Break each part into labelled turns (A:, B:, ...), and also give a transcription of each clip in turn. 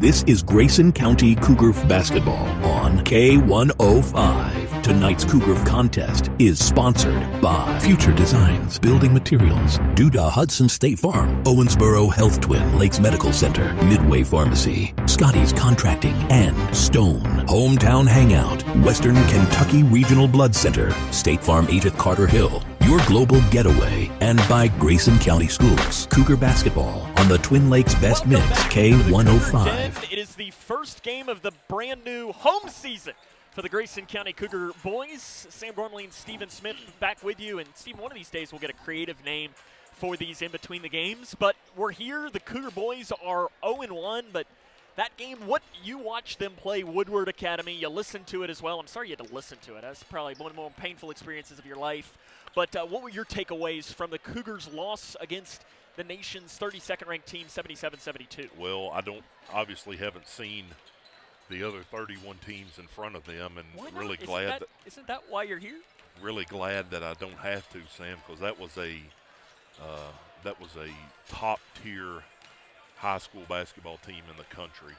A: This is Grayson County Cougar basketball on K105. Tonight's Cougar contest is sponsored by Future Designs, Building Materials, Duda Hudson State Farm, Owensboro Health Twin Lakes Medical Center, Midway Pharmacy, Scotty's Contracting, and Stone. Hometown Hangout, Western Kentucky Regional Blood Center, State Farm agent Carter Hill, your global getaway, and by Grayson County Schools. Cougar basketball on the Twin Lakes Best Mix, K105.
B: It is the first game of the brand new home season for the Grayson County Cougar boys. Sam Gormley and Stephen Smith back with you. And Stephen, one of these days we'll get a creative name for these in between the games. But we're here. The Cougar boys are 0-1, but that game, what you watched them play Woodward Academy, you listened to it as well. I'm sorry you had to listen to it. That's probably one of the more painful experiences of your life. But what were your takeaways from the Cougars' loss against the nation's 32nd ranked team, 77-72?
C: Well, I haven't seen the other 31 teams in front of them, and really glad
B: isn't that why you're here?
C: Really glad that I don't have to, Sam, because that was a top tier high school basketball team in the country,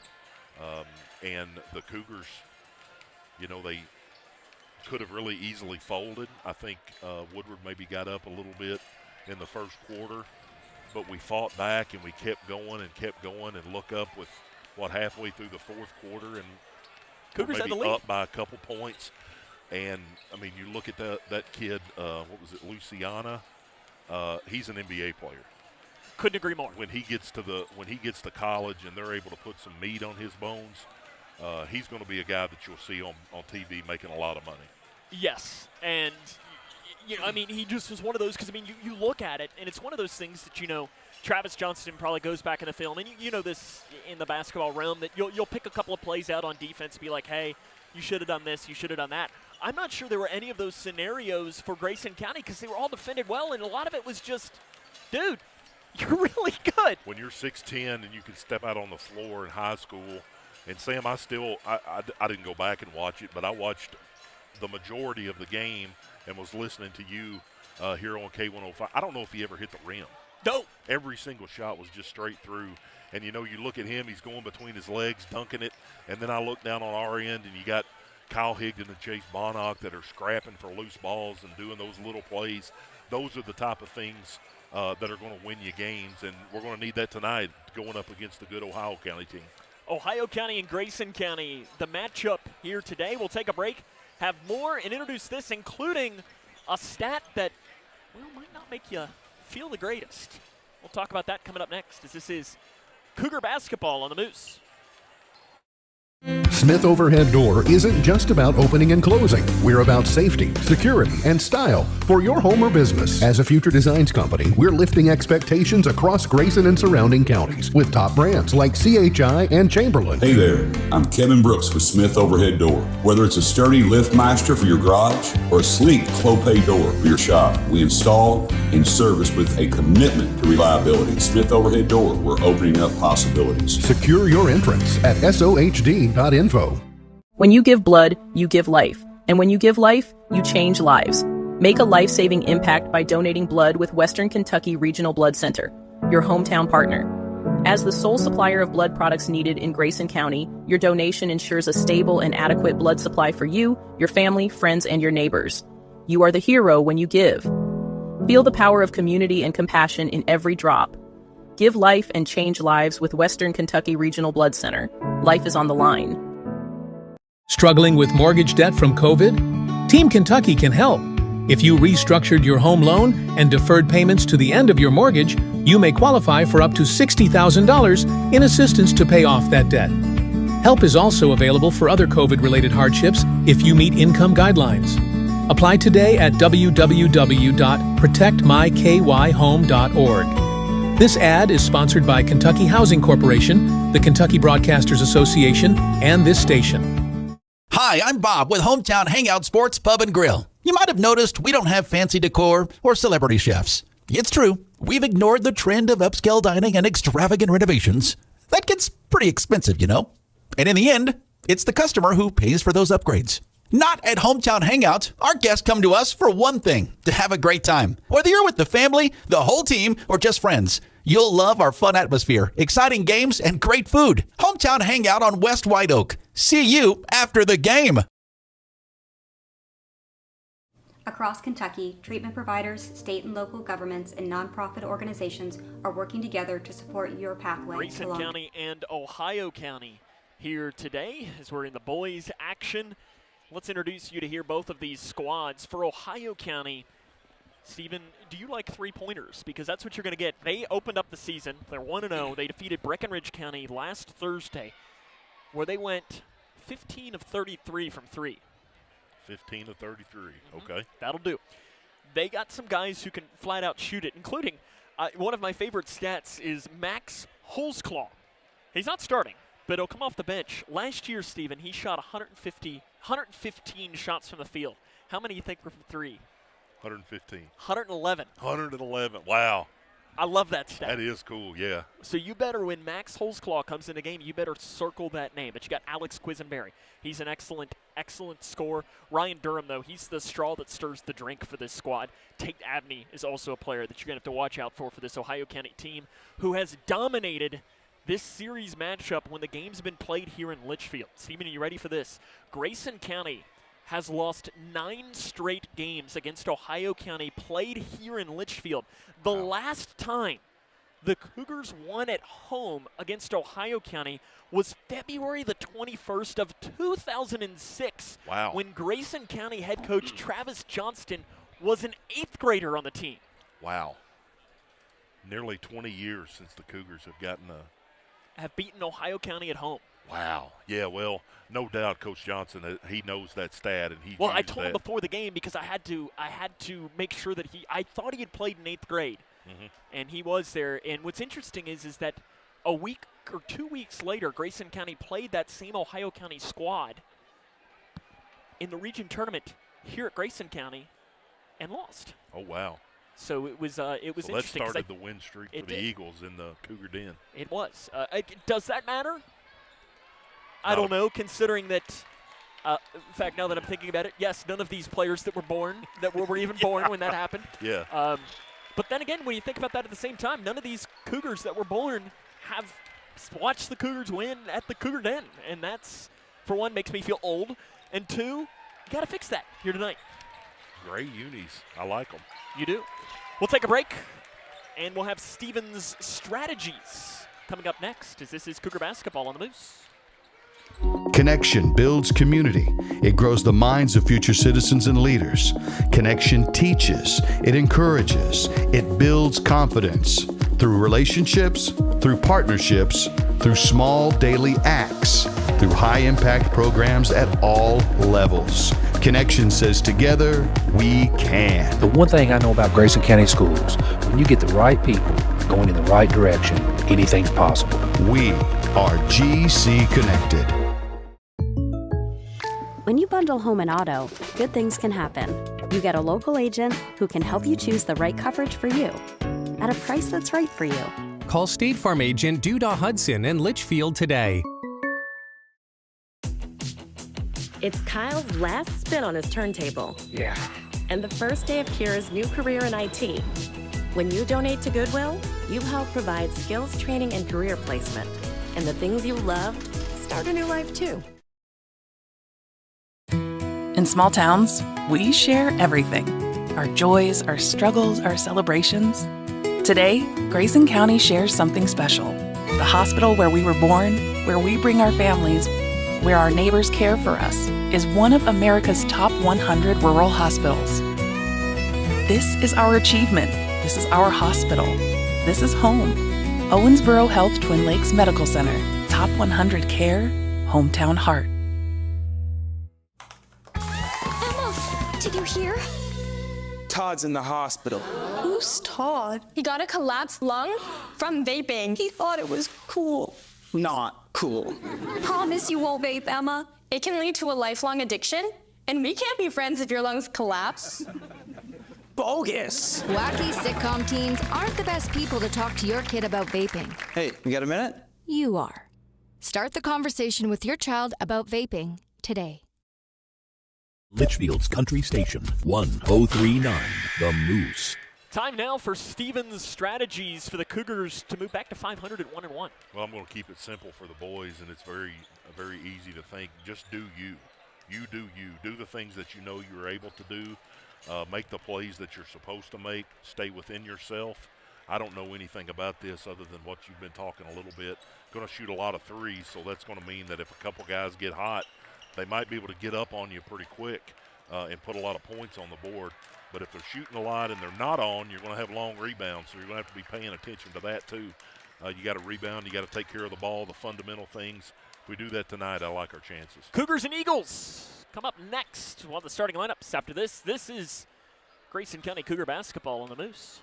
C: and the Cougars, they could have really easily folded. I think Woodward maybe got up a little bit in the first quarter, but we fought back and we kept going and look up with halfway through the fourth quarter and
B: Cougars
C: maybe
B: had the lead.
C: Up by a couple points. And I mean, you look at that kid, Luciana, he's an NBA player.
B: Couldn't agree more.
C: When he gets to college and they're able to put some meat on his bones, he's going to be a guy that you'll see on TV making a lot of money.
B: Yes, and he just was one of those, because you look at it and it's one of those things that Travis Johnston probably goes back in the film, and you know this in the basketball realm, that you'll pick a couple of plays out on defense, be like, hey, you should have done this, you should have done that. I'm not sure there were any of those scenarios for Grayson County because they were all defended well, and a lot of it was just, dude, you're really good.
C: When you're 6'10" and you can step out on the floor in high school, and Sam, I didn't go back and watch it, but I watched the majority of the game and was listening to you here on K105. I don't know if he ever hit the rim.
B: No.
C: Every single shot was just straight through. And, you look at him, he's going between his legs, dunking it. And then I look down on our end, and you got Kyle Higdon and Chase Bonnock that are scrapping for loose balls and doing those little plays. Those are the type of things that are going to win you games. And we're going to need that tonight going up against the good Ohio County team.
B: Ohio County and Grayson County, the matchup here today. We'll take a break, have more, and introduce this, including a stat that, might not make you feel the greatest. We'll talk about that coming up next, as this is Cougar basketball on the Moose.
D: Smith Overhead Door isn't just about opening and closing. We're about safety, security, and style for your home or business. As a Future Designs company, we're lifting expectations across Grayson and surrounding counties with top brands like CHI and Chamberlain.
E: Hey there, I'm Kevin Brooks with Smith Overhead Door. Whether it's a sturdy LiftMaster for your garage or a sleek Clopay door for your shop, we install and service with a commitment to reliability. Smith Overhead Door, we're opening up possibilities.
D: Secure your entrance at SOHD.info.
F: When you give blood, you give life. And when you give life, you change lives. Make a life-saving impact by donating blood with Western Kentucky Regional Blood Center, your hometown partner. As the sole supplier of blood products needed in Grayson County, your donation ensures a stable and adequate blood supply for you, your family, friends, and your neighbors. You are the hero when you give. Feel the power of community and compassion in every drop. Give life and change lives with Western Kentucky Regional Blood Center. Life is on the line.
G: Struggling with mortgage debt from COVID? Team Kentucky can help. If you restructured your home loan and deferred payments to the end of your mortgage, you may qualify for up to $60,000 in assistance to pay off that debt. Help is also available for other COVID-related hardships if you meet income guidelines. Apply today at www.protectmykyhome.org. This ad is sponsored by Kentucky Housing Corporation, the Kentucky Broadcasters Association, and this station.
H: Hi, I'm Bob with Hometown Hangout Sports Pub and Grill. You might have noticed we don't have fancy decor or celebrity chefs. It's true, we've ignored the trend of upscale dining and extravagant renovations. That gets pretty expensive, And in the end, it's the customer who pays for those upgrades. Not at Hometown Hangout. Our guests come to us for one thing, to have a great time. Whether you're with the family, the whole team, or just friends, You'll love our fun atmosphere, exciting games, and great food. Hometown Hangout on West White Oak. See you after the game.
I: Across Kentucky, treatment providers, state and local governments, and nonprofit organizations are working together to support your pathway.
B: Grayson County and Ohio County here today as we're in the boys action. Let's introduce you to hear both of these squads. For Ohio County, Stephen, do you like three-pointers? Because that's what you're going to get. They opened up the season. They're 1-0. They defeated Breckenridge County last Thursday, where they went 15 of 33 from three.
C: 15 of 33. Okay.
B: That'll do. They got some guys who can flat out shoot it, including one of my favorite stats is Max Holzclaw. He's not starting, but he'll come off the bench. Last year, Stephen, he shot 115 shots from the field. How many do you think were from three?
C: 115.
B: 111.
C: 111. Wow.
B: I love that stat.
C: That is cool, yeah.
B: So you better, when Max Holzclaw comes in the game, you better circle that name. But you got Alex Quisenberry. He's an excellent scorer. Ryan Durham, though, he's the straw that stirs the drink for this squad. Tate Abney is also a player that you're going to have to watch out for this Ohio County team, who has dominated this series matchup when the game's been played here in Leitchfield. Stephen, are you ready for this? Grayson County has lost 9 straight games against Ohio County played here in Leitchfield. The last time the Cougars won at home against Ohio County was February the 21st of 2006.
C: Wow.
B: When Grayson County head coach Travis Johnston was an 8th grader on the team.
C: Wow. Nearly 20 years since the Cougars have
B: beaten Ohio County at home.
C: Wow. Yeah, well, no doubt Coach Johnson, he knows that stat, and he
B: Well, I told him before the game because I had to make sure that I thought he had played in 8th grade, and he was there. And what's interesting is that a week or 2 weeks later, Grayson County played that same Ohio County squad in the region tournament here at Grayson County and lost.
C: Oh, wow.
B: So it was interesting.
C: That started the win streak for the Eagles in the Cougar Den.
B: It was. Does that matter? I don't know, considering that, in fact, now that I'm thinking about it, yes, none of these players that were even born when that happened.
C: Yeah.
B: But then again, when you think about that at the same time, none of these Cougars that were born have watched the Cougars win at the Cougar Den. And that's, for one, makes me feel old. And two, you got to fix that here tonight.
C: Gray unis. I like them.
B: You do. We'll take a break, and we'll have Stephen's strategies coming up next, as this is Cougar Basketball on the Moose.
J: Connection builds community. It grows the minds of future citizens and leaders. Connection teaches. It encourages. It builds confidence. Through relationships, through partnerships, through small daily acts, through high-impact programs at all levels. Connection says together, we can.
K: The one thing I know about Grayson County schools, when you get the right people going in the right direction, anything's possible.
J: We are GC Connected.
L: When you bundle home and auto, good things can happen. You get a local agent who can help you choose the right coverage for you at a price that's right for you.
M: Call State Farm agent Duda Hudson in Leitchfield today.
N: It's Kyle's last spin on his turntable.
K: Yeah.
N: And the first day of Kira's new career in IT. When you donate to Goodwill, you help provide skills training and career placement. And the things you loved start a new life too.
O: In small towns, we share everything. Our joys, our struggles, our celebrations. Today, Grayson County shares something special. The hospital where we were born, where we bring our families, where our neighbors care for us, is one of America's top 100 rural hospitals. This is our achievement. This is our hospital. This is home. Owensboro Health Twin Lakes Medical Center. Top 100 care, hometown heart.
P: Emma, did you hear?
Q: Todd's in the hospital.
P: Who's Todd? He got a collapsed lung from vaping. He thought it was cool.
Q: Not cool.
P: Promise you won't vape, Emma. It can lead to a lifelong addiction, and we can't be friends if your lungs collapse.
Q: Bogus.
R: Wacky sitcom teens aren't the best people to talk to your kid about vaping.
Q: Hey, you got a minute?
R: You are. Start the conversation with your child about vaping today.
A: Litchfield's Country Station, 1039, The Moose.
B: Time now for Steven's strategies for the Cougars to move back to 500 at 1-1.
C: Well, I'm going to keep it simple for the boys, and it's very easy to think. Just do you. You do you. Do the things that you know you're able to do. Make the plays that you're supposed to make. Stay within yourself. I don't know anything about this other than what you've been talking a little bit. Going to shoot a lot of threes, so that's going to mean that if a couple guys get hot, they might be able to get up on you pretty quick and put a lot of points on the board. But if they're shooting a lot and they're not on, you're going to have long rebounds, so you're going to have to be paying attention to that too. You got to rebound. You got to take care of the ball, the fundamental things. If we do that tonight, I like our chances.
B: Cougars and Eagles come up next. We'll have the starting lineups after this. This is Grayson County Cougar basketball on the Moose.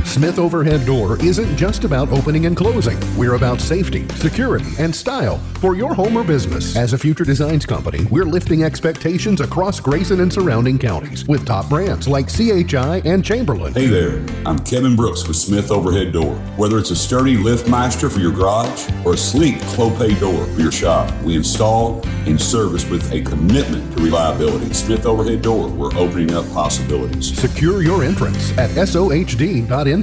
D: Smith Overhead Door isn't just about opening and closing. We're about safety, security, and style for your home or business. As a future designs company, we're lifting expectations across Grayson and surrounding counties with top brands like CHI and Chamberlain.
E: Hey there, I'm Kevin Brooks with Smith Overhead Door. Whether it's a sturdy LiftMaster for your garage or a sleek Clopay door for your shop, we install and service with a commitment to reliability. Smith Overhead Door, we're opening up possibilities.
D: Secure your entrance at SOHD.info.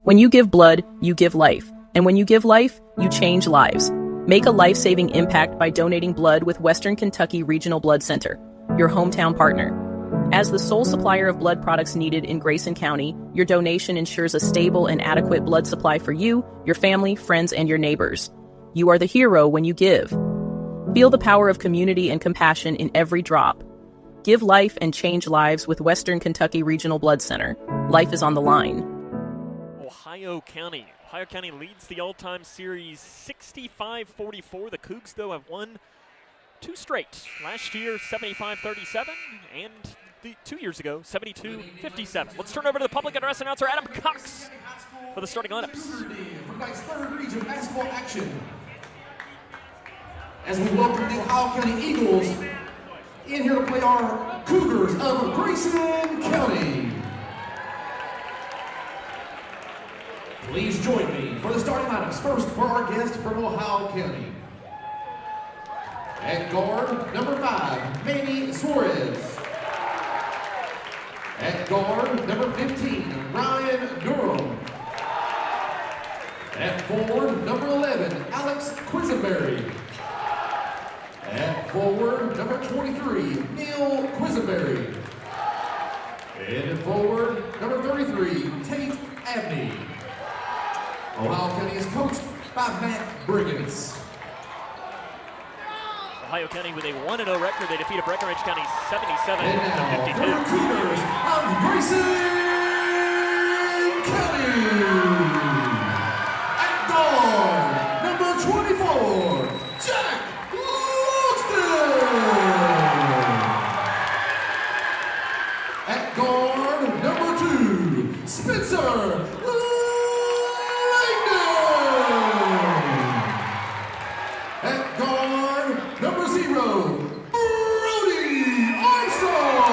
F: When you give blood, you give life. And when you give life, you change lives. Make a life-saving impact by donating blood with Western Kentucky Regional Blood Center, your hometown partner. As the sole supplier of blood products needed in Grayson County, your donation ensures a stable and adequate blood supply for you, your family, friends, and your neighbors. You are the hero when you give. Feel the power of community and compassion in every drop. Give life and change lives with Western Kentucky Regional Blood Center. Life is on the line.
B: Ohio County. Ohio County leads the all-time series 65-44. The Cougs, though, have won 2 straight. Last year, 75-37, and 2 years ago, 72-57. Let's turn over to the public address announcer, Adam Cox, for the starting lineups.
S: For tonight's third region basketball action, as we welcome the Ohio County Eagles in here to play our Cougars of Grayson County. Please join me for the starting lineups. First, for our guest from Ohio County. At guard, number 5, Manny Suarez. At guard, number 15, Ryan Durham. At forward, number 11, Alex Quisenberry. At forward, number 23, Neil Quisenberry. And at forward, number 33, Tate Abney. Ohio County is coached by Matt Briggins.
B: Ohio County with a 1-0 record. They defeated Breckinridge County 77-52.
S: And now, for the Cougars of Grayson County. At guard, number 24, Jack Logston. At guard, number 2, Spencer at guard, number 0, Brody Armstrong.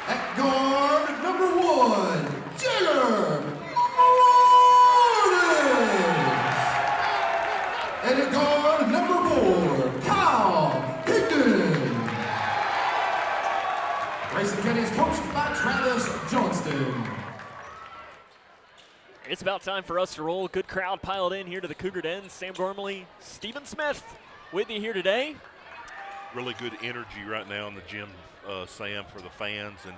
S: At guard, number 1, Jagger Martins. And at guard, number 4, Kyle Higdon. Grayson County is coached by Travis Johnston.
B: It's about time for us to roll. Good crowd piled in here to the Cougar Den. Sam Gormley, Stephen Smith with you here today.
C: Really good energy right now in the gym, Sam, for the fans, and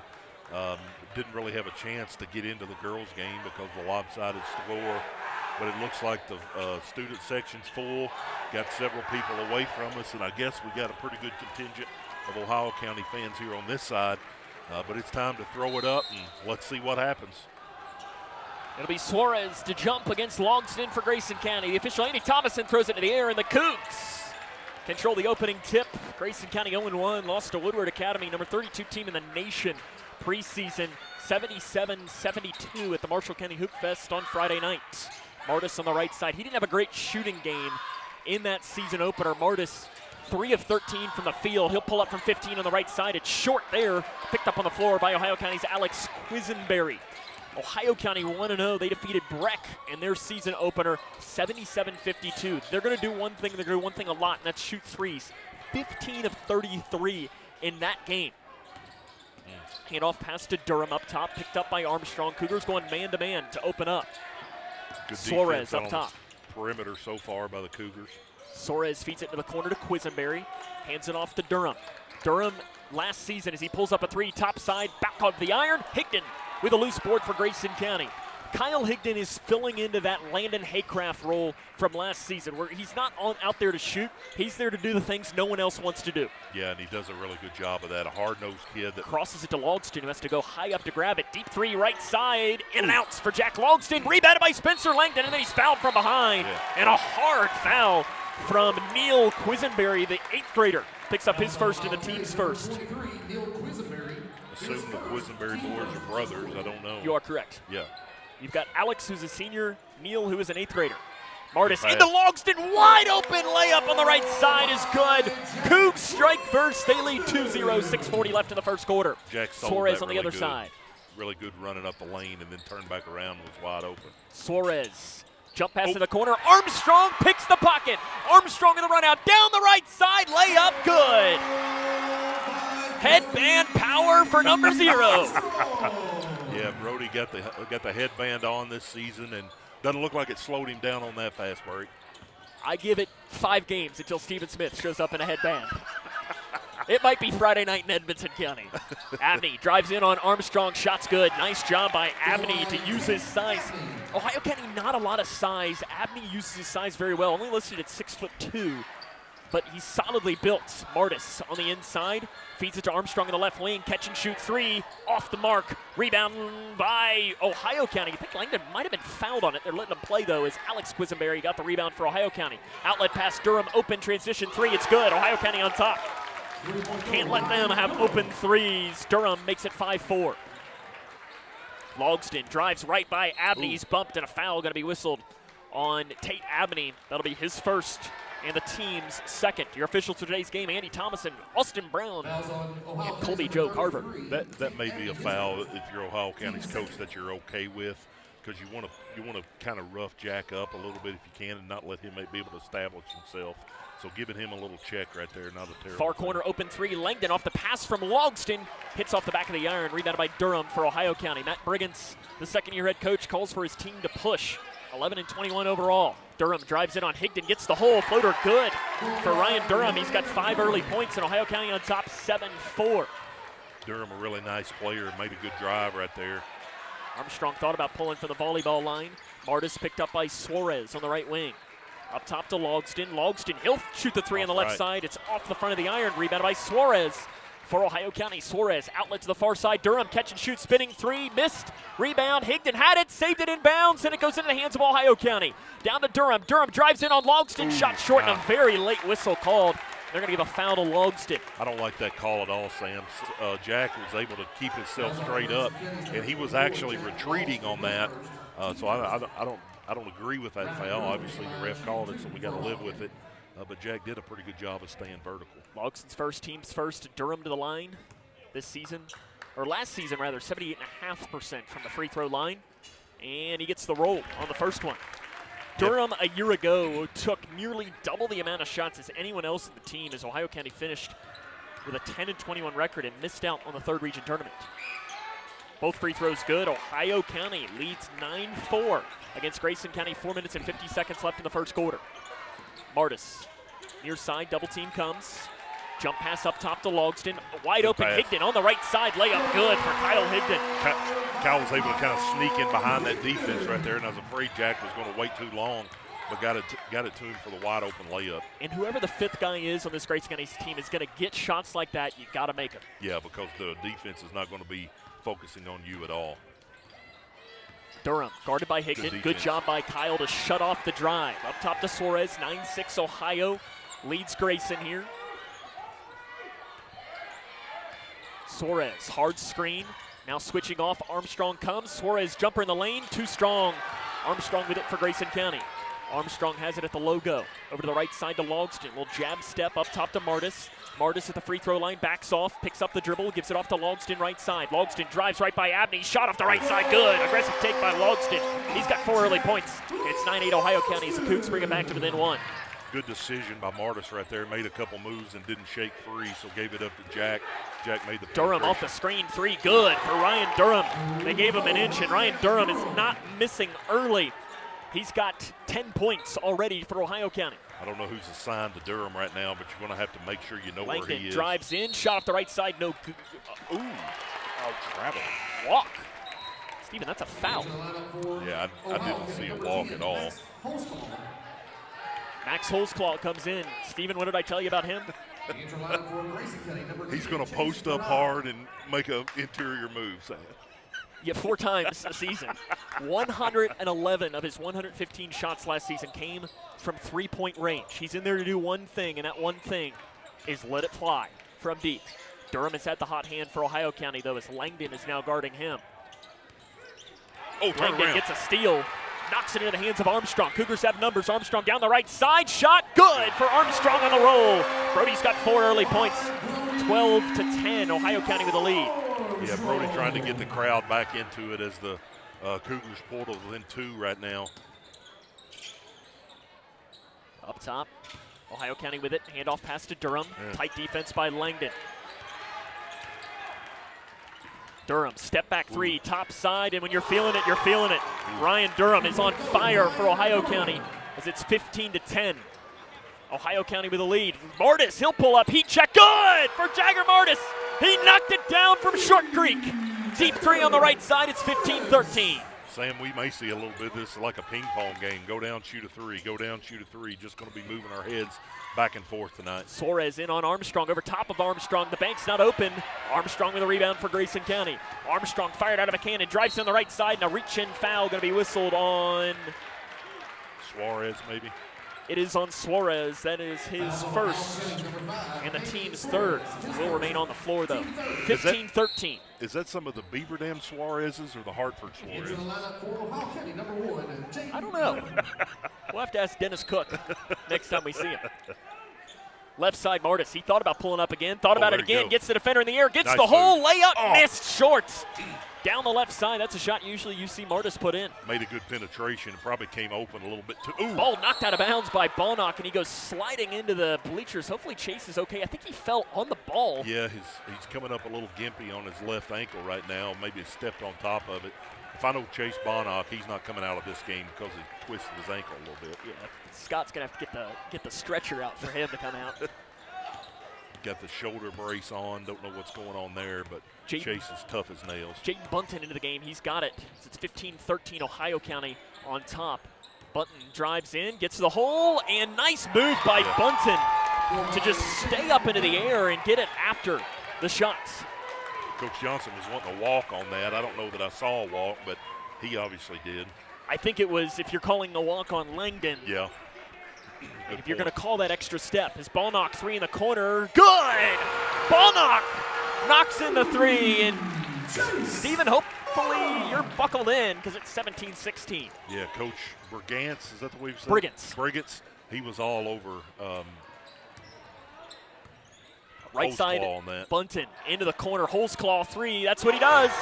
C: didn't really have a chance to get into the girls' game because of the lopsided score. But it looks like the student section's full. Got several people away from us, and I guess we got a pretty good contingent of Ohio County fans here on this side. But it's time to throw it up, and let's see what happens.
B: It'll be Suarez to jump against Logston for Grayson County. The official Andy Thomason throws it into the air, and the Cougs control the opening tip. Grayson County 0-1, lost to Woodward Academy, number 32 team in the nation preseason, 77-72 at the Marshall County Hoopfest on Friday night. Martis on the right side. He didn't have a great shooting game in that season opener. Martis 3 of 13 from the field. He'll pull up from 15 on the right side. It's short there. Picked up on the floor by Ohio County's Alex Quisenberry. Ohio County 1-0. They defeated Breck in their season opener 77-52. They're going to do one thing. They're going to do one thing a lot, and that's shoot threes. 15 of 33 in that game. Handoff pass to Durham up top, picked up by Armstrong. Cougars going man-to-man to open up.
C: Good
B: Suarez up
C: on
B: top.
C: the perimeter so far by the Cougars.
B: Suarez feeds it to the corner to Quisenberry. Hands it off to Durham. Durham last season as he pulls up a three, top side, back of the iron. Higdon with a loose board for Grayson County. Kyle Higdon is filling into that Landon Haycraft role from last season where he's not out there to shoot. He's there to do the things no one else wants to do.
C: Yeah, and he does a really good job of that. A hard-nosed kid that
B: crosses it to Logston, who has to go high up to grab it. Deep three, right side, in and out for Jack Logston. Rebounded by Spencer Langdon, and then he's fouled from behind. And a hard foul from Neil Quisenberry, the 8th grader. Picks up his first and the team's first.
C: Assume the Quisenberry boys are brothers. I don't know.
B: You are correct.
C: Yeah.
B: You've got Alex, who's a senior, Neil, who is an 8th grader. Martis into Logston, wide open layup on the right side is good. Cougs strike first, they lead 2-0, 6:40 left in the first quarter.
C: Jack
B: Suarez on the
C: really
B: other side.
C: Really good running up the lane and then turned back around and was wide open.
B: Suarez, jump pass in the corner. Armstrong picks the pocket. Armstrong in the run out, down the right side, layup, good. Headband power for number 0.
C: Yeah, Brody got the headband on this season, and doesn't look like it slowed him down on that fast break.
B: I give it 5 games until Stephen Smith shows up in a headband. It might be Friday night in Edmonson County. Abney drives in on Armstrong, shot's good. Nice job by Abney to use his size. Ohio County, not a lot of size. Abney uses his size very well, only listed at 6'2", but he's solidly built. Martis on the inside, feeds it to Armstrong in the left lane, catch and shoot 3, off the mark. Rebound by Ohio County. I think Langdon might have been fouled on it. They're letting him play though as Alex Quisenberry got the rebound for Ohio County. Outlet pass, Durham, open transition 3, it's good. Ohio County on top. Can't let them have open threes. Durham makes it 5-4. Logston drives right by Abney. He's bumped and a foul going to be whistled on Tate Abney. That'll be his first and the team's second. Your officials for today's game, Andy Thomason, Austin Brown, and Colby Joe Carver.
C: That may be a foul if you're Ohio County's coach that you're okay with, because you want to kind of rough Jack up a little bit if you can and not let him be able to establish himself. So giving him a little check right there, not a terrible
B: Far corner,
C: thing.
B: open 3, Langdon off the pass from Logston. Hits off the back of the iron, rebounded by Durham for Ohio County. Matt Briggins, the second-year head coach, calls for his team to push. 11-21 overall. Durham drives in on Higdon, gets the hole, floater good for Ryan Durham. He's got 5 early points, and Ohio County on top 7-4.
C: Durham, a really nice player, made a good drive right there.
B: Armstrong thought about pulling for the volleyball line. Martis picked up by Suarez on the right wing. Up top to Logston. Logston, he'll shoot the 3 on the left side. It's off the front of the iron. Rebounded by Suarez for Ohio County. Suarez, outlet to the far side. Durham, catch and shoot, spinning 3, missed. Rebound, Higdon had it, saved it in bounds, and it goes into the hands of Ohio County. Down to Durham. Durham drives in on Logston. Shot short, and a very late whistle called. They're going to give a foul to Logston.
C: I don't like that call at all, Sam. Jack was able to keep himself straight up, and he was actually retreating on that. So I don't agree with that foul. Obviously, the ref called it, so we got to live with it. But Jack did a pretty good job of staying vertical.
B: Logston's first, team's first. Durham to the line this season, or last season rather, 78.5% from the free throw line. And he gets the roll on the first one. Durham a year ago took nearly double the amount of shots as anyone else in the team as Ohio County finished with a 10-21 record and missed out on the 3rd region tournament. Both free throws good. Ohio County leads 9-4 against Grayson County. 4 minutes and 50 seconds left in the first quarter. Martis, near side, double team comes. Jump pass up top to Logston. Wide open Higdon on the right side. Layup good for Kyle Higdon.
C: Kyle was able to kind of sneak in behind that defense right there, and I was afraid Jack was going to wait too long, but got it to him for the wide open layup.
B: And whoever the 5th guy is on this Grayson County team is going to get shots like that. You got to make them.
C: Yeah, because the defense is not going to be focusing on you at all.
B: Durham guarded by Higdon. Good job by Kyle to shut off the drive. Up top to Suarez. 9-6 Ohio leads Grayson here. Suarez, hard screen. Now switching off. Armstrong comes. Suarez jumper in the lane. Too strong. Armstrong with it for Grayson County. Armstrong has it at the logo. Over to the right side to Logston. Little jab step up top to Martis. Martis at the free throw line, backs off, picks up the dribble, gives it off to Logston right side. Logston drives right by Abney, shot off the right side, good. Aggressive take by Logston. He's got 4 early points. It's 9-8 Ohio County as the Cougs bring it back to within 1.
C: Good decision by Martis right there. Made a couple moves and didn't shake free, so gave it up to Jack. Jack made the
B: Durham off the screen, 3 good for Ryan Durham. They gave him an inch, and Ryan Durham is not missing early. He's got 10 points already for Ohio County.
C: I don't know who's assigned to Durham right now, but you're going to have to make sure you know
B: Langdon
C: where he is.
B: drives in, shot off the right side, no.
C: Travel.
B: Walk. Steven, that's a foul.
C: Yeah, I didn't see a walk at all.
B: Max Holzclaw comes in. Steven, what did I tell you about him?
C: He's going to post up hard and make an interior move, Sam.
B: Yeah, 4 times a season. 111 of his 115 shots last season came from three-point range. He's in there to do one thing, and that one thing is let it fly from deep. Durham has had the hot hand for Ohio County, though, as Langdon is now guarding him. Langdon gets a steal, knocks it into the hands of Armstrong. Cougars have numbers. Armstrong down the right side, shot good for Armstrong on the roll. Brody's got 4 early points, 12-10. Ohio County with the lead.
C: Yeah, Brody trying to get the crowd back into it as the Cougars portal within 2 right now.
B: Up top, Ohio County with it. Handoff pass to Durham.
C: Yeah.
B: Tight defense by Langdon. Durham, step back 3, top side, and when you're feeling it, you're feeling it. Ryan Durham is on fire for Ohio County as it's 15-10. Ohio County with a lead. Martis, he'll pull up, heat check, good for Jagger Martis. He knocked it down from Short Creek. Deep 3 on the right side, it's 15-13.
C: Sam, we may see a little bit of this like a ping pong game. Go down, shoot a 3, go down, shoot a 3. Just going to be moving our heads back and forth tonight.
B: Suarez in on Armstrong, over top of Armstrong. The bank's not open. Armstrong with a rebound for Grayson County. Armstrong fired out of a cannon, drives on the right side, and a reach-in foul going to be whistled on
C: Suarez, maybe.
B: It is on Suarez. That is his first and the team's third. Will remain on the floor, though. 15-13.
C: Is that some of the Beaver Dam Suarez's or the Hartford Suarez?
B: I don't know. We'll have to ask Dennis Cook next time we see him. Left side, Martis. He thought about pulling up again. Thought about it again. Gets the defender in the air. Gets
C: Nice
B: the hole.
C: move.
B: Layup. Missed short. Down the left side. That's a shot usually you see Martis put in.
C: Made a good penetration. Probably came open a little bit too. Ooh.
B: Ball knocked out of bounds by Balnock, and he goes sliding into the bleachers. Hopefully Chase is okay. I think he fell on the ball.
C: Yeah, he's coming up a little gimpy on his left ankle right now. Maybe he stepped on top of it. If I know Chase Balnock, he's not coming out of this game because he twisted his ankle a little bit.
B: Yeah, Scott's going to have to get the stretcher out for him to come out.
C: Got the shoulder brace on. Don't know what's going on there, but Chase is tough as nails.
B: Jaden Bunton into the game. He's got it. It's 15-13, Ohio County on top. Bunton drives in, gets to the hole, and nice move by Bunton to just stay up into the air and get it after the shots.
C: Coach Johnson was wanting to walk on that. I don't know that I saw a walk, but he obviously did.
B: I think it was, if you're calling the walk on Langdon.
C: Yeah.
B: And if you're going to call that extra step, his Balnock 3 in the corner. Good! Balnock knocks in the 3, and Steven, hopefully you're buckled in because it's 17-16.
C: Yeah, Coach Brigance, is that the way you said?
B: Brigance.
C: He was all over
B: right side,
C: on that.
B: Bunton into the corner. Holzclaw 3, that's what he does.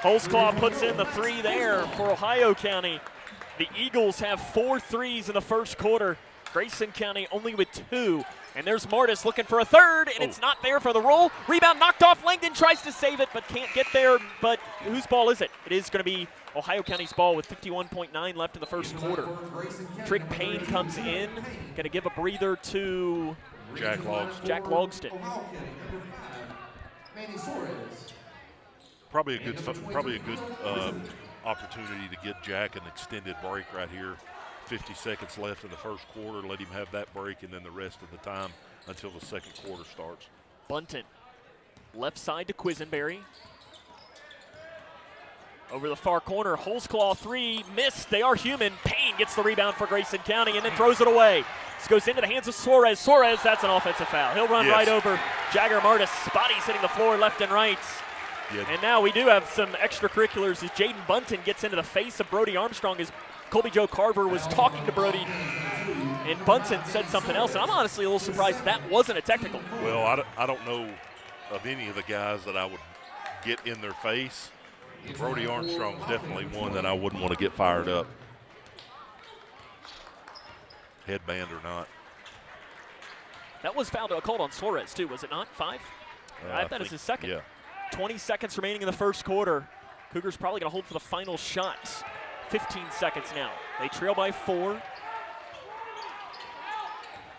B: Holzclaw puts in the 3 there for Ohio County. The Eagles have 4 threes in the first quarter. Grayson County only with 2. And there's Martis looking for a third, and it's not there for the roll. Rebound knocked off. Langdon tries to save it, but can't get there. But whose ball is it? It is going to be Ohio County's ball with 51.9 left in the first quarter. Trick Payne comes in, going to give a breather to
C: Jack
B: Logston.
C: Probably a good opportunity to get Jack an extended break right here. 50 seconds left in the first quarter. Let him have that break, and then the rest of the time until the second quarter starts.
B: Bunton, left side to Quisenberry. Over the far corner, Holzclaw 3, missed. They are human. Payne gets the rebound for Grayson County and then throws it away. This goes into the hands of Suarez. Suarez, that's an offensive foul. He'll run right over Jagger Martis. Bodies hitting the floor left and right.
C: Yeah.
B: And now we do have some extracurriculars as Jaden Bunton gets into the face of Brody Armstrong as Colby Joe Carver was talking to Brody, and Bunton said something else. And I'm honestly a little surprised that wasn't a technical.
C: Well, I don't know of any of the guys that I would get in their face. Brody Armstrong's definitely one that I wouldn't want to get fired up. Headband or not.
B: That was fouled, called on Suarez, too, was it not? 5? I bet it's his second.
C: Yeah.
B: 20 seconds remaining in the first quarter. Cougars probably going to hold for the final shots. 15 seconds now. They trail by 4.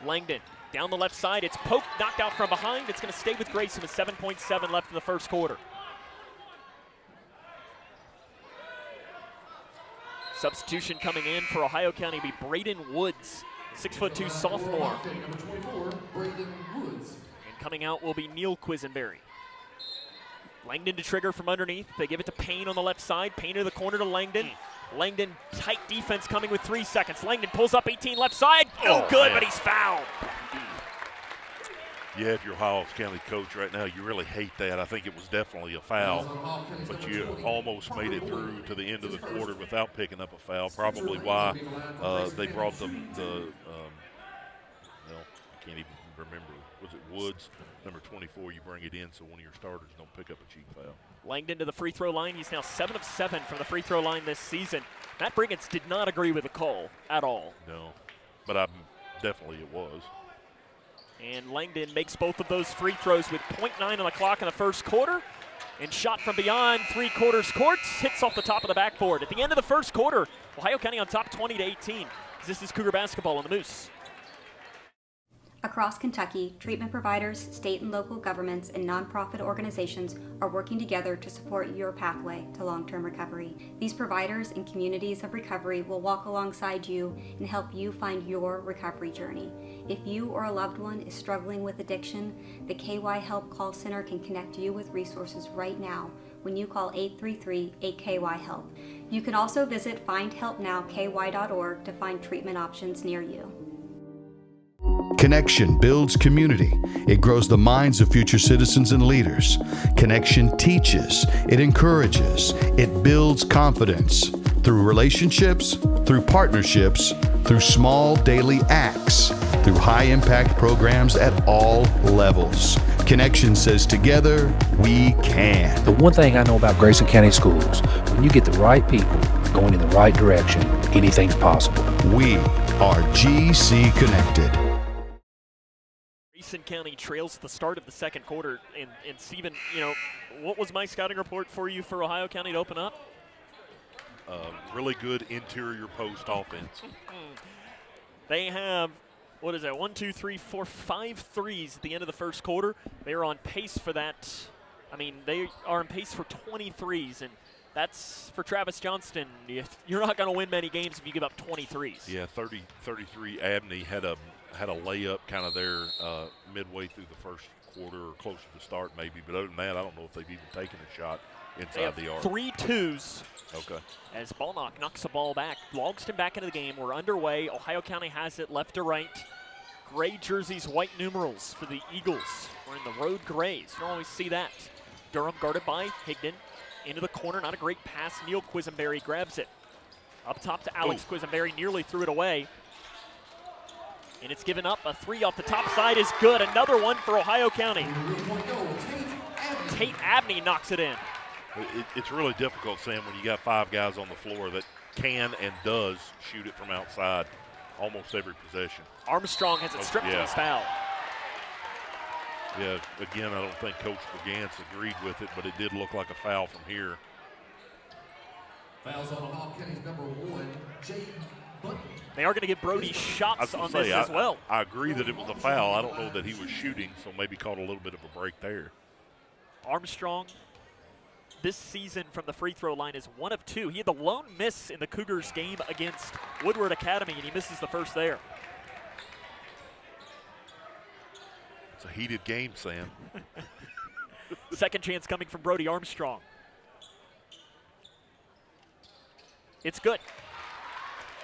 B: Langdon down the left side. It's poked, knocked out from behind. It's going to stay with Grayson with 7.7 left in the first quarter. Substitution coming in for Ohio County will be Braden Woods, 6'2" sophomore. And coming out will be Neil Quisenberry. Langdon to trigger from underneath. They give it to Payne on the left side. Payne to the corner to Langdon. Langdon, tight defense coming with 3 seconds. Langdon pulls up 18 left side. No good, but he's fouled.
C: Yeah, if you're Ohio County coach right now, you really hate that. I think it was definitely a foul, but you almost made it through to the end of the quarter without picking up a foul. Probably why they brought I can't even remember. Was it Woods, number 24? You bring it in so one of your starters don't pick up a cheap foul.
B: Langdon to the free throw line. He's now 7 of 7 from the free throw line this season. Matt Briggins did not agree with the call at all.
C: No, but definitely it was.
B: And Langdon makes both of those free throws with 0.9 on the clock in the first quarter. And shot from beyond 3/4 court, hits off the top of the backboard. At the end of the first quarter, Ohio County on top 20-18. This is Cougar basketball on the Moose.
I: Across Kentucky, treatment providers, state and local governments, and nonprofit organizations are working together to support your pathway to long-term recovery. These providers and communities of recovery will walk alongside you and help you find your recovery journey. If you or a loved one is struggling with addiction, the KY Help Call Center can connect you with resources right now when you call 833-8KY-HELP. You can also visit findhelpnowky.org to find treatment options near you.
J: Connection builds community. It grows the minds of future citizens and leaders. Connection teaches. It encourages. It builds confidence. Through relationships, through partnerships, through small daily acts, through high-impact programs at all levels. Connection says together, we can.
K: The one thing I know about Grayson County Schools, when you get the right people going in the right direction, anything's possible.
J: We are GC Connected.
B: Grayson County trails at the start of the second quarter. And Stephen, what was my scouting report for you for Ohio County to open up?
C: Really good interior post offense.
B: They have, 5 threes at the end of the first quarter. They are on pace for that. They are on pace for 23s, and that's for Travis Johnston. You're not going to win many games if you give up 23s.
C: Yeah, 33. Abney had a layup kind of there midway through the first quarter or close to the start maybe, but other than that, I don't know if they've even taken a shot inside the arc.
B: 3 twos.
C: Okay.
B: As Ballnock knocks the ball back. Logston back into the game. We're underway. Ohio County has it left to right. Gray jerseys, white numerals for the Eagles. We're in the road grays. You don't always see that. Durham guarded by Higdon. Into the corner. Not a great pass. Neil Quisenberry grabs it. Up top to Alex Quisenberry. Nearly threw it away. And it's given up. A 3 off the top side is good. Another one for Ohio County. Tate Abney knocks it in.
C: It's really difficult, Sam, when you got 5 guys on the floor that can and does shoot it from outside almost every possession.
B: Armstrong has it stripped to his foul.
C: Yeah, again, I don't think Coach Brigance agreed with it, but it did look like a foul from here.
S: Fouls on Ohio County's number 1, Jay Button.
B: They are going to get Brody shots on this as well.
C: I agree that it was a foul. I don't know that he was shooting, so maybe caught a little bit of a break there.
B: Armstrong, this season from the free throw line, is 1 of 2. He had the lone miss in the Cougars game against Woodward Academy, and he misses the first there.
C: It's a heated game, Sam.
B: Second chance coming from Brody Armstrong. It's good.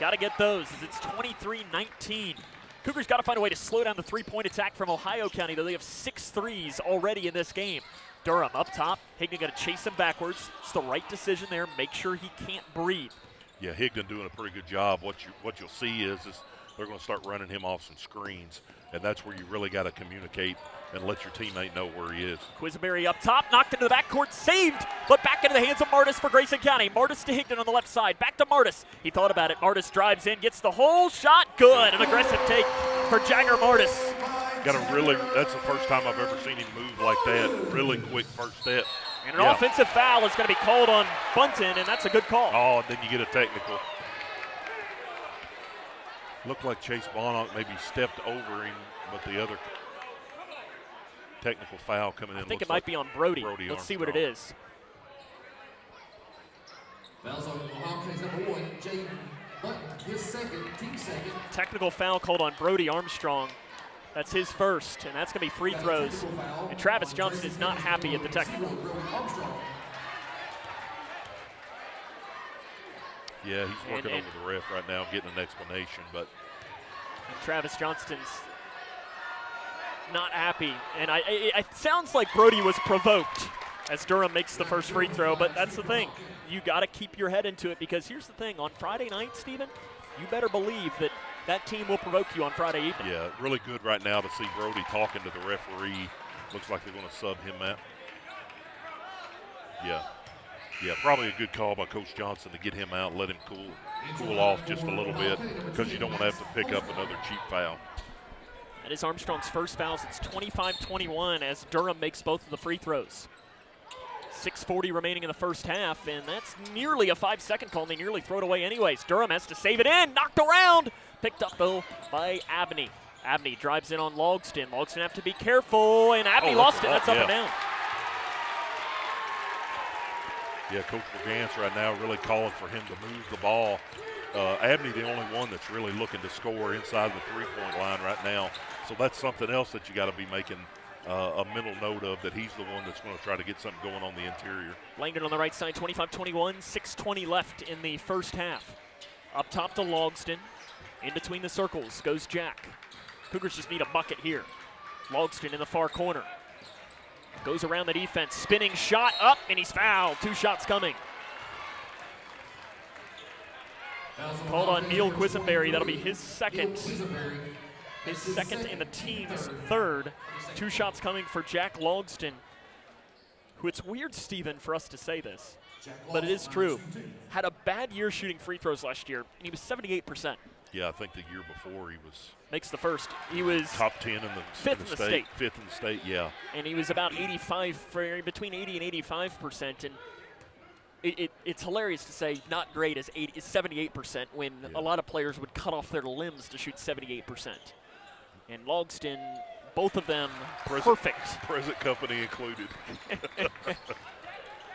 B: Got to get those as it's 23-19. Cougars got to find a way to slow down the three-point attack from Ohio County, though they have 6 threes already in this game. Durham up top. Higdon going to chase him backwards. It's the right decision there. Make sure he can't breathe.
C: Yeah, Higdon doing a pretty good job. What you'll see is they're going to start running him off some screens, and that's where you really got to communicate and let your teammate know where he is.
B: Quisenberry up top, knocked into the backcourt, saved, but back into the hands of Martis for Grayson County. Martis to Higdon on the left side, back to Martis. He thought about it. Martis drives in, gets the whole shot, good. An aggressive take for Jagger Martis.
C: That's the first time I've ever seen him move like that. Really quick first step.
B: And an offensive foul is going to be called on Bunton, and that's a good call.
C: Oh, and then you get a technical. Looked like Chase Bonnock maybe stepped over him, but the other technical foul coming in.
B: I think it might be on Brody. Let's see what it is.
S: Fouls on Ohio County's number 1, Jay Button, his second, team second.
B: Technical foul called on Brody Armstrong. That's his first, and that's going to be free throws. And Travis Johnson is not happy at the technical.
C: Yeah, he's working over the ref right now, getting an explanation, but
B: Travis Johnston's not happy. And it sounds like Brody was provoked as Durham makes the first free throw, but that's the thing. You got to keep your head into it, because here's the thing. On Friday night, Stephen, you better believe that team will provoke you on Friday evening.
C: Yeah, really good right now to see Brody talking to the referee. Looks like they're going to sub him out. Yeah, probably a good call by Coach Johnson to get him out, let him cool off just a little bit, because you don't want to have to pick up another cheap foul.
B: That is Armstrong's first fouls. It's 25-21 as Durham makes both of the free throws. 6:40 remaining in the first half, and that's nearly a 5-second call, and they nearly throw it away anyways. Durham has to save it in, knocked around, picked up though by Abney. Abney drives in on Logston. Logston have to be careful, and Abney lost it. That's up and down.
C: Yeah, Coach Bergance right now really calling for him to move the ball. Abney the only one that's really looking to score inside the three-point line right now. So that's something else that you got to be making a mental note of, that he's the one that's going to try to get something going on the interior.
B: Langdon on the right side, 25-21, 6:20 left in the first half. Up top to Logston. In between the circles goes Jack. Cougars just need a bucket here. Logston in the far corner. Goes around the defense, spinning shot up, and he's fouled. 2 shots coming. Called on Neil Quisenberry. That'll be his second. His second and the team's third. 2 shots coming for Jack Logston, who, it's weird, Stephen, for us to say this, but it is true. Had a bad year shooting free throws last year, and he was 78%.
C: Yeah, I think the year before he was
B: makes the first. He was
C: top 10 in the
B: fifth in the state.
C: Fifth in the state, yeah.
B: And he was about 85, between 80 and 85%. And it's hilarious to say not great is 78% when a lot of players would cut off their limbs to shoot 78%. And Logston, both of them perfect.
C: Present company included.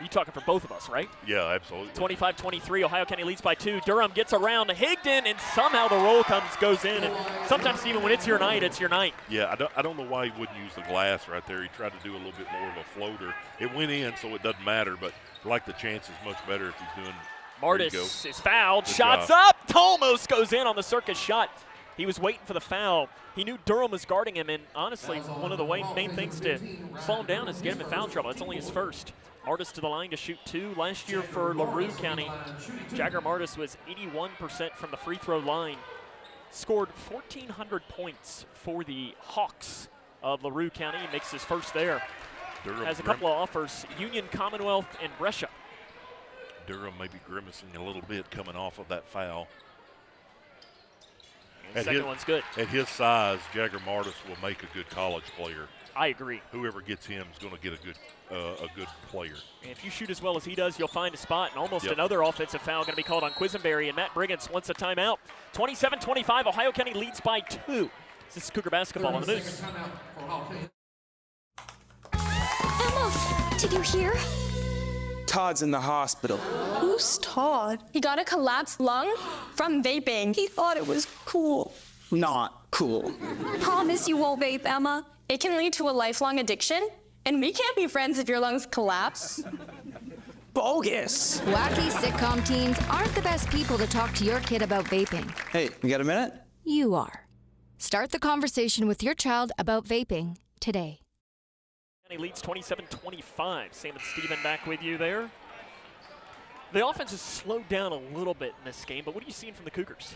B: You're talking for both of us, right?
C: Yeah, absolutely.
B: 25-23, Ohio County leads by 2. Durham gets around Higdon, and somehow the roll goes in. And sometimes, even when it's your night, it's your night.
C: Yeah, I don't know why he wouldn't use the glass right there. He tried to do a little bit more of a floater. It went in, so it doesn't matter, but I like the chances much better if he's doing.
B: Martis is fouled.
C: Good
B: Shots
C: job.
B: up. Almost goes in on the circus shot. He was waiting for the foul. He knew Durham was guarding him, and honestly, one of the main things to slow him down is get him in foul trouble. It's only his first. Martis to the line to shoot 2. Last year for LaRue County, Jagger Martis was 81% from the free throw line. Scored 1,400 points for the Hawks of LaRue County. He makes his first there.
C: Durham
B: has a couple of offers, Union, Commonwealth, and Brescia.
C: Durham may be grimacing a little bit coming off of that foul.
B: Second one's good.
C: At his size, Jagger Martis will make a good college player.
B: I agree.
C: Whoever gets him is going to get a good player.
B: And if you shoot as well as he does, you'll find a spot. And almost another offensive foul going to be called on Quisenberry, and Matt Briggins wants a timeout. 27-25, Ohio County leads by 2. This is Cougar basketball on the Moose.
P: Emma, did you hear?
Q: Todd's in the hospital.
P: Who's Todd? He got a collapsed lung from vaping. He thought it was cool.
Q: Not cool.
P: Promise you won't vape, Emma. It can lead to a lifelong addiction, and we can't be friends if your lungs collapse.
Q: Bogus.
R: Wacky sitcom teens aren't the best people to talk to your kid about vaping.
Q: Hey, you got a minute?
R: You are. Start the conversation with your child about vaping today.
B: He leads 27-25. Sam and Steven back with you there. The offense has slowed down a little bit in this game, but what are you seeing from the Cougars?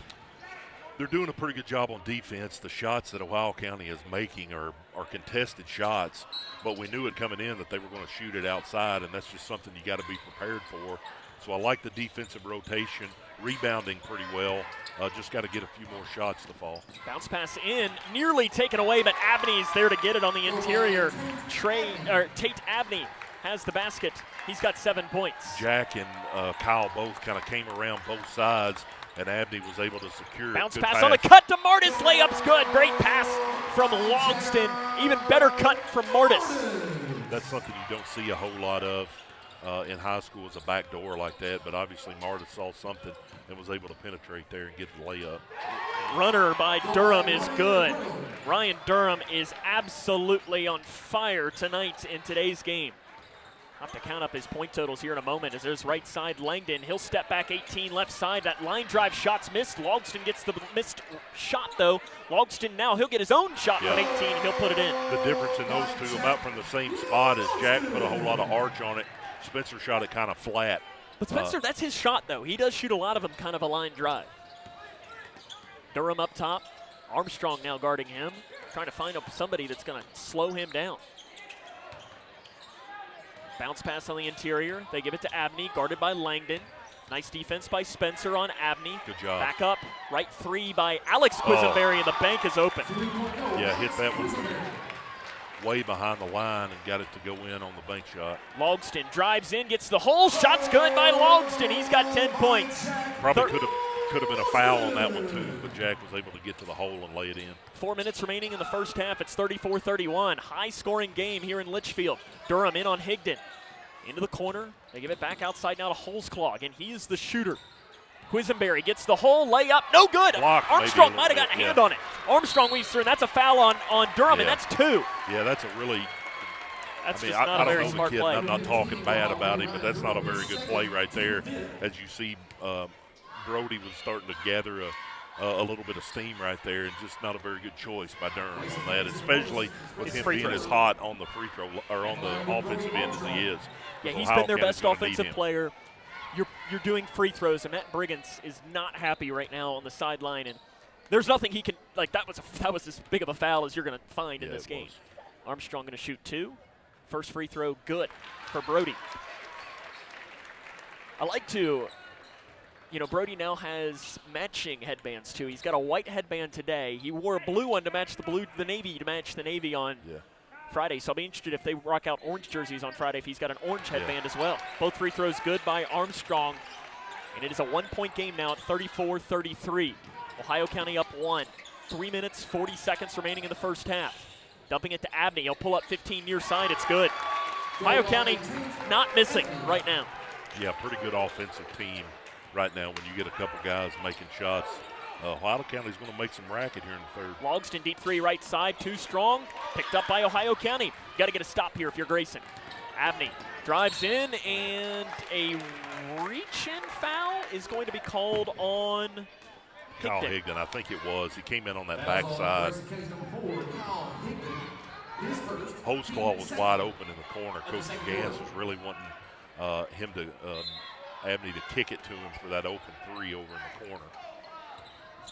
C: They're doing a pretty good job on defense. The shots that Ohio County is making are contested shots, but we knew it coming in that they were going to shoot it outside, and that's just something you got to be prepared for. So I like the defensive rotation. rebounding pretty well. Just got to get a few more shots to fall.
B: Bounce pass in, nearly taken away, but Abney's there to get it on the interior. Tate Abney has the basket. He's got 7 points.
C: Jack and Kyle both kind of came around both sides, and Abney was able to secure it.
B: Bounce
C: Good
B: pass on the cut to Martis. Layup's good. Great pass from Logston. Even better cut from Martis.
C: That's something you don't see a whole lot of in high school, is a back door like that, but obviously Martis saw something and was able to penetrate there and get the layup.
B: Runner by Durham is good. Ryan Durham is absolutely on fire tonight in today's game. I'll have to count up his point totals here in a moment as there's right side Langdon. He'll step back 18 left side. That line drive shot's missed. Logston gets the missed shot though. Logston now, he'll get his own shot from 18 and he'll put it in.
C: The difference in those two, about from the same spot, is Jack put a whole lot of arch on it. Spencer shot it kind of flat.
B: But Spencer, that's his shot though. He does shoot a lot of them kind of a line drive. Durham up top. Armstrong now guarding him. Trying to find somebody that's going to slow him down. Bounce pass on the interior. They give it to Abney, guarded by Langdon. Nice defense by Spencer on Abney.
C: Good job.
B: Back up, right three by Alex Quisenberry, and the bank is open.
C: Yeah, hit that one from way behind the line and got it to go in on the bank shot.
B: Logston drives in, gets the hole. Shot's good by Logston. He's got 10 points.
C: Probably could have been a foul on that one too, but Jack was able to get to the hole and lay it in.
B: 4 minutes remaining in the first half. It's 34-31. High-scoring game here in Leitchfield. Durham in on Higdon. Into the corner. They give it back outside now to Holzclog, and he is the shooter. Quisenberry gets the hole, layup, no good. Armstrong might have gotten a hand on it. Armstrong weaves through, and that's a foul on Durham, and that's 2.
C: Yeah, that's a really.
B: That's just not a very smart play.
C: I'm not talking bad about him, but that's not a very good play right there. As you see, Brody was starting to gather a little bit of steam right there, and just not a very good choice by Durham on that, especially with him being as hot on the free throw or on the offensive end as he is.
B: Yeah, he's been their best offensive player. You're doing free throws, and Matt Briggins is not happy right now on the sideline, and there's nothing he can like. That was as big of a foul as you're going to find in this game. Armstrong going to shoot 2. First free throw good for Brody. I like to. Brody now has matching headbands too. He's got a white headband today. He wore a blue one to match the navy on Friday. So I'll be interested if they rock out orange jerseys on Friday if he's got an orange headband as well. Both free throws good by Armstrong. And it is a 1-point game now at 34-33. Ohio County up 1. 3 minutes, 40 seconds remaining in the first half. Dumping it to Abney. He'll pull up 15 near side. It's good. Ohio County not missing right now.
C: Yeah, pretty good offensive team right now when you get a couple guys making shots. Ohio County's going to make some racket here in the third.
B: Logston deep 3 right side, too strong. Picked up by Ohio County. Got to get a stop here if you're Grayson. Abney drives in, and a reach-in foul is going to be called on
C: Kyle Higdon. I think it was. He came in on that backside. Holzclaw was wide open in the corner. Coach Gans was really wanting him to Abney to kick it to him for that open 3 over in the corner.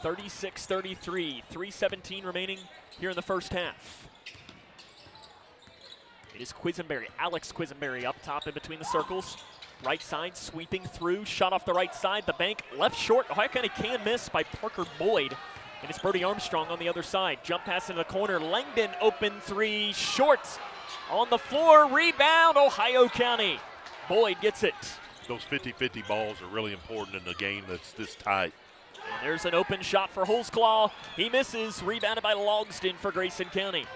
B: 36-33, 3:17 remaining here in the first half. It is Quisenberry, Alex Quisenberry up top in between the circles. Right side sweeping through, shot off the right side, the bank left short. Ohio County can miss by Parker Boyd. And it's Brody Armstrong on the other side. Jump pass into the corner, Langdon open 3, short on the floor, rebound, Ohio County. Boyd gets it.
C: Those 50-50 balls are really important in a game that's this tight.
B: And there's an open shot for Holzclaw. He misses, rebounded by Logston for Grayson County.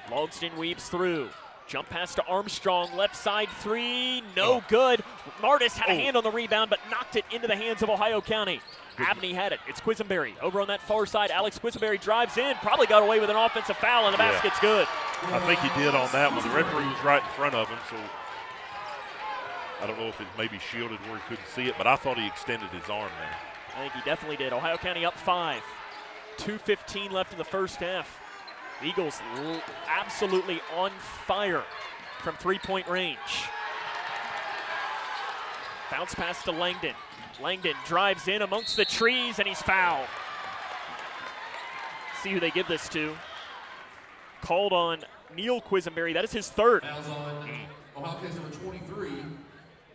B: Logston weaves through. Jump pass to Armstrong, left side 3, no good. Martis had a hand on the rebound, but knocked it into the hands of Ohio County. Abney had it. It's Quisenberry over on that far side. Alex Quisenberry drives in, probably got away with an offensive foul, and the basket's good.
C: I think he did on that one. The referee was right in front of him, so I don't know if it maybe shielded where he couldn't see it, but I thought he extended his arm there.
B: I think he definitely did. Ohio County up 5. 2:15 left in the first half. Eagles absolutely on fire from three-point range. Bounce pass to Langdon. Langdon drives in amongst the trees, and he's fouled. See who they give this to. Called on Neil Quisenberry. That is his third.
S: Fouls on Ohio County number 23,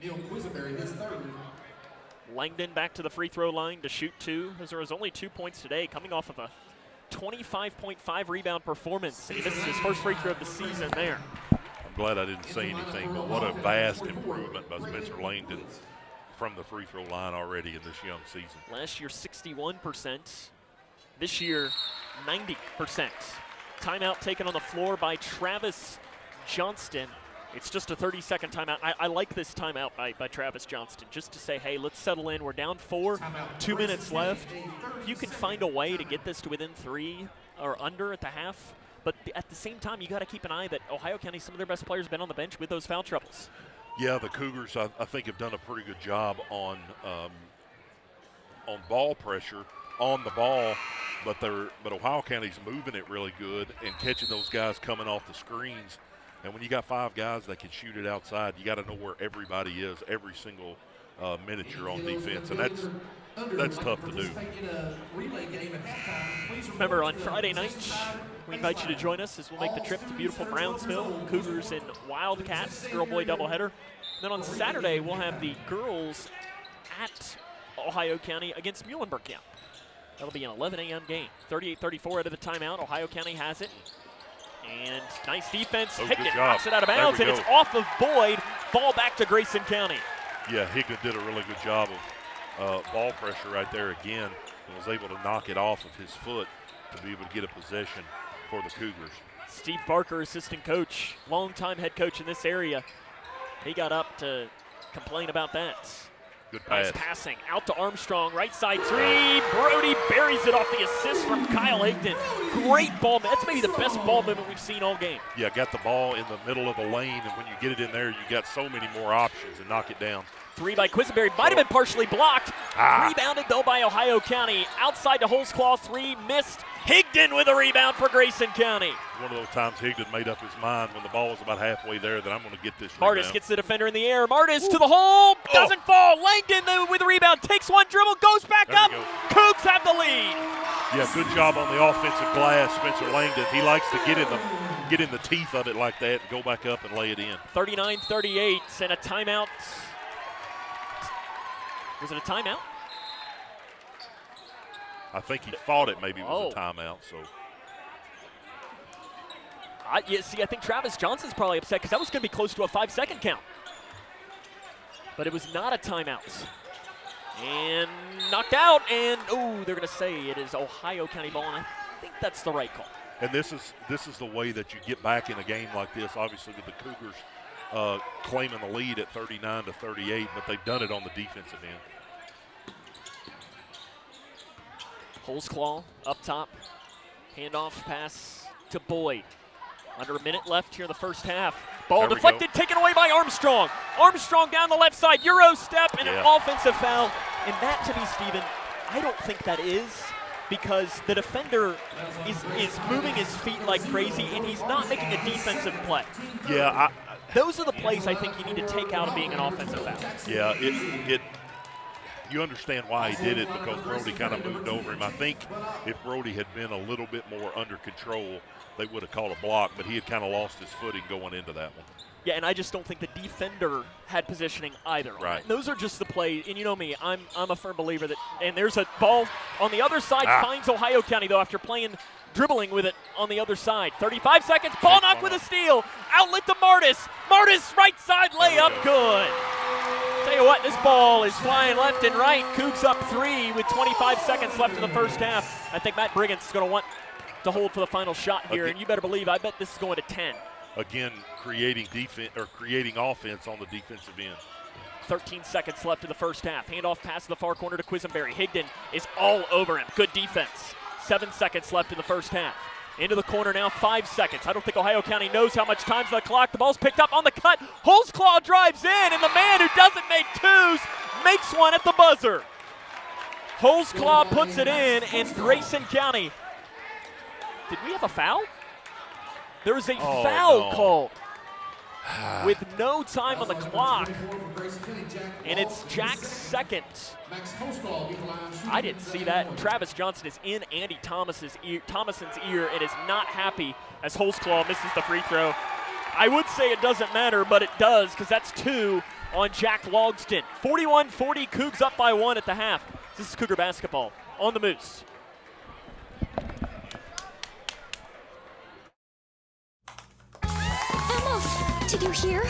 S: Neil Quisenberry, his third.
B: Langdon back to the free throw line to shoot 2, as there was only 2 points today, coming off of a 25.5 rebound performance. And he misses his first free throw of the season there.
C: I'm glad I didn't say anything, but what a vast improvement by Spencer Langdon from the free throw line already in this young season.
B: Last year, 61%. This year, 90%. Timeout taken on the floor by Travis Johnston. It's just a 30-second timeout. I like this timeout by Travis Johnston, just to say, hey, let's settle in. We're down 4, 2 minutes left. If you can find a way to get this to within 3 or under at the half, but at the same time, you got to keep an eye that Ohio County, some of their best players have been on the bench with those foul troubles.
C: Yeah, the Cougars, I think, have done a pretty good job on ball pressure on the ball, but Ohio County's moving it really good and catching those guys coming off the screens. And when you got 5 guys that can shoot it outside, you got to know where everybody is every single minute you're on defense, and that's tough to do.
B: Remember, on Friday night, we invite you to join us as we'll make the trip to beautiful Brownsville. Cougars and Wildcats, girl-boy doubleheader. Then on Saturday, we'll have the girls at Ohio County against Muhlenberg County. That'll be an 11 a.m. game. 38-34 out of the timeout. Ohio County has it. And nice defense. Higgin knocks it out of bounds, and it's off of Boyd. Ball back to Grayson County.
C: Yeah, Higgin did a really good job of ball pressure right there again, and was able to knock it off of his foot to be able to get a possession for the Cougars.
B: Steve Barker, assistant coach, longtime head coach in this area. He got up to complain about that.
C: Good pass.
B: Nice passing out to Armstrong, right side 3. Brody buries it off the assist from Kyle Higdon. Great ball. That's maybe the best ball movement we've seen all game.
C: Yeah, got the ball in the middle of the lane, and when you get it in there, you got so many more options and knock it down.
B: 3 by Quisenberry. Might have been partially blocked. Rebounded, though, by Ohio County. Outside to Holzclaw, 3 missed. Higdon with a rebound for Grayson County.
C: One of those times Higdon made up his mind when the ball was about halfway there that I'm going to get this
B: Martis
C: rebound.
B: gets the defender in the air. Martis to the hole. Doesn't fall. Langdon with a rebound. Takes one dribble. Goes back up. Cougs have the lead.
C: Yeah, good job on the offensive glass, Spencer Langdon. He likes to get in the teeth of it like that and go back up and lay it in.
B: 39-38 and a timeout. Was it a timeout?
C: I think he thought it maybe was a timeout. So.
B: I think Travis Johnson's probably upset because that was going to be close to a 5-second count. But it was not a timeout. And knocked out, and they're going to say it is Ohio County ball, and I think that's the right call.
C: And this is the way that you get back in a game like this, obviously with the Cougars claiming the lead at 39-38, but they've done it on the defensive end.
B: Holzclaw up top. Handoff pass to Boyd. Under a minute left here in the first half. Ball deflected, taken away by Armstrong. Armstrong down the left side, Euro step, and an offensive foul. And that, to me, Stephen, I don't think that is, because the defender is moving his feet like crazy, and he's not making a defensive play.
C: Yeah,
B: those are the plays I think you need to take out of being an offensive foul.
C: Yeah, you understand why he did it, because Brody kind of moved over him. I think if Brody had been a little bit more under control, they would have called a block, but he had kind of lost his footing going into that one.
B: Yeah, and I just don't think the defender had positioning either.
C: Right.
B: Those are just the plays, and you know me, I'm a firm believer that, and there's a ball on the other side, finds Ohio County, though, after dribbling with it on the other side. 35 seconds, ball knocked with a steal. Outlet to Martis. Martis, right side layup, good. Tell you what, this ball is flying left and right. Cougs up 3 with 25 seconds left in the first half. I think Matt Brigance is going to want to hold for the final shot here, and you better believe I bet this is going to 10.
C: Again, creating offense on the defensive end.
B: 13 seconds left in the first half. Handoff pass to the far corner to Quisenberry. Higdon is all over him. Good defense. 7 seconds left in the first half. Into the corner now, 5 seconds. I don't think Ohio County knows how much time's on the clock. The ball's picked up on the cut. Holzclaw drives in, and the man who doesn't make twos makes one at the buzzer. Holzclaw puts it in, and Grayson County. Did we have a foul? There was a foul called with no time on the clock, and it's Jack's second. I didn't see that. Travis Johnson is in Andy Thomason's ear and is not happy as Holzclaw misses the free throw. I would say it doesn't matter, but it does, because that's 2. on Jack Logsdon. 41-40, Cougs up by 1 at the half. This is Cougar basketball on the Moose.
P: Emma, did you hear?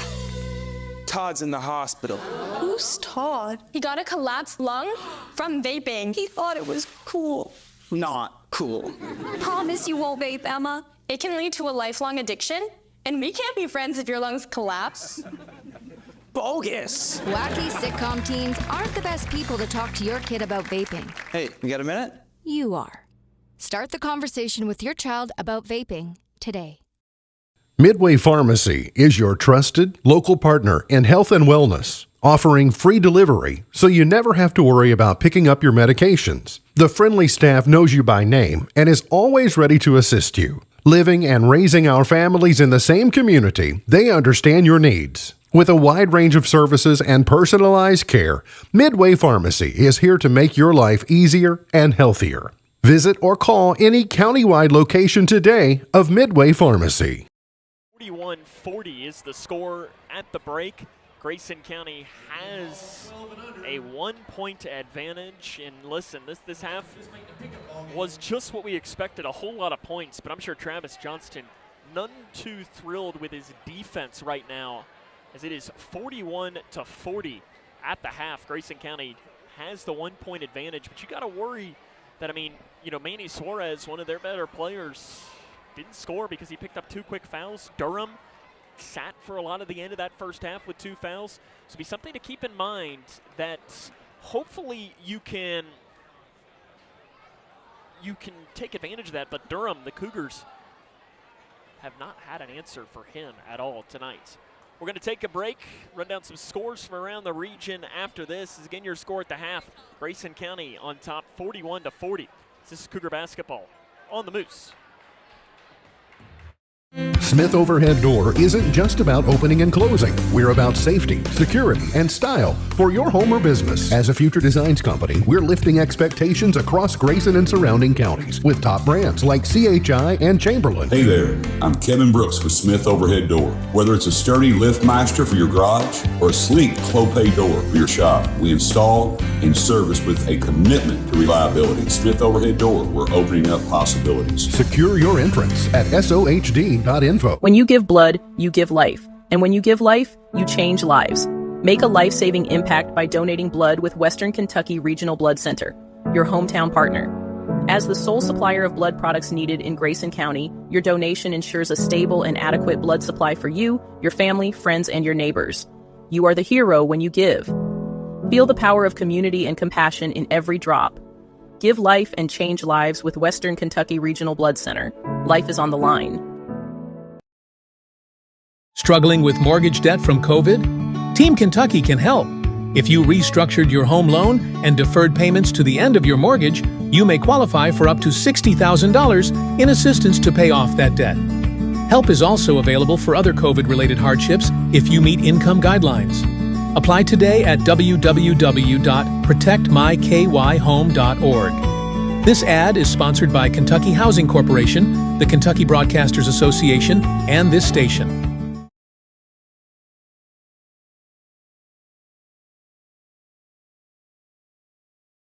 Q: Todd's in the hospital.
P: Who's Todd? He got a collapsed lung from vaping. He thought it was cool.
Q: Not cool.
P: Promise you won't vape, Emma. It can lead to a lifelong addiction, and we can't be friends if your lungs collapse.
Q: Bogus.
R: Wacky sitcom teens aren't the best people to talk to your kid about vaping.
Q: Hey, you got a minute?
R: You are. Start the conversation with your child about vaping today.
D: Midway Pharmacy is your trusted local partner in health and wellness, offering free delivery so you never have to worry about picking up your medications. The friendly staff knows you by name and is always ready to assist you. Living and raising our families in the same community, they understand your needs. With a wide range of services and personalized care, Midway Pharmacy is here to make your life easier and healthier. Visit or call any countywide location today of Midway Pharmacy.
B: 41-40 is the score at the break. Grayson County has a 1-point advantage. And listen, this half was just what we expected, a whole lot of points. But I'm sure Travis Johnston, none too thrilled with his defense right now, as it is 41-40 at the half. Grayson County has the 1-point advantage, but you got to worry that, Manny Suarez, one of their better players, didn't score because he picked up 2 quick fouls. Durham sat for a lot of the end of that first half with 2 fouls. So it'll be something to keep in mind that hopefully you can take advantage of that. But Durham, the Cougars, have not had an answer for him at all tonight. We're going to take a break, run down some scores from around the region after this. This is again your score at the half. Grayson County on top 41-40. This is Cougar basketball on the Moose.
D: Smith Overhead Door isn't just about opening and closing. We're about safety, security, and style for your home or business. As a future designs company, we're lifting expectations across Grayson and surrounding counties with top brands like CHI and Chamberlain.
E: Hey there, I'm Kevin Brooks with Smith Overhead Door. Whether it's a sturdy LiftMaster for your garage or a sleek Clopay door for your shop, we install and service with a commitment to reliability. Smith Overhead Door, we're opening up possibilities.
D: Secure your entrance at SOHD.info.
F: When you give blood, you give life. And when you give life, you change lives. Make a life-saving impact by donating blood with Western Kentucky Regional Blood Center, your hometown partner. As the sole supplier of blood products needed in Grayson County, your donation ensures a stable and adequate blood supply for you, your family, friends, and your neighbors. You are the hero when you give. Feel the power of community and compassion in every drop. Give life and change lives with Western Kentucky Regional Blood Center. Life is on the line.
G: Struggling with mortgage debt from COVID? Team Kentucky can help. If you restructured your home loan and deferred payments to the end of your mortgage, you may qualify for up to $60,000 in assistance to pay off that debt. Help is also available for other COVID-related hardships if you meet income guidelines. Apply today at www.protectmykyhome.org. This ad is sponsored by Kentucky Housing Corporation, the Kentucky Broadcasters Association, and this station.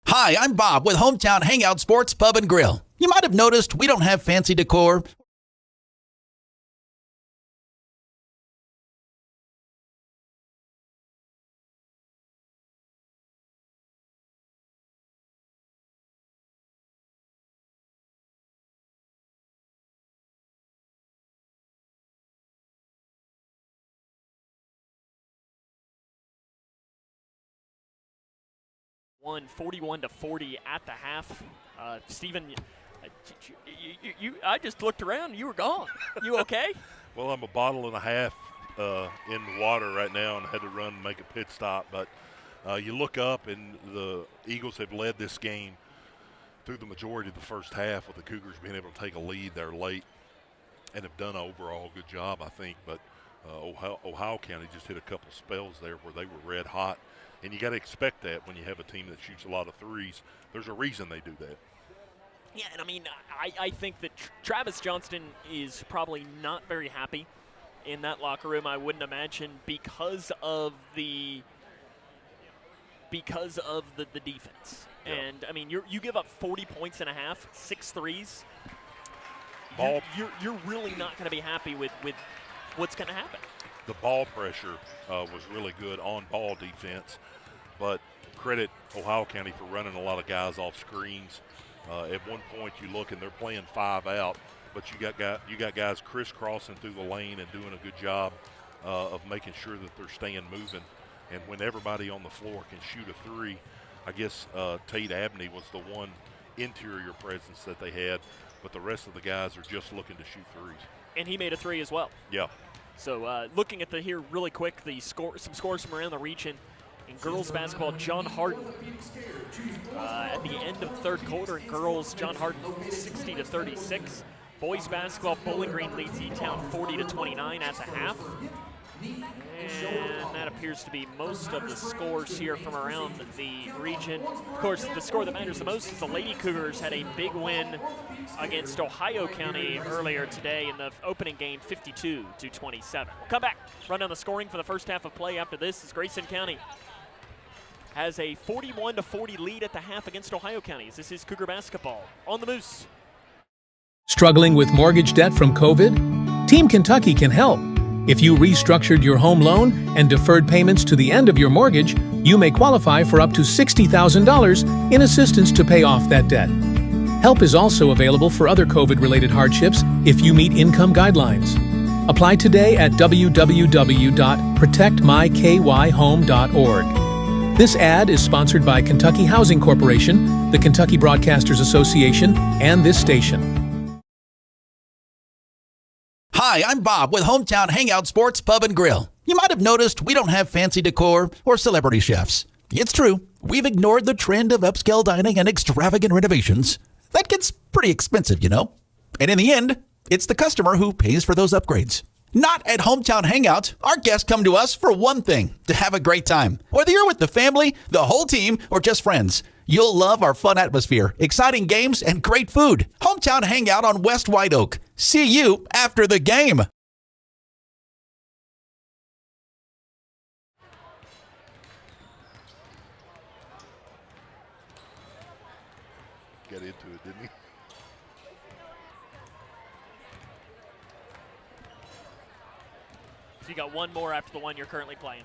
H: Hi, I'm Bob with Hometown Hangout Sports Pub and Grill. You might have noticed we don't have fancy decor.
B: Won 41-40 at the half. Stephen, I just looked around. You were gone. You okay?
C: Well, I'm a bottle and a half in the water right now and had to run and make a pit stop. But you look up, and the Eagles have led this game through the majority of the first half, with the Cougars being able to take a lead there late and have done an overall good job, I think. But Ohio County just hit a couple spells there where they were red hot. And you got to expect that when you have a team that shoots a lot of threes. There's a reason they do that.
B: Yeah, and I think that Travis Johnston is probably not very happy in that locker room, I wouldn't imagine, because of the defense.
C: Yeah.
B: And, I mean, you give up 40 points and a half, 6 threes. You're really not going to be happy with what's going to happen.
C: The ball pressure was really good on ball defense, but credit Ohio County for running a lot of guys off screens. At one point you look and they're playing 5 out, but you got guys crisscrossing through the lane and doing a good job of making sure that they're staying moving. And when everybody on the floor can shoot a 3, I guess Tate Abney was the one interior presence that they had, but the rest of the guys are just looking to shoot 3s.
B: And he made a 3 as well.
C: Yeah.
B: So looking at here really quick, some scores from around the region. In girls basketball, John Harden at the end of the third quarter in girls, John Harden 60-36. Boys basketball, Bowling Green leads E-Town 40-29 at the half. And that appears to be most of the scores here from around the region. Of course, the score that matters the most is the Lady Cougars had a big win against Ohio County earlier today in the opening game, 52-27. We'll come back, run down the scoring for the first half of play after this as Grayson County has a 41-40 lead at the half against Ohio County. This is Cougar basketball on the Moose.
G: Struggling with mortgage debt from COVID? Team Kentucky can help. If you restructured your home loan and deferred payments to the end of your mortgage, you may qualify for up to $60,000 in assistance to pay off that debt. Help is also available for other COVID-related hardships if you meet income guidelines. Apply today at www.protectmykyhome.org. This ad is sponsored by Kentucky Housing Corporation, the Kentucky Broadcasters Association, and this station.
H: Hi, I'm Bob with Hometown Hangout Sports Pub and Grill. You might have noticed we don't have fancy decor or celebrity chefs. It's true, we've ignored the trend of upscale dining and extravagant renovations. That gets pretty expensive, you know. And in the end, it's the customer who pays for those upgrades. Not at Hometown Hangout. Our guests come to us for one thing, to have a great time. Whether you're with the family, the whole team, or just friends, you'll love our fun atmosphere, exciting games, and great food. Hometown Hangout on West White Oak. See you after the game.
C: Got into it, didn't he?
B: So you got one more after the one you're currently playing.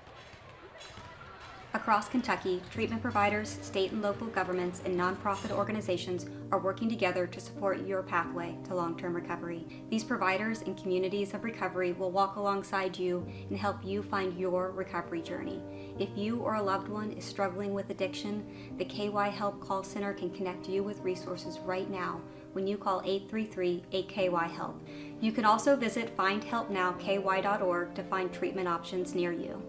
I: Across Kentucky, treatment providers, state and local governments, and nonprofit organizations are working together to support your pathway to long-term recovery. These providers and communities of recovery will walk alongside you and help you find your recovery journey. If you or a loved one is struggling with addiction, the KY Help Call Center can connect you with resources right now when you call 833-8KY-HELP. You can also visit findhelpnowky.org to find treatment options near you.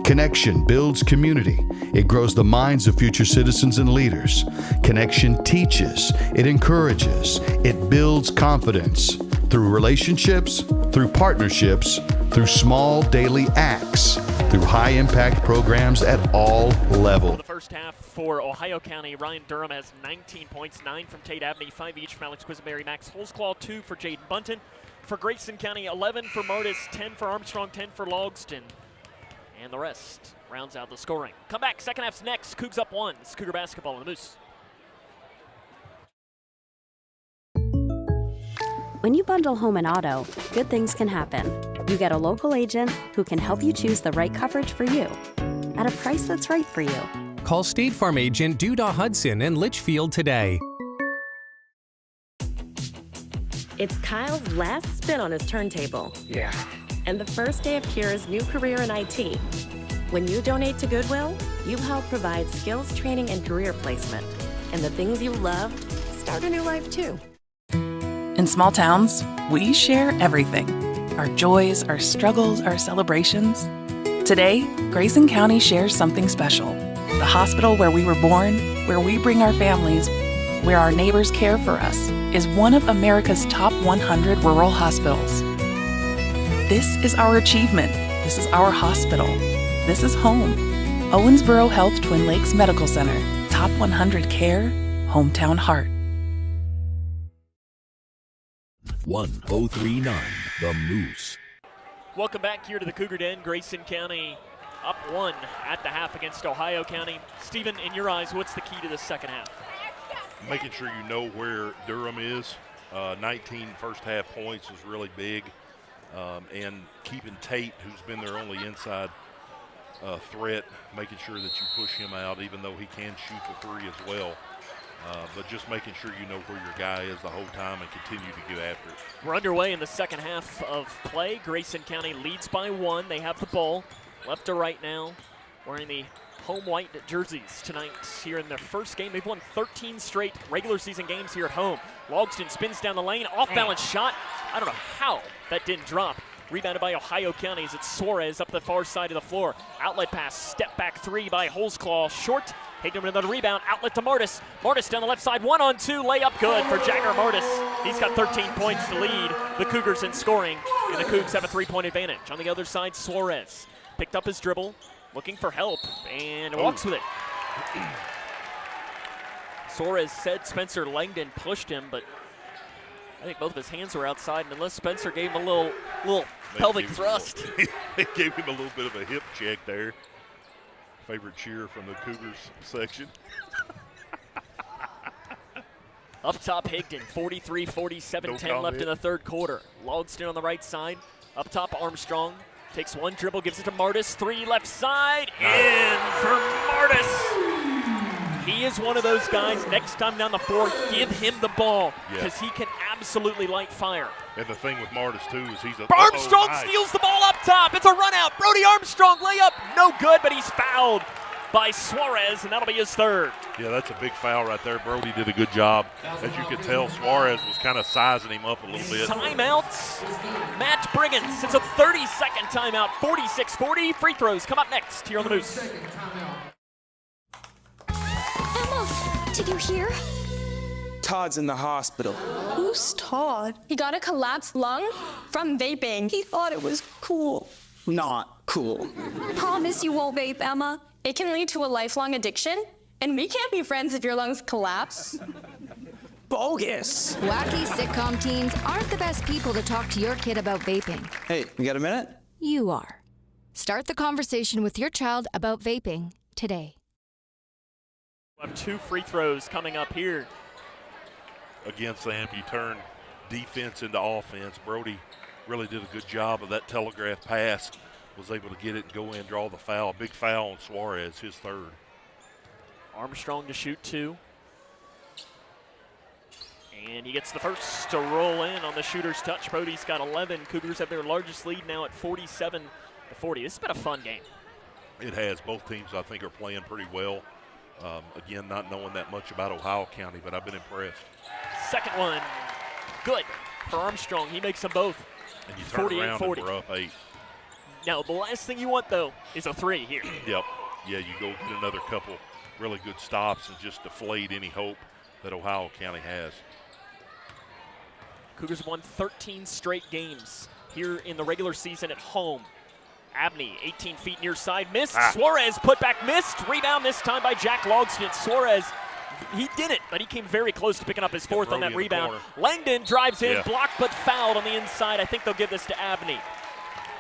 J: Connection builds community. It grows the minds of future citizens and leaders. Connection teaches. It encourages. It builds confidence. Through relationships, through partnerships, through small daily acts, through high-impact programs at all levels.
B: For the first half for Ohio County, Ryan Durham has 19 points, 9 from Tate Abney, 5 each from Alex Quisenberry, Max Holzclaw, 2 for Jaden Bunton. For Grayson County, 11 for Martis, 10 for Armstrong, 10 for Logston. And the rest rounds out the scoring. Come back, second half's next. Cougs up 1. It's Cougar basketball on the Moose.
L: When you bundle home and auto, good things can happen. You get a local agent who can help you choose the right coverage for you at a price that's right for you.
M: Call State Farm agent Duda Hudson in Leitchfield today.
N: It's Kyle's last spin on his turntable.
M: Yeah.
N: And the first day of Kira's new career in IT. When you donate to Goodwill, you help provide skills training and career placement. And the things you love start a new life too.
O: In small towns, we share everything. Our joys, our struggles, our celebrations. Today, Grayson County shares something special. The hospital where we were born, where we bring our families, where our neighbors care for us, is one of America's top 100 rural hospitals. This is our achievement. This is our hospital. This is home. Owensboro Health Twin Lakes Medical Center. Top 100 care, hometown heart.
A: 1039 the Moose.
B: Welcome back here to the Cougar Den. Grayson County up 1 at the half against Ohio County. Stephen, in your eyes, what's the key to the second half?
C: Making sure you know where Durham is. 19 first half points is really big. And keeping Tate, who's been their only inside threat, making sure that you push him out, even though he can shoot the three as well. But just making sure you know where your guy is the whole time and continue to get after it.
B: We're underway in the second half of play. Grayson County leads by 1. They have the ball left to right now, wearing the home white jerseys tonight here in their first game. They've won 13 straight regular season games here at home. Logston spins down the lane, off-balance shot. I don't know how that didn't drop. Rebounded by Ohio County as it's Suarez up the far side of the floor. Outlet pass, step back 3 by Holzclaw, short. Taking another rebound, outlet to Martis. Martis down the left side, 1-on-2, layup good for Jagger Martis. He's got 13 points to lead the Cougars in scoring, and the Cougs have a 3-point advantage. On the other side, Suarez picked up his dribble, looking for help, and walks with it. Suarez said Spencer Langdon pushed him, but I think both of his hands were outside, and unless Spencer gave him a little pelvic thrust.
C: They gave him a little bit of a hip check there. Favorite cheer from the Cougars section.
B: Up top, Higdon, 43-47, 10 left in the third quarter. Logston on the right side. Up top, Armstrong takes one dribble, gives it to Martis. 3 left side, in for Martis. He is one of those guys, next time down the floor, give him the ball, because he can absolutely light fire.
C: And the thing with Martis, too, is he's a...
B: Armstrong steals the ball up top. It's a run out. Brody Armstrong layup, no good, but he's fouled by Suarez, and that'll be his third.
C: Yeah, that's a big foul right there. Brody did a good job. As you could tell, Suarez was kind of sizing him up a little bit.
B: Timeouts. Matt Briggins. It's a 30-second timeout. 46-40. Free throws come up next here on the Moose.
P: Emma, did you hear?
Q: Todd's in the hospital.
P: Who's Todd? He got a collapsed lung from vaping. He thought it was cool.
Q: Not cool.
P: Promise you won't vape, Emma. It can lead to a lifelong addiction, and we can't be friends if your lungs collapse.
Q: Bogus.
R: Wacky sitcom teens aren't the best people to talk to your kid about vaping.
Q: Hey, you got a minute?
R: You are. Start the conversation with your child about vaping today.
B: We'll have 2 free throws coming up here.
C: Again, Sam, you turn defense into offense. Brody really did a good job of that telegraph pass. Was able to get it and go in, draw the foul. Big foul on Suarez, his third.
B: Armstrong to shoot 2. And he gets the first to roll in on the shooter's touch. Brody's got 11. Cougars have their largest lead now at 47-40. This has been a fun game.
C: It has. Both teams, I think, are playing pretty well. Again, not knowing that much about Ohio County, but I've been impressed.
B: Second one, good for Armstrong. He makes them both.
C: And you turn around and we're up 8.
B: Now, the last thing you want, though, is a 3 here.
C: Yep. Yeah, you go get another couple really good stops and just deflate any hope that Ohio County has.
B: Cougars won 13 straight games here in the regular season at home. Abney, 18 feet near side, missed. Suarez put back, missed. Rebound this time by Jack Logston. Suarez, he did it, but he came very close to picking up his 4th on that rebound. Langdon drives in, blocked but fouled on the inside. I think they'll give this to Abney.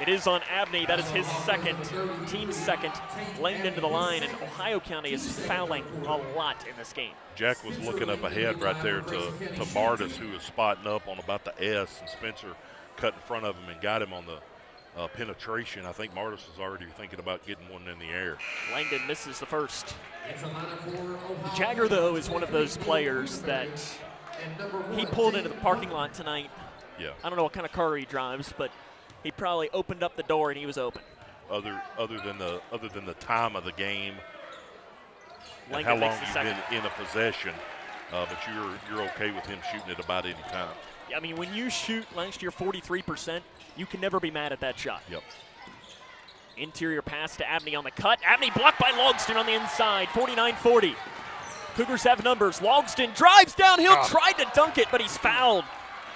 B: It is on Abney. That is his second, team's second. Langdon to the line, and Ohio County is fouling a lot in this game.
C: Jack was looking up ahead right there to Martis, who was spotting up on about the S, and Spencer cut in front of him and got him on the penetration. I think Martis was already thinking about getting one in the air.
B: Langdon misses the first. Jagger, though, is one of those players that he pulled into the parking lot tonight.
C: Yeah.
B: I don't know what kind of car he drives, but he probably opened up the door and he was open.
C: Other than the time of the game, and
B: Langdon
C: how long
B: makes
C: you've
B: the
C: been in a possession, but you're okay with him shooting it about any time.
B: I mean, when you shoot last year 43%, you can never be mad at that shot.
C: Yep.
B: Interior pass to Abney on the cut. Abney blocked by Logston on the inside, 49-40. Cougars have numbers. Logston drives downhill, tried to dunk it, but he's fouled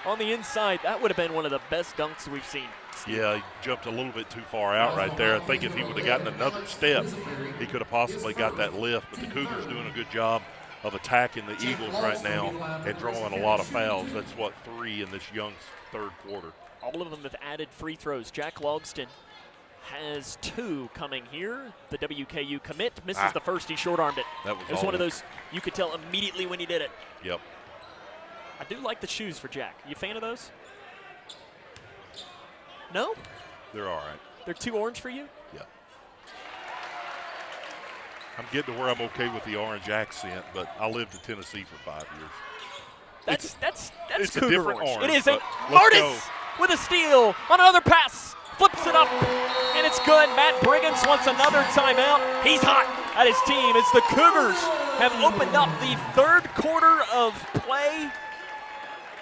B: on the inside. That would have been one of the best dunks we've seen.
C: Yeah, he jumped a little bit too far out right there. I think if he would have gotten another step, he could have possibly got that lift. But the Cougars doing a good job of attacking the Eagles right now and drawing a lot of fouls. That's what, 3 in this young third quarter.
B: All of them have added free throws. Jack Logston has 2 coming here. The WKU commit misses the first. He short-armed it.
C: That
B: was one of those you could tell immediately when he did it.
C: Yep.
B: I do like the shoes for Jack. You a fan of those? No?
C: They're all right.
B: They're too orange for you?
C: Yeah. I'm getting to where I'm okay with the orange accent, but I lived in Tennessee for 5 years.
B: That's
C: it's
B: Cougar
C: a different orange.
B: It isn't.
C: Let's go.
B: Martis with a steal on another pass. Flips it up, and it's good. Matt Briggins wants another timeout. He's hot at his team as the Cougars have opened up the third quarter of play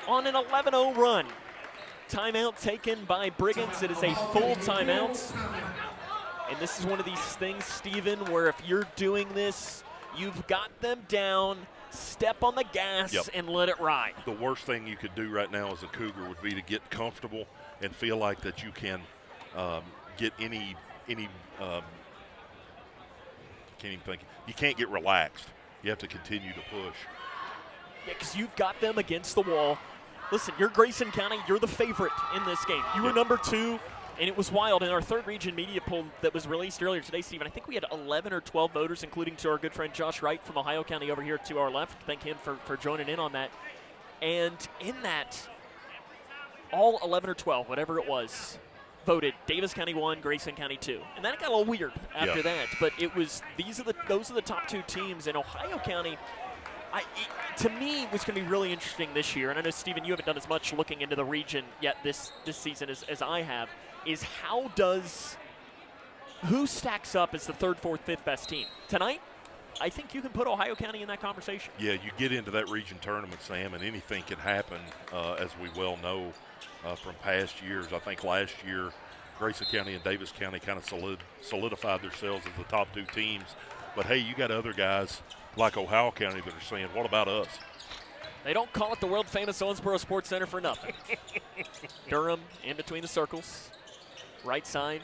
B: on an 11-0 run. Timeout taken by Briggins. It is a full timeout. And this is one of these things, Steven, where if you're doing this, you've got them down, step on the gas, and let it ride.
C: The worst thing you could do right now as a Cougar would be to get comfortable and feel like that you can get any can't even think. You can't get relaxed. You have to continue to push.
B: Yeah, because you've got them against the wall. Listen, you're Grayson County. You're the favorite in this game. You were number 2, and it was wild. In our third region media poll that was released earlier today, Stephen, I think we had 11 or 12 voters, including to our good friend Josh Wright from Ohio County over here to our left. Thank him for joining in on that. And in that, all 11 or 12, whatever it was, voted Davis County 1, Grayson County 2. And that got a little weird after that. But it was those are the top 2 teams. In Ohio County, to me, what's going to be really interesting this year, and I know, Stephen, you haven't done as much looking into the region yet this season as I have, is who stacks up as the 3rd, 4th, 5th best team? Tonight, I think you can put Ohio County in that conversation.
C: Yeah, you get into that region tournament, Sam, and anything can happen, as we well know from past years. I think last year, Grayson County and Davis County kind of solidified themselves as the top 2 teams. But, hey, you got other guys like Ohio County that are saying, what about us?
B: They don't call it the world-famous Owensboro Sports Center for nothing. Durham in between the circles, right side,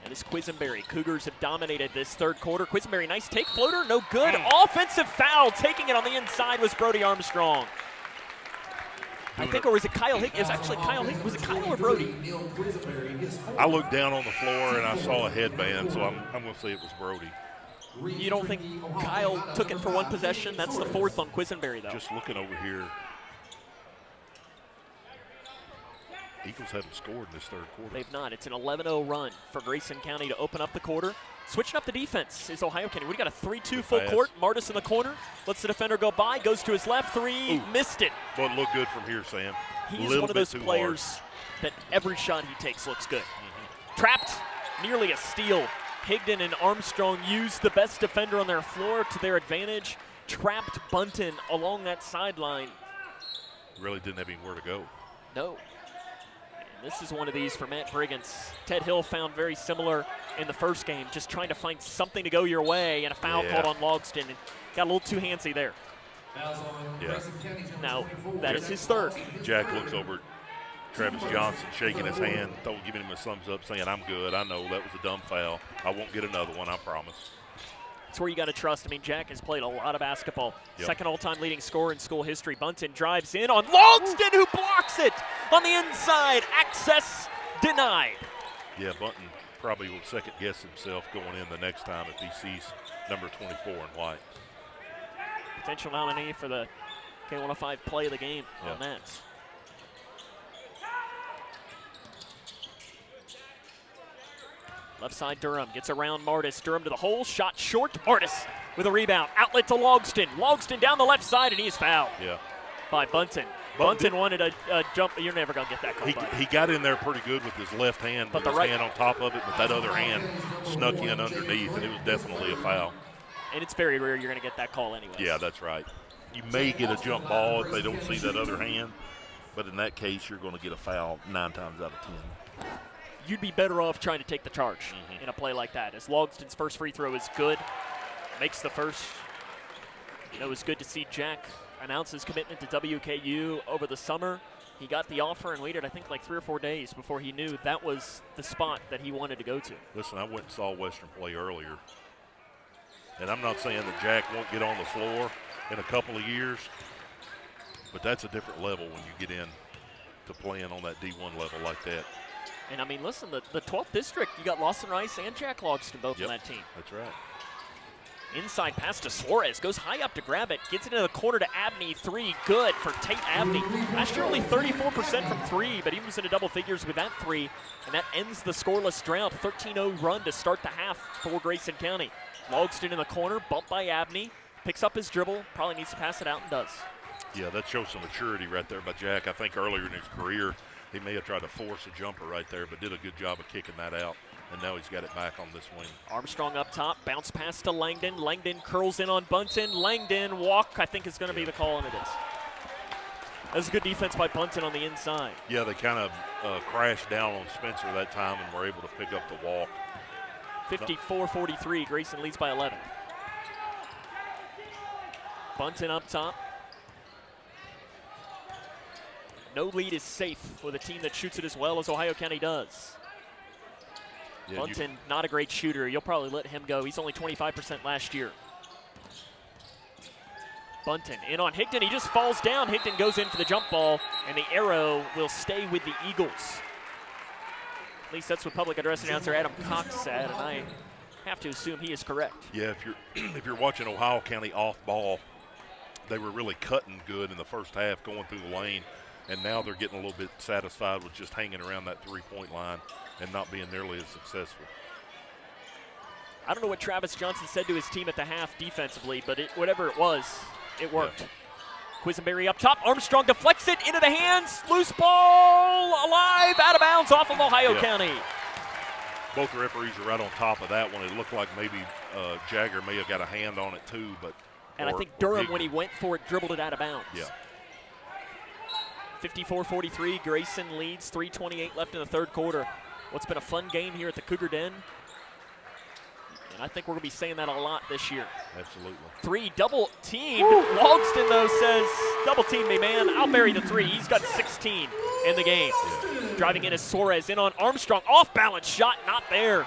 B: and it's Quisenberry. Cougars have dominated this third quarter. Quisenberry, nice take floater, no good. Offensive foul, taking it on the inside was Brody Armstrong. I think, or was it Kyle Hick? It was actually Kyle Hick. Was it Kyle or Brody?
C: I looked down on the floor and I saw a headband, so I'm going to say it was Brody.
B: You don't think Kyle took it for one possession? That's the 4th on Quisenberry, though.
C: Just looking over here, Eagles haven't scored in this third quarter.
B: They've not. It's an 11-0 run for Grayson County to open up the quarter. Switching up the defense is Ohio County. We got a 3-2 full court. Martis in the corner. Lets the defender go by. Goes to his left. 3. Missed it.
C: But look good from here, Sam.
B: He's one of those players that every shot he takes looks good. Trapped. Nearly a steal. Higdon and Armstrong used the best defender on their floor to their advantage. Trapped Bunton along that sideline.
C: Really didn't have anywhere to go.
B: No. And this is one of these for Matt Briggins. Ted Hill found very similar in the first game, just trying to find something to go your way, and a foul called on Logston. And got a little too handsy there.
C: Yeah.
B: Now, that is his 3rd.
C: Jack looks over at Travis Johnson, shaking his hand, giving him a thumbs up, saying, I'm good. I know that was a dumb foul. I won't get another one, I promise.
B: That's where you got to trust. I mean, Jack has played a lot of basketball. Second all-time leading scorer in school history. Bunton drives in on Logston, who blocks it on the inside. Access denied.
C: Yeah, Bunton probably will second-guess himself going in the next time if he sees number 24 in white.
B: Potential nominee for the K105 play of the game on that. Left side, Durham gets around Martis. Durham to the hole, shot short. Martis with a rebound. Outlet to Logston. Logston down the left side, and he is fouled by Bunton. Bunton wanted a jump. You're never going to get that call.
C: He got in there pretty good with his left hand, with his hand on top of it, but that other hand snuck in underneath, and it was definitely a foul.
B: And it's very rare you're going to get that call anyway.
C: Yeah, that's right. You may get a jump ball if they don't see that other hand, but in that case, you're going to get a foul 9 times out of 10.
B: You'd be better off trying to take the charge in a play like that. As Logston's first free throw is good, makes the first. It was good to see Jack announce his commitment to WKU over the summer. He got the offer and waited, I think, like 3 or 4 days before he knew that was the spot that he wanted to go to.
C: Listen, I went and saw Western play earlier. And I'm not saying that Jack won't get on the floor in a couple of years, but that's a different level when you get in to playing on that D1 level like that.
B: And I mean, listen, the 12th district, you got Lawson Rice and Jack Logston both on that team.
C: That's right.
B: Inside pass to Suarez, goes high up to grab it, gets it into the corner to Abney, 3, good for Tate Abney. Last year only 34% from 3, but he was into double figures with that 3, and that ends the scoreless drought. 13-0 run to start the half for Grayson County. Logston in the corner, bumped by Abney, picks up his dribble, probably needs to pass it out and does.
C: Yeah, that shows some maturity right there by Jack. I think earlier in his career, he may have tried to force a jumper right there, but did a good job of kicking that out. And now he's got it back on this wing.
B: Armstrong up top, bounce pass to Langdon. Langdon curls in on Bunton. Langdon walk, I think is going to be the call, and it is. That's a good defense by Bunton on the inside.
C: Yeah, they kind of crashed down on Spencer that time and were able to pick up the walk.
B: 54-43, Grayson leads by 11. Bunton up top. No lead is safe with a team that shoots it as well as Ohio County does.
C: Yeah,
B: Bunton, not a great shooter. You'll probably let him go. He's only 25% last year. Bunton in on Higdon. He just falls down. Higdon goes in for the jump ball, and the arrow will stay with the Eagles. At least that's what public address announcer Adam Cox said, and I have to assume he is correct.
C: Yeah, if you're watching Ohio County off ball, they were really cutting good in the first half, going through the lane, and now they're getting a little bit satisfied with just hanging around that three-point line and not being nearly as successful.
B: I don't know what Travis Johnson said to his team at the half defensively, but whatever it was, it worked. Yeah. Quisenberry up top. Armstrong deflects it into the hands. Loose ball, alive, out of bounds off of Ohio County.
C: Both the referees are right on top of that one. It looked like maybe Jagger may have got a hand on it too, but.
B: And I think Durham, when he went for it, dribbled it out of bounds.
C: Yeah.
B: 54-43, Grayson leads, 3:28 left in the third quarter. What's been a fun game here at the Cougar Den. And I think we're going to be saying that a lot this year.
C: Absolutely.
B: 3 double teamed. Logston, though, says, double team me, man. I'll bury the 3. He's got 16 in the game. Yeah. Driving in is Suarez in on Armstrong. Off balance shot, not there.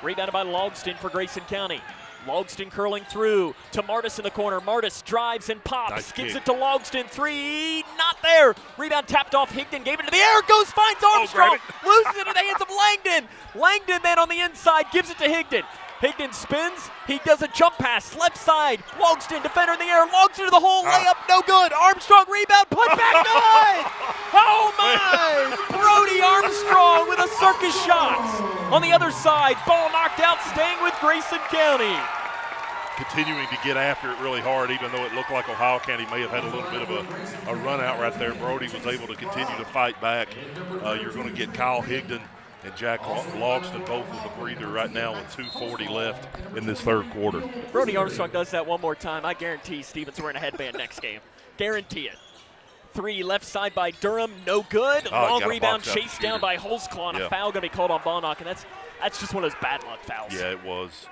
B: Rebounded by Logston for Grayson County. Logston curling through to Martis in the corner. Martis drives and pops.
C: Nice
B: gives
C: kick.
B: it to Logston. 3, not there. Rebound tapped off. Higdon gave it to the air. Goes, finds Armstrong. Loses it in the hands of Langdon. Langdon then on the inside gives it to Higdon. Higdon spins. He does a jump pass. Left side. Logston, defender in the air. Logston to the hole. Layup, no good. Armstrong rebound. Put back good. Oh, my. Brody Armstrong with a circus shot. On the other side, ball knocked out, staying with Grayson County.
C: Continuing to get after it really hard, even though it looked like Ohio County may have had a little bit of a run out right there. Brody was able to continue to fight back. You're going to get Kyle Higdon and Jack Logston both with a breather right now with 2:40 left in this third quarter.
B: Brody Armstrong does that one more time. I guarantee Stevens wearing a headband next game. Guarantee it. 3 left side by Durham, no good. Long rebound chased down by Holzclaw. A foul going to be called on Bonnock, and that's just one of those bad luck fouls.
C: Yeah, it was.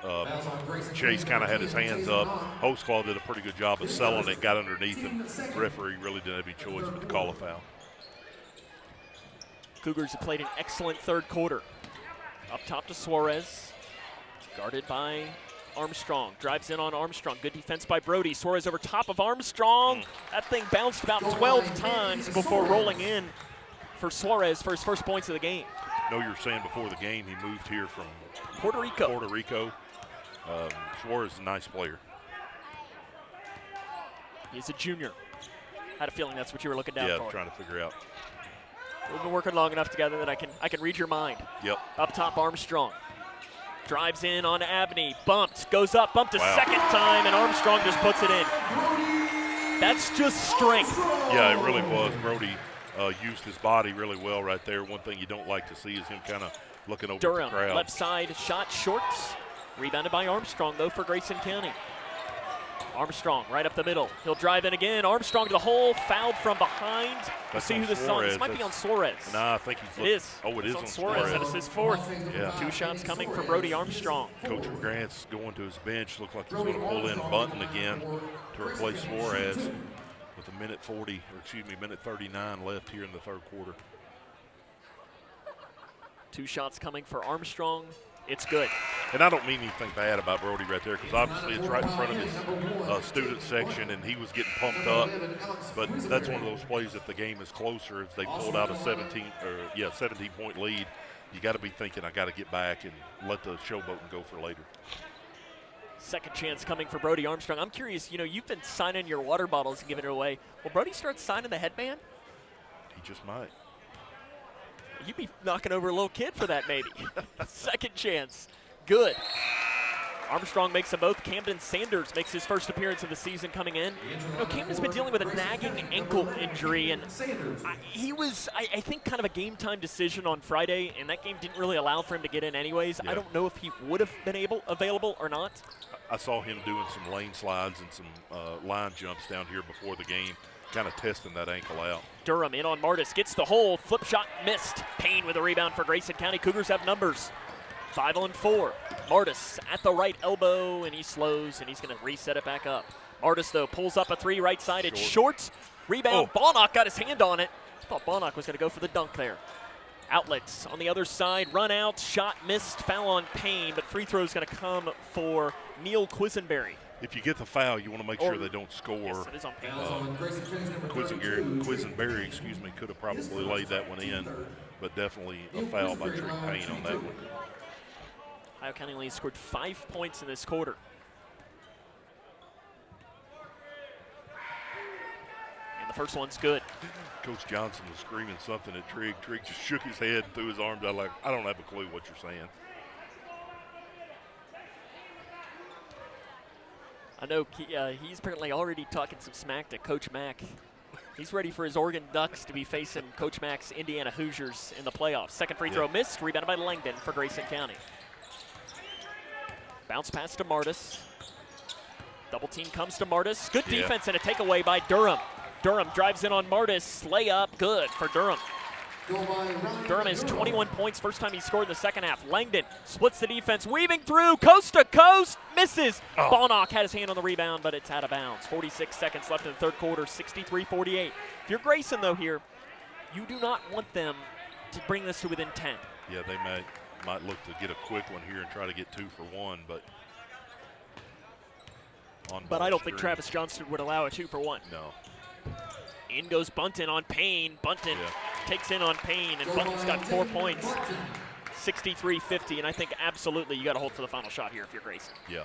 C: Chase kind of had his hands up. Holzclaw did a pretty good job of selling it, got underneath him. The referee really didn't have any choice but to call a foul.
B: Cougars have played an excellent third quarter. Up top to Suarez, guarded by Armstrong. Drives in on Armstrong. Good defense by Brody. Suarez over top of Armstrong. That thing bounced about 12 times before rolling in for Suarez for his first points of the game.
C: I know you were saying before the game he moved here from
B: Puerto Rico.
C: Suarez is a nice player.
B: He's a junior. Had a feeling that's what you were looking down for.
C: Yeah, trying to figure out.
B: We've been working long enough together that I can read your mind.
C: Yep.
B: Up top, Armstrong. Drives in on Abney. Bumped. Goes up. Bumped a second time, and Armstrong just puts it in. That's just strength.
C: Yeah, it really was. Brody used his body really well right there. One thing you don't like to see is him kind of looking over
B: Durham,
C: the crowd.
B: Left side shot shorts. Rebounded by Armstrong, though, for Grayson County. Armstrong right up the middle. He'll drive in again. Armstrong to the hole, fouled from behind. We'll see who this is on. This might be on Suarez.
C: Nah, I think he's
B: It is.
C: Oh, it is on
B: Suarez. That is his fourth.
C: Yeah.
B: 2 shots coming for Brody Armstrong.
C: Coach McGrant's going to his bench. Looks like he's going to pull in Bunton again to replace Suarez with minute 39 left here in the third quarter.
B: 2 shots coming for Armstrong. It's good.
C: And I don't mean anything bad about Brody right there, because obviously it's right in front of his student section, and he was getting pumped up. But that's one of those plays, if the game is closer, if they pulled out a 17-point lead, you got to be thinking, I got to get back and let the showboating go for later.
B: Second chance coming for Brody Armstrong. I'm curious, you've been signing your water bottles and giving it away. Will Brody start signing the headband?
C: He just might.
B: You'd be knocking over a little kid for that, maybe. Second chance. Good. Armstrong makes them both. Camden Sanders makes his first appearance of the season coming in. Camden's been dealing with a nagging ankle injury, and he was, I think, kind of a game-time decision on Friday, and that game didn't really allow for him to get in anyways. Yeah. I don't know if he would have been available or not.
C: I saw him doing some lane slides and some line jumps down here before the game, kind of testing that ankle out.
B: Durham in on Martis, gets the hole, flip shot missed. Payne with a rebound for Grayson County. Cougars have numbers. 5-on-4. Martis at the right elbow, and he slows, and he's going to reset it back up. Martis, though, pulls up a three right side. It's short. Rebound. Oh. Bonnock got his hand on it. I thought Bonnock was going to go for the dunk there. Outlets on the other side. Run out. Shot missed. Foul on Payne, but free throw is going to come for Neil Quisenberry.
C: If you get the foul, you want to make sure they don't score.
B: Yes, it is on Payne.
C: Quisenberry, could have probably laid that one in, but definitely a foul by Trey Payne on that one.
B: Ohio County only scored 5 points in this quarter. And the first one's good.
C: Coach Johnson was screaming something at Trigg. Trigg just shook his head and threw his arms out like, I don't have a clue what you're saying.
B: I know he's apparently already talking some smack to Coach Mack. He's ready for his Oregon Ducks to be facing Coach Mack's Indiana Hoosiers in the playoffs. Second free throw missed, rebounded by Langdon for Grayson County. Bounce pass to Martis. Double team comes to Martis. Good defense and a takeaway by Durham. Durham drives in on Martis. Layup, good for Durham. Durham has 21 points, first time he scored in the second half. Langdon splits the defense, weaving through, coast to coast, misses. Oh. Bonnock had his hand on the rebound, but it's out of bounds. 46 seconds left in the third quarter, 63-48. If you're Grayson, though, here, you do not want them to bring this to within 10.
C: Yeah, they might look to get a quick one here and try to get 2 for 1, but
B: I don't think Travis Johnston would allow a 2 for 1.
C: No.
B: In goes Bunton on Payne. Bunton takes in on Payne, and Bunton's got 4 points. 63-50, and I think absolutely you got to hold for the final shot here if you're Grayson.
C: Yeah.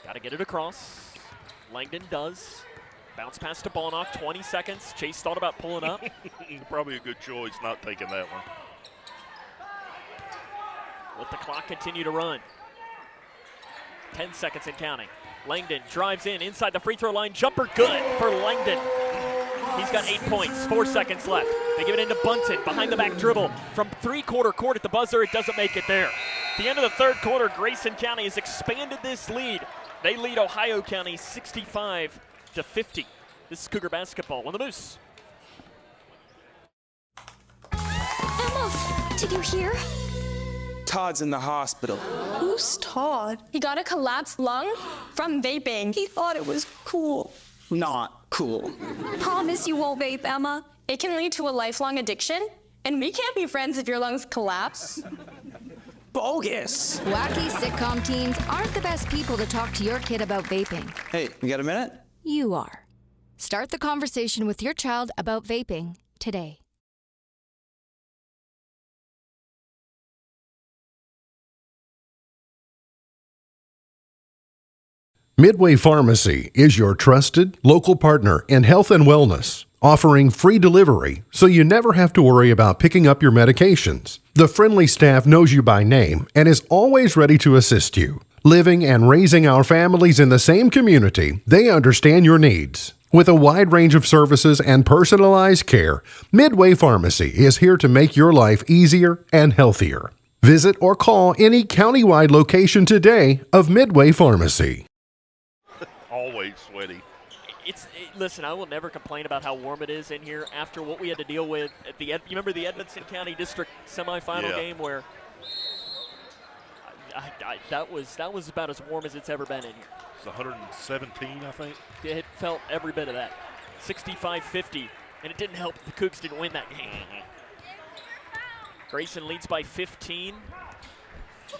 B: Got to get it across. Langdon does. Bounce pass to Bonnock, 20 seconds. Chase thought about pulling up.
C: Probably a good choice not taking that one.
B: Let the clock continue to run. 10 seconds and counting. Langdon drives in inside the free throw line. Jumper good for Langdon. He's got 8 points, 4 seconds left. They give it into Bunton, behind the back dribble. From three-quarter court at the buzzer, it doesn't make it there. At the end of the third quarter, Grayson County has expanded this lead. They lead Ohio County 65-50. This is Cougar basketball on the Moose.
P: Emma, did you hear?
Q: Todd's in the hospital.
P: Who's Todd? He got a collapsed lung from vaping. He thought it was cool.
Q: Not cool.
P: Promise you won't vape, Emma. It can lead to a lifelong addiction, and we can't be friends if your lungs collapse.
Q: Bogus.
R: Wacky sitcom teens aren't the best people to talk to your kid about vaping.
Q: Hey, you got a minute?
R: You are. Start the conversation with your child about vaping today.
D: Midway Pharmacy is your trusted local partner in health and wellness, offering free delivery so you never have to worry about picking up your medications. The friendly staff knows you by name and is always ready to assist you. Living and raising our families in the same community, they understand your needs. With a wide range of services and personalized care, Midway Pharmacy is here to make your life easier and healthier. Visit or call any countywide location today of Midway Pharmacy.
C: Always sweaty.
B: Listen, I will never complain about how warm it is in here after what we had to deal with at the you remember the Edmonson County District semifinal game where that was about as warm as it's ever been in here.
C: It's 117, I think.
B: It felt every bit of that. 65-50, and it didn't help the Cougs didn't win that game. Grayson leads by 15.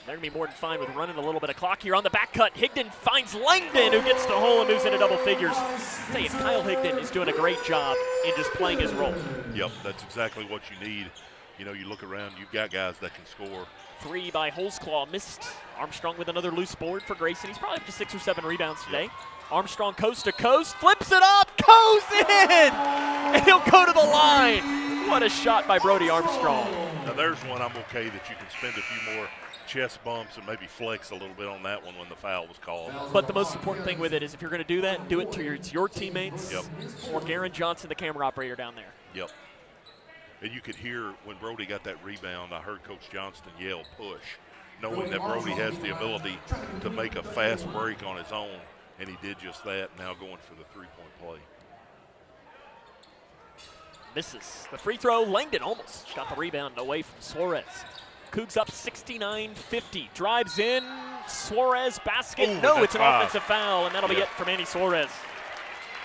B: They're going to be more than fine with running a little bit of clock here on the back cut. Higdon finds Langdon, who gets the hole and moves into double figures. I tell you, Kyle Higdon is doing a great job in just playing his role.
C: Yep, that's exactly what you need. You know, you look around, you've got guys that can score.
B: 3 by Holzclaw, missed. Armstrong with another loose board for Grayson. He's probably up to 6 or 7 rebounds today. Yep. Armstrong coast to coast, flips it up, goes in, and he'll go to the line. What a shot by Brody Armstrong.
C: Now there's one I'm okay that you can spend a few more chest bumps and maybe flex a little bit on that one when the foul was called.
B: But the most important thing with it is if you're going to do that, do it to your teammates.
C: Yep.
B: Or Garen Johnson, the camera operator down there.
C: Yep. And you could hear when Brody got that rebound, I heard Coach Johnston yell push, knowing that Brody has the ability to make a fast break on his own, and he did just that, now going for the three-point play.
B: Misses the free throw. Langdon almost got the rebound away from Suarez. Cougs up 69-50. Drives in. Suarez basket.
C: Ooh,
B: no, it's an
C: high.
B: offensive foul, and that'll be it from Andy Suarez.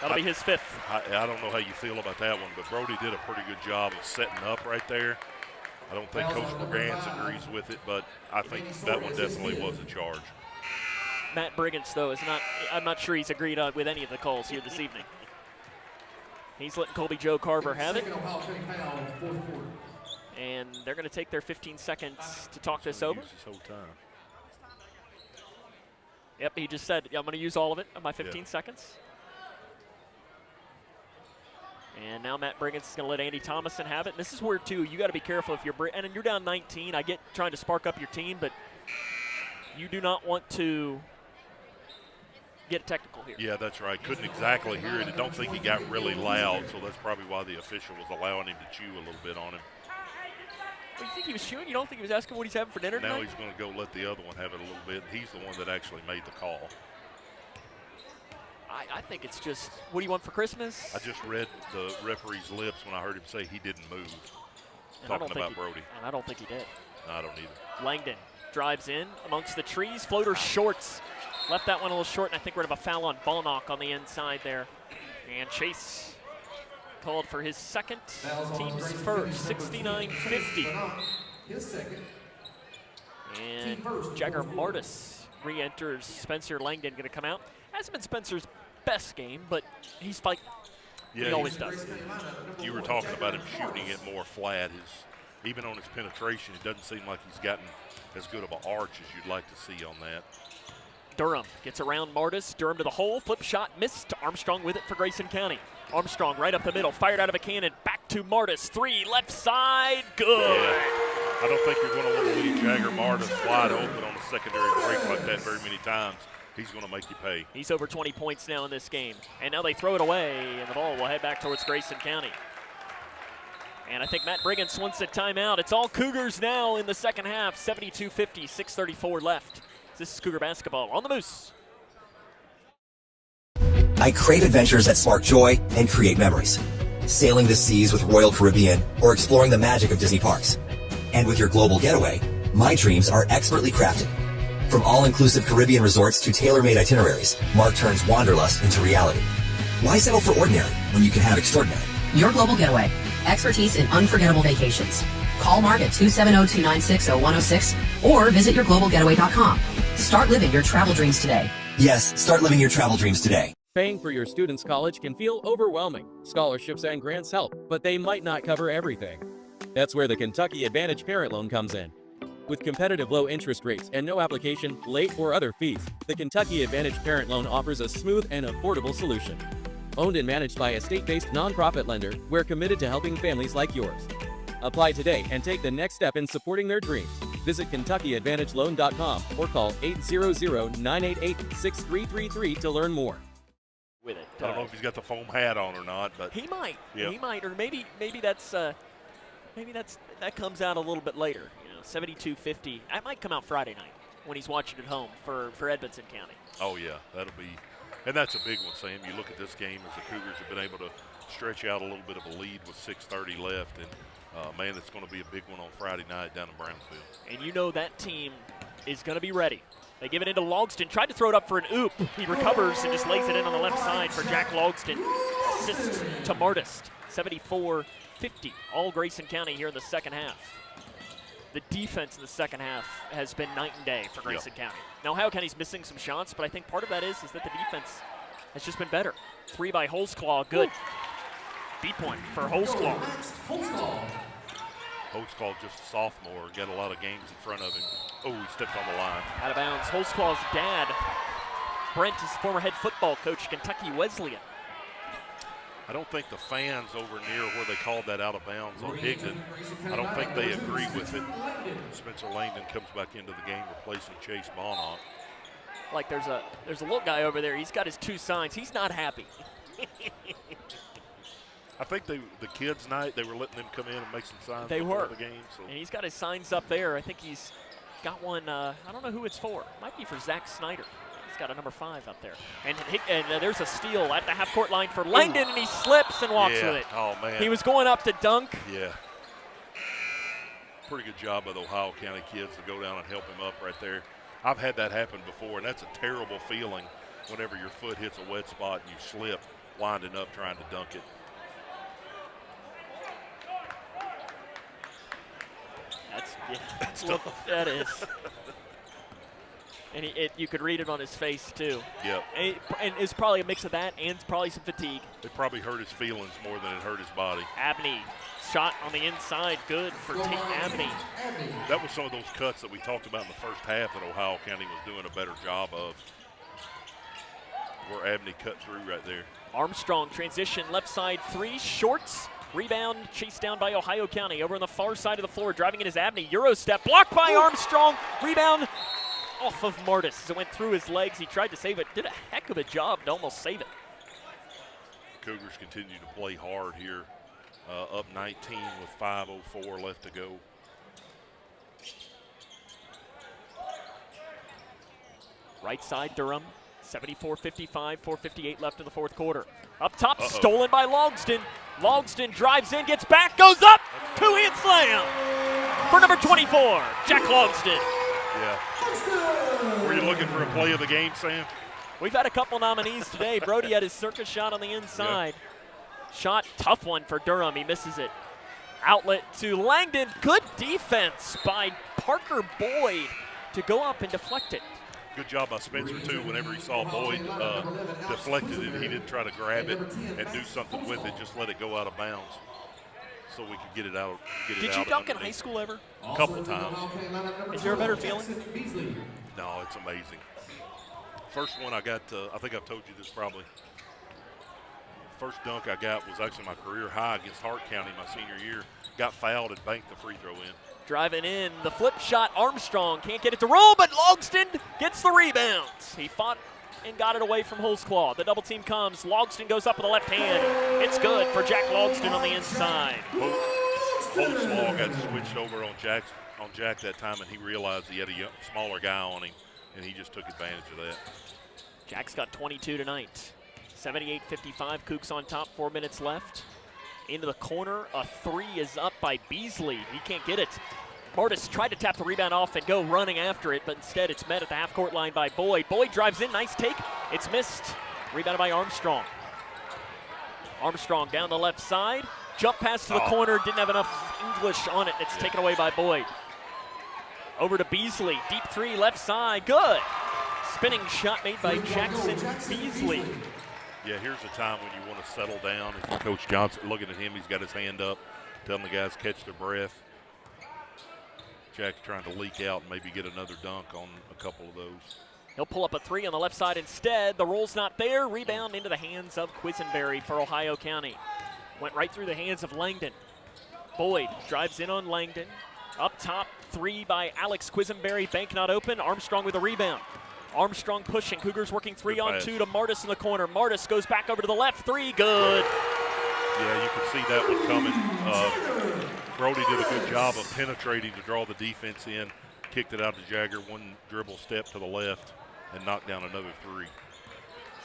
B: That'll be his 5th.
C: I don't know how you feel about that one, but Brody did a pretty good job of setting up right there. I don't think Coach Brigance agrees with it, but I think that one definitely was a charge.
B: Matt Brigance, though, I'm not sure he's agreed on with any of the calls here this evening. He's letting Colby Joe Carver have it. And they're going to take their 15 seconds to talk this over.
C: This whole time.
B: Yep, he just said, I'm going to use all of it of my 15 seconds. And now Matt Brigance is going to let Andy Thomason have it. And this is where, too, you got to be careful if and you're down 19. I get trying to spark up your team, but you do not want to get technical here.
C: Yeah, that's right. Couldn't exactly hear it. I don't think he got really loud, so that's probably why the official was allowing him to chew a little bit on him.
B: You think he was chewing? You don't think he was asking what he's having for dinner tonight?
C: Now he's going to go let the other one have it a little bit. He's the one that actually made the call.
B: I think it's just, what do you want for Christmas?
C: I just read the referee's lips when I heard him say he didn't move. Talking about Brody.
B: And I don't think he did.
C: No, I don't either.
B: Langdon drives in amongst the trees. Floater shorts. Left that one a little short, and I think we're going to have a foul on Ballnock on the inside there. And Chase called for his second, team's first, 69-50.
S: His second.
B: And Jagger Martis re-enters. Spencer Langdon going to come out. Hasn't been Spencer's best game, but he's fighting.
C: Yeah,
B: he always does.
C: You were talking about him shooting it more flat. Even on his penetration, it doesn't seem like he's gotten as good of an arch as you'd like to see on that.
B: Durham gets around Martis. Durham to the hole. Flip shot missed. Armstrong with it for Grayson County. Armstrong right up the middle. Fired out of a cannon. Back to Martis. 3 left side. Good.
C: Yeah. I don't think you're going to want to leave Jagger Martis wide open on a secondary break like that very many times. He's going to make you pay.
B: He's over 20 points now in this game. And now they throw it away, and the ball will head back towards Grayson County. And I think Matt Brigance wants a timeout. It's all Cougars now in the second half. 72-50, 6:34 left. This is Cougar basketball on the Moose.
T: I crave adventures that spark joy and create memories. Sailing the seas with Royal Caribbean or exploring the magic of Disney parks. And with your global getaway, my dreams are expertly crafted. From all-inclusive Caribbean resorts to tailor-made itineraries, Mark turns wanderlust into reality. Why settle for ordinary when you can have extraordinary?
U: Your Global Getaway. Expertise in unforgettable vacations. Call Mark at 270-296-0106 or visit yourglobalgetaway.com. Start living your travel dreams today.
T: Yes, start living your travel dreams today.
V: Paying for your student's college can feel overwhelming. Scholarships and grants help, but they might not cover everything. That's where the Kentucky Advantage Parent Loan comes in. With competitive low interest rates and no application, late, or other fees, the Kentucky Advantage Parent Loan offers a smooth and affordable solution. Owned and managed by a state-based nonprofit lender, we're committed to helping families like yours. Apply today and take the next step in supporting their dreams. Visit KentuckyAdvantageLoan.com or call 800-988-6333 to learn more.
B: With it,
C: I don't know if he's got the foam hat on or not, but
B: he might.
C: Yep.
B: He might, or maybe that comes out a little bit later. 72-50. That might come out Friday night when he's watching at home for Edmonson County.
C: Oh, yeah, that'll be – and that's a big one, Sam. You look at this game as the Cougars have been able to stretch out a little bit of a lead with 6:30 left, and, man, it's going to be a big one on Friday night down in Brownsville.
B: And you know that team is going to be ready. They give it into Logston. Tried to throw it up for an oop. He recovers and just lays it in on the left side for Jack Logston. Assist to Martis. 74-50. All Grayson County here in the second half. the defense in the second half has been night and day for Grayson County. Now, Ohio County's missing some shots, but I think part of that is that the defense has just been better. 3 by Holzclaw, good. Beat point for Holzclaw.
C: Holzclaw just a sophomore, got a lot of games in front of him. Oh, he stepped on the line.
B: Out of bounds. Holzclaw's dad, Brent, is former head football coach, Kentucky Wesleyan.
C: I don't think the fans over near where they called that out of bounds on Higdon, I don't think they agree with it. Spencer Langdon comes back into the game, replacing Chase Bonham.
B: Like there's a little guy over there. He's got his 2 signs. He's not happy.
C: I think the kids' night, they were letting them come in and make some signs
B: they
C: before
B: were.
C: the game. So.
B: And he's got his signs up there. I think he's got one. I don't know who it's for. Might be for Zach Snyder. He's got a number 5 up there. And there's a steal at the half-court line for Langdon, and he slips and walks with it.
C: Oh, man.
B: He was going up to dunk.
C: Yeah. Pretty good job by the Ohio County kids to go down and help him up right there. I've had that happen before, and that's a terrible feeling whenever your foot hits a wet spot and you slip, winding up trying to dunk it.
B: That's that is. And you could read it on his face, too.
C: Yep.
B: And it's probably a mix of that and probably some fatigue.
C: It probably hurt his feelings more than it hurt his body.
B: Abney, shot on the inside, good for Tate Abney.
C: That was some of those cuts that we talked about in the first half that Ohio County was doing a better job of, where Abney cut through right there.
B: Armstrong, transition, left side 3, shorts. Rebound chased down by Ohio County. Over on the far side of the floor, driving in his Abney. Euro step, blocked by Armstrong. Rebound off of Martis as it went through his legs. He tried to save it. Did a heck of a job to almost save it.
C: Cougars continue to play hard here. Up 19 with 5:04 left to go.
B: Right side Durham, 74-55, 4:58 left in the fourth quarter. Up top, stolen by Logsdon. Logsdon drives in, gets back, goes up, 2-hand slam for number 24, Jack Logsdon.
C: Yeah. Were you looking for a play of the game, Sam?
B: We've had a couple nominees today. Brody had his circus shot on the inside. Yeah. Shot, tough one for Durham. He misses it. Outlet to Langdon. Good defense by Parker Boyd to go up and deflect it.
C: Good job by Spencer, too. Whenever he saw Boyd deflected it, he didn't try to grab it and do something with it. Just let it go out of bounds so we could get it out.
B: Did you dunk in high school ever?
C: A couple of times.
B: Is there a better feeling?
C: No, it's amazing. First one I got, I think I've told you this probably. First dunk I got was actually my career high against Hart County my senior year. Got fouled and banked the free throw in.
B: Driving in, the flip shot, Armstrong can't get it to roll, but Logsdon gets the rebound. He fought and got it away from Holzclaw. The double team comes, Logsdon goes up with the left hand. It's good for Jack Logsdon on the inside.
C: Holzclaw got switched over on Jack that time, and he realized he had a smaller guy on him, and he just took advantage of that.
B: Jack's got 22 tonight. 78-55, Cougs on top, 4 minutes left. Into the corner, a 3 is up by Beasley. He can't get it. Martis tried to tap the rebound off and go running after it, but instead it's met at the half-court line by Boyd. Boyd drives in, nice take. It's missed. Rebounded by Armstrong. Armstrong down the left side. Jump pass to the corner, didn't have enough English on it. It's taken away by Boyd. Over to Beasley, deep 3, left side, good. Spinning shot made by Jackson Beasley.
C: Yeah, here's a time when you want to settle down. If Coach Johnson, looking at him, he's got his hand up, telling the guys catch their breath. Jack's trying to leak out and maybe get another dunk on a couple of those.
B: He'll pull up a 3 on the left side instead. The roll's not there. Rebound into the hands of Quisenberry for Ohio County. Went right through the hands of Langdon. Boyd drives in on Langdon. Up top, 3 by Alex Quisenberry. Bank not open. Armstrong with a rebound. Armstrong pushing. Cougars working 3-on-2 to Martis in the corner. Martis goes back over to the left. 3, good.
C: Yeah, you can see that one coming. Brody did a good job of penetrating to draw the defense in. Kicked it out to Jagger. 1 dribble step to the left and knocked down another 3.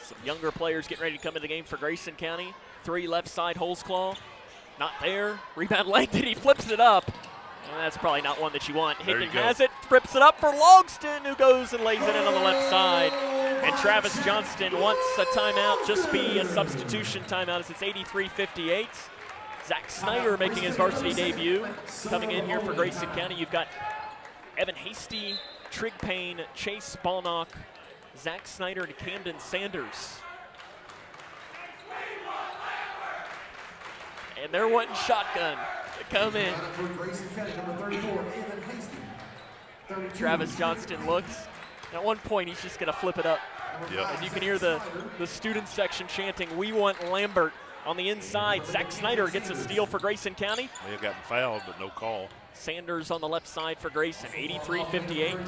B: Some younger players getting ready to come into the game for Grayson County. 3 left side, Holzclaw. Not there. Rebound Langdon. He flips it up. And that's probably not one that you want. Higdon has it, flips it up for Logsdon, who goes and lays it in on the left side. And Travis Johnston wants a timeout, just be a substitution timeout as it's 83-58. Zach Snyder making his varsity debut. Coming in here for Grayson County, you've got Evan Hasty, Trig Payne, Chase Balnock, Zach Snyder, and Camden Sanders. And they're wanting shotgun to come in. Travis Johnston looks. At one point, he's just going to flip it up.
C: Yep.
B: As you can hear the student section chanting, "We want Lambert." On the inside, Zach Snyder gets a steal for Grayson County.
C: May have gotten fouled, but no call.
B: Sanders on the left side for Grayson, 83-58.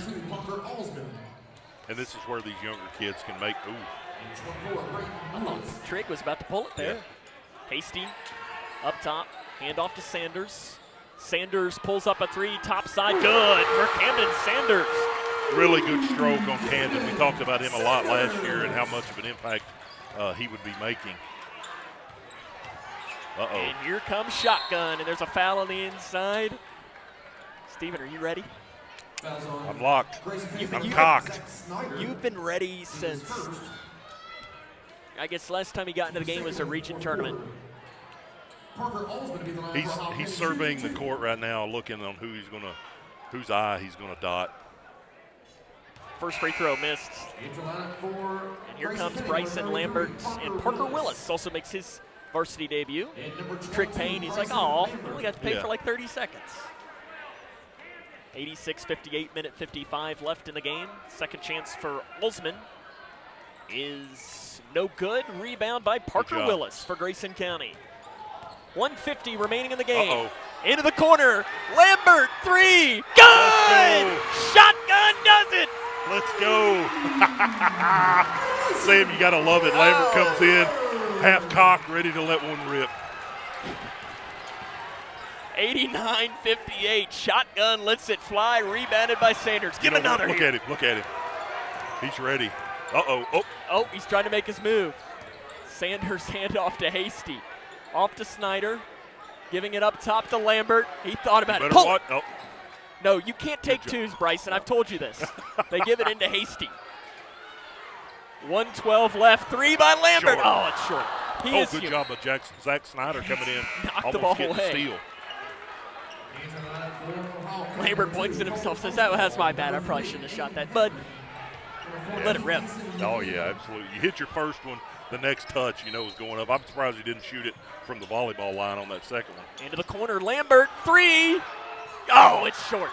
C: And this is where these younger kids can make,
B: Trig was about to pull it there.
C: Yeah.
B: Hasty up top, handoff to Sanders. Sanders pulls up a three, top side, good for Camden Sanders.
C: Really good stroke on Camden. We talked about him a lot last year and how much of an impact he would be making.
B: And here comes shotgun, and there's a foul on the inside. Steven, are you ready?
C: I'm locked. I'm cocked.
B: You've been ready since, I guess last time he got into the game was a region tournament.
C: He's surveying the court right now, looking on whose eye he's gonna dot.
B: First free throw missed. And here comes Bryson Lambert, and Parker Willis also makes his varsity debut. Trig Payne, he's like, oh, we only got to pay for like 30 seconds. 86-58, minute 55 left in the game. Second chance for Olsman is no good. Rebound by Parker Willis for Grayson County. 1:50 remaining in the game. Into the corner. Lambert, three. Good! Shotgun does it!
C: Let's go. Sam, you got to love it. Lambert comes in, half cocked, ready to let one rip.
B: 89-58. Shotgun lets it fly. Rebounded by Sanders. Give another.
C: Look at him. Look at him. He's ready.
B: Oh, he's trying to make his move. Sanders handoff to Hasty. Off to Snyder. Giving it up top to Lambert. He thought about it.
C: What? Oh.
B: No, you can't take twos, Bryson. I've told you this. They give it into Hasty. 1:12 left. Three by Lambert.
C: Short.
B: Oh, it's short.
C: Good job of Zach Snyder coming in.
B: Knocked the ball away.
C: Steal.
B: Lambert points at himself, says, that's my bad. I probably shouldn't have shot that. But let it rip.
C: Oh, yeah, absolutely. You hit your first one, the next touch, you know, is going up. I'm surprised he didn't shoot it from the volleyball line on that second one.
B: Into the corner, Lambert, three. Oh, it's short.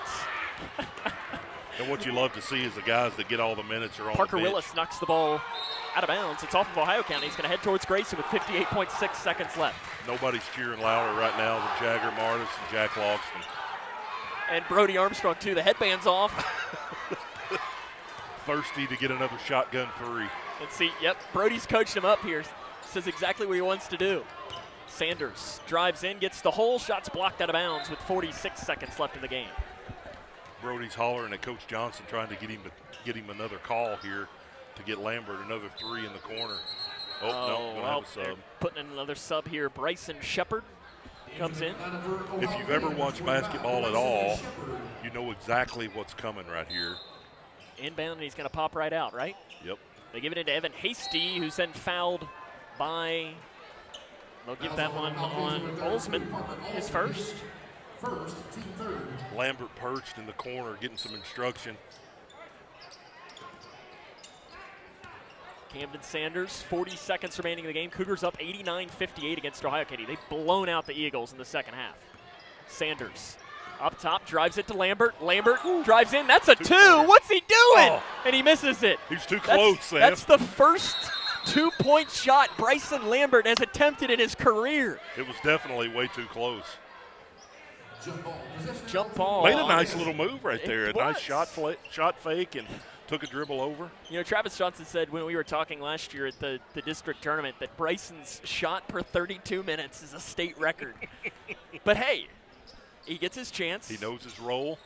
C: And what you love to see is the guys that get all the minutes are on
B: Parker
C: the bench.
B: Willis knocks the ball out of bounds. It's off of Ohio County. He's going to head towards Grayson with 58.6 seconds left.
C: Nobody's cheering louder right now than Jagger Martis and Jack Logston.
B: And Brody Armstrong, too. The headband's off.
C: Thirsty to get another shotgun three.
B: And see, Brody's coached him up here. Says exactly what he wants to do. Sanders drives in, gets the hole. Shot's blocked out of bounds with 46 seconds left in the game.
C: Brody's hollering at Coach Johnson, trying to get him another call here to get Lambert another three in the corner. No, gonna have a sub.
B: Putting in another sub here. Bryson Shepard comes in.
C: If you've ever watched basketball at all, you know exactly what's coming right here.
B: Inbound, and he's going to pop right out, right?
C: Yep.
B: They give it into Evan Hasty, who's then fouled by, they'll give that one on Olsman, his first.
C: Lambert perched in the corner, getting some instruction.
B: Camden Sanders, 40 seconds remaining in the game. Cougars up 89-58 against Ohio County. They've blown out the Eagles in the second half. Sanders up top, drives it to Lambert. Lambert drives in. That's a two. What's he doing? And he misses it.
C: He's too close, Sam.
B: That's the first two-point shot Bryson Lambert has attempted in his career.
C: It was definitely way too close.
B: Jump ball.
C: Made a nice little move right there. A nice shot fake and took a dribble over.
B: You know, Travis Johnson said when we were talking last year at the district tournament that Bryson's shot per 32 minutes is a state record. But hey, he gets his chance.
C: He knows his role.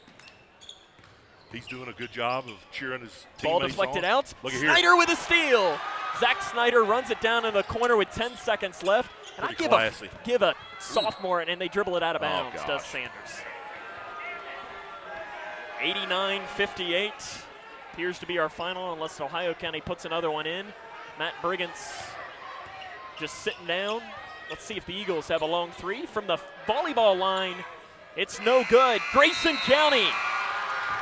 C: He's doing a good job of cheering his teammates
B: Ball deflected
C: on.
B: out.
C: Look at
B: Snyder
C: here.
B: with a steal. Zach Snyder runs it down in the corner with 10 seconds left. And I give a sophomore, and they dribble it out of bounds, does Sanders. 89-58 appears to be our final unless Ohio County puts another one in. Matt Briggins just sitting down. Let's see if the Eagles have a long three from the volleyball line. It's no good. Grayson County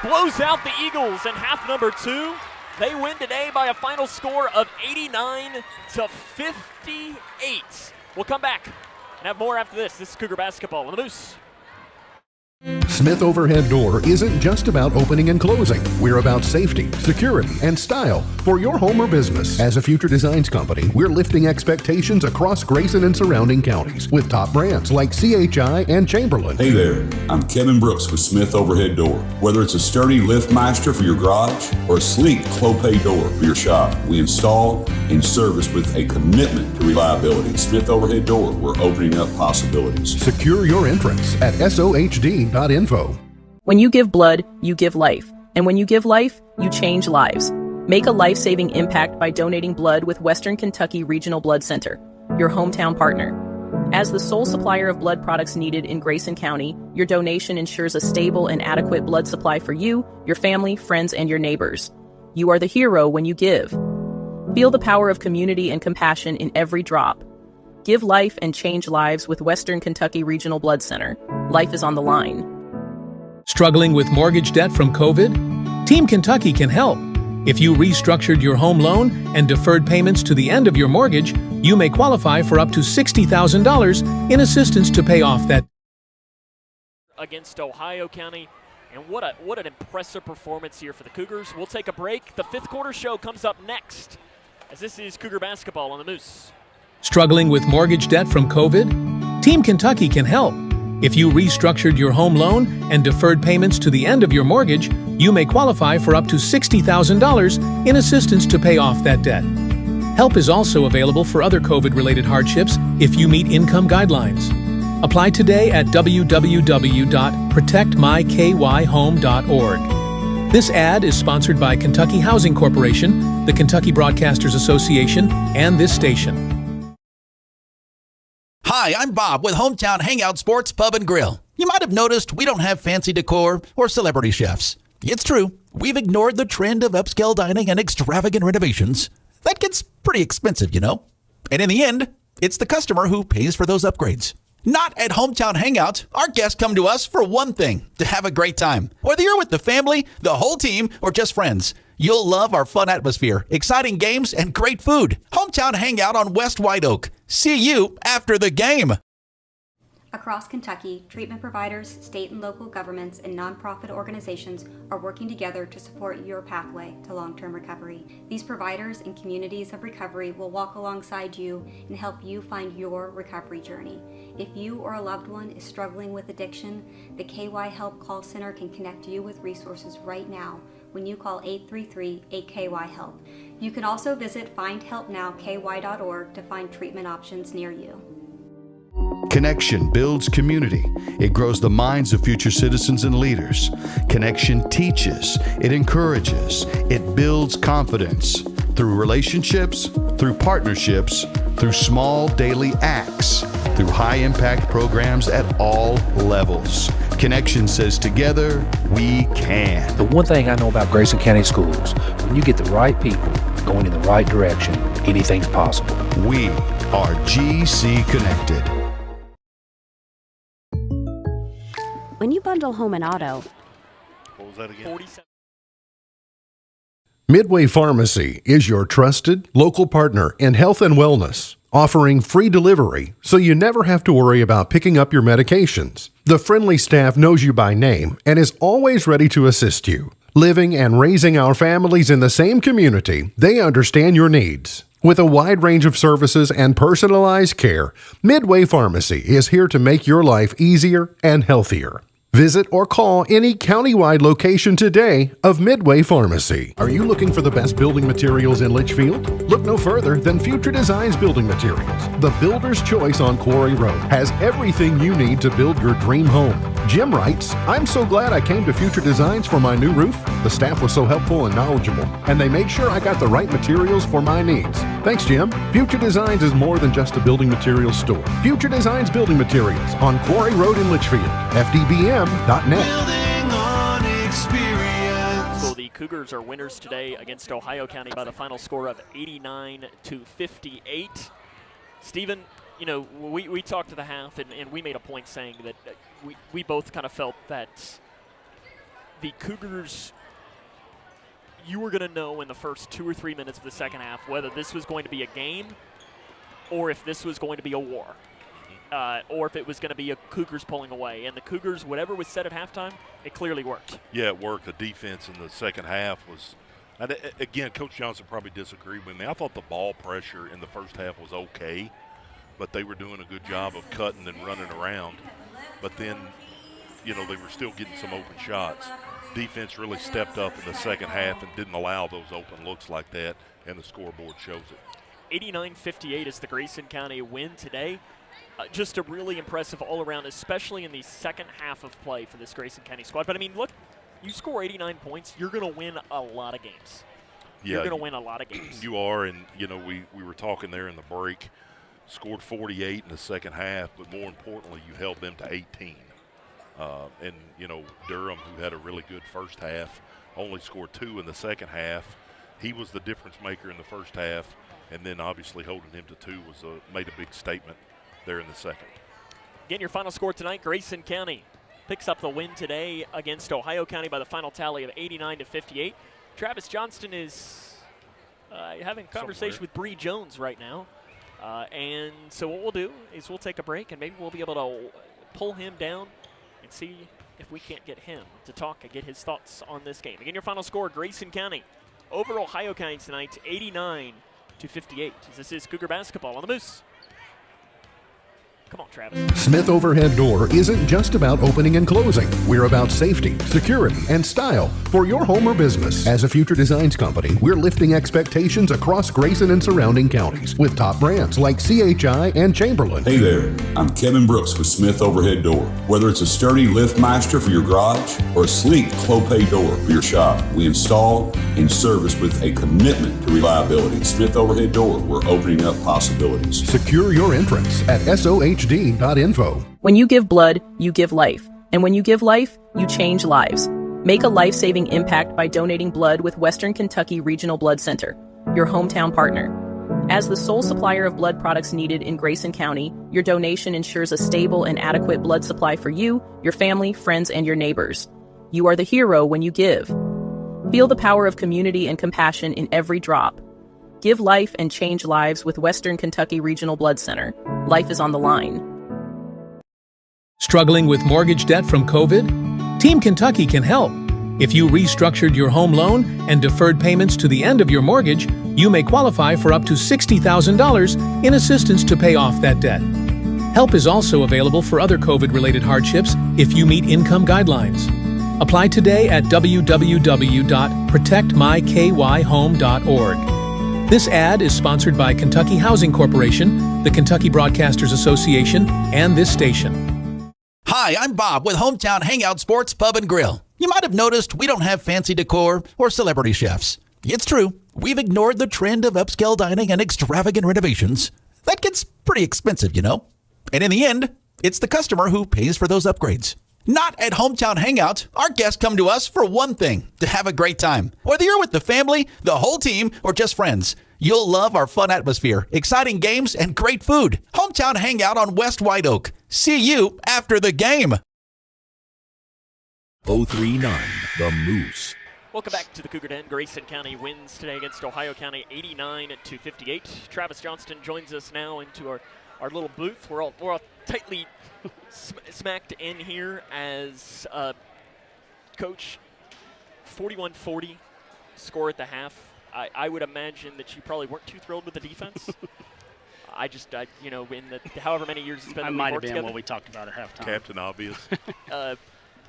B: blows out the Eagles in half number 2. They win today by a final score of 89-58. We'll come back and have more after this. This is Cougar Basketball on the Moose.
D: Smith Overhead Door isn't just about opening and closing. We're about safety, security, and style for your home or business. As a Future Designs company, we're lifting expectations across Grayson and surrounding counties with top brands like CHI and Chamberlain.
E: Hey there, I'm Kevin Brooks with Smith Overhead Door. Whether it's a sturdy LiftMeister for your garage or a sleek Clopay door for your shop, we install and service with a commitment to reliability. Smith Overhead Door, we're opening up possibilities.
D: Secure your entrance at SOHD.info.
F: When you give blood, you give life. And when you give life, you change lives. Make a life-saving impact by donating blood with Western Kentucky Regional Blood Center, your hometown partner. As the sole supplier of blood products needed in Grayson County, your donation ensures a stable and adequate blood supply for you, your family, friends, and your neighbors. You are the hero when you give. Feel the power of community and compassion in every drop. Give life and change lives with Western Kentucky Regional Blood Center. Life is on the line.
G: Struggling with mortgage debt from COVID? Team Kentucky can help. If you restructured your home loan and deferred payments to the end of your mortgage, you may qualify for up to $60,000 in assistance to pay off that.
B: Against Ohio County, and what an impressive performance here for the Cougars. We'll take a break. The fifth quarter show comes up next, as this is Cougar Basketball on the Moose.
G: Struggling with mortgage debt from COVID? Team Kentucky can help. If you restructured your home loan and deferred payments to the end of your mortgage, you may qualify for up to $60,000 in assistance to pay off that debt. Help is also available for other COVID-related hardships if you meet income guidelines. Apply today at www.protectmykyhome.org. This ad is sponsored by Kentucky Housing Corporation, the Kentucky Broadcasters Association, and this station.
H: Hi, I'm Bob with Hometown Hangout Sports Pub and Grill. You might have noticed we don't have fancy decor or celebrity chefs. It's true, we've ignored the trend of upscale dining and extravagant renovations. That gets pretty expensive, you know. And in the end, it's the customer who pays for those upgrades. Not at Hometown Hangout. Our guests come to us for one thing, to have a great time. Whether you're with the family, the whole team, or just friends, you'll love our fun atmosphere, exciting games, and great food. Hometown Hangout on West White Oak. See you after the game.
I: Across Kentucky, treatment providers, state and local governments, and nonprofit organizations are working together to support your pathway to long-term recovery. These providers and communities of recovery will walk alongside you and help you find your recovery journey. If you or a loved one is struggling with addiction, the KY Help Call Center can connect you with resources right now when you call 833-8KY-HELP. You can also visit findhelpnowky.org to find treatment options near you.
J: Connection builds community. It grows the minds of future citizens and leaders. Connection teaches. It encourages. It builds confidence. Through relationships, through partnerships, through small daily acts, through high-impact programs at all levels. Connection says together, we can.
K: The one thing I know about Grayson County Schools, when you get the right people going in the right direction, anything's possible.
J: We are GC Connected.
L: When you bundle home and auto,
C: What was that again?
B: 47.
D: Midway Pharmacy is your trusted local partner in health and wellness, offering free delivery so you never have to worry about picking up your medications. The friendly staff knows you by name and is always ready to assist you. Living and raising our families in the same community, they understand your needs. With a wide range of services and personalized care, Midway Pharmacy is here to make your life easier and healthier. Visit or call any countywide location today of Midway Pharmacy. Are you looking for the best building materials in Leitchfield? Look no further than Future Designs Building Materials. The builder's choice on Quarry Road has everything you need to build your dream home. Jim writes, "I'm so glad I came to Future Designs for my new roof. The staff was so helpful and knowledgeable, and they made sure I got the right materials for my needs. Thanks, Jim." Future Designs is more than just a building materials store. Future Designs Building Materials on Quarry Road in Leitchfield. FDBM.net.
B: So the Cougars are winners today against Ohio County by the final score of 89-58. Stephen, you know, we talked to the half, and we made a point saying that we both kind of felt that the Cougars, you were going to know in the first 2 or 3 minutes of the second half whether this was going to be a game or if this was going to be a war, or if it was going to be a Cougars pulling away. And the Cougars, whatever was said at halftime, it clearly worked.
C: Yeah, it worked. The defense in the second half was – and again, Coach Johnson probably disagreed with me. I thought the ball pressure in the first half was okay, but they were doing a good job of cutting and running around. But then, you know, they were still getting some open shots. Defense really stepped up in the second half and didn't allow those open looks like that, and the scoreboard shows it.
B: 89-58 is the Grayson County win today. Just a really impressive all-around, especially in the second half of play for this Grayson County squad. But, I mean, look, you score 89 points, you're going to win a lot of games.
C: Yeah,
B: you're going to win a lot of games.
C: You are, and, you know, we were talking there in the break, scored 48 in the second half, but more importantly, you held them to 18. And, you know, Durham, who had a really good first half, only scored 2 in the second half. He was the difference maker in the first half, and then obviously holding him to 2 made a big statement there in the second.
B: Again, your final score tonight, Grayson County picks up the win today against Ohio County by the final tally of 89-58. Travis Johnston is having a conversation with Bree Jones right now. And so what we'll do is we'll take a break, and maybe we'll be able to pull him down and see if we can't get him to talk and get his thoughts on this game. Again, your final score, Grayson County over Ohio County tonight, 89-58. This is Cougar basketball on the Moose. Come on, Travis.
D: Smith Overhead Door isn't just about opening and closing. We're about safety, security, and style for your home or business. As a Future Designs company, we're lifting expectations across Grayson and surrounding counties with top brands like CHI and Chamberlain.
E: Hey there, I'm Kevin Brooks with Smith Overhead Door. Whether it's a sturdy LiftMeister for your garage or a sleek Clopay door for your shop, we install and service with a commitment to reliability. Smith Overhead Door, we're opening up possibilities.
D: Secure your entrance at SOHD.info.
F: When you give blood, you give life. And when you give life, you change lives. Make a life-saving impact by donating blood with Western Kentucky Regional Blood Center, your hometown partner. As the sole supplier of blood products needed in Grayson County, your donation ensures a stable and adequate blood supply for you, your family, friends, and your neighbors. You are the hero when you give. Feel the power of community and compassion in every drop. Give life and change lives with Western Kentucky Regional Blood Center. Life is on the line.
G: Struggling with mortgage debt from COVID? Team Kentucky can help. If you restructured your home loan and deferred payments to the end of your mortgage, you may qualify for up to $60,000 in assistance to pay off that debt. Help is also available for other COVID-related hardships if you meet income guidelines. Apply today at www.protectmykyhome.org. This ad is sponsored by Kentucky Housing Corporation, the Kentucky Broadcasters Association, and this station.
H: Hi, I'm Bob with Hometown Hangout Sports Pub and Grill. You might have noticed we don't have fancy decor or celebrity chefs. It's true, we've ignored the trend of upscale dining and extravagant renovations. That gets pretty expensive, you know. And in the end, it's the customer who pays for those upgrades. Not at Hometown Hangout. Our guests come to us for one thing, to have a great time. Whether you're with the family, the whole team, or just friends, you'll love our fun atmosphere, exciting games, and great food. Hometown Hangout on West White Oak. See you after the game.
A: 039, the Moose.
B: Welcome back to the Cougar Den. Grayson County wins today against Ohio County 89-58. Travis Johnston joins us now into our little booth. We're all tightly smacked in here as Coach 41-40 score at the half. I would imagine that you probably weren't too thrilled with the defense. In the however many years it's been
M: I
B: that
M: might
B: we
M: have
B: worked
M: been
B: together.
M: what we talked about at halftime.
C: Captain Obvious.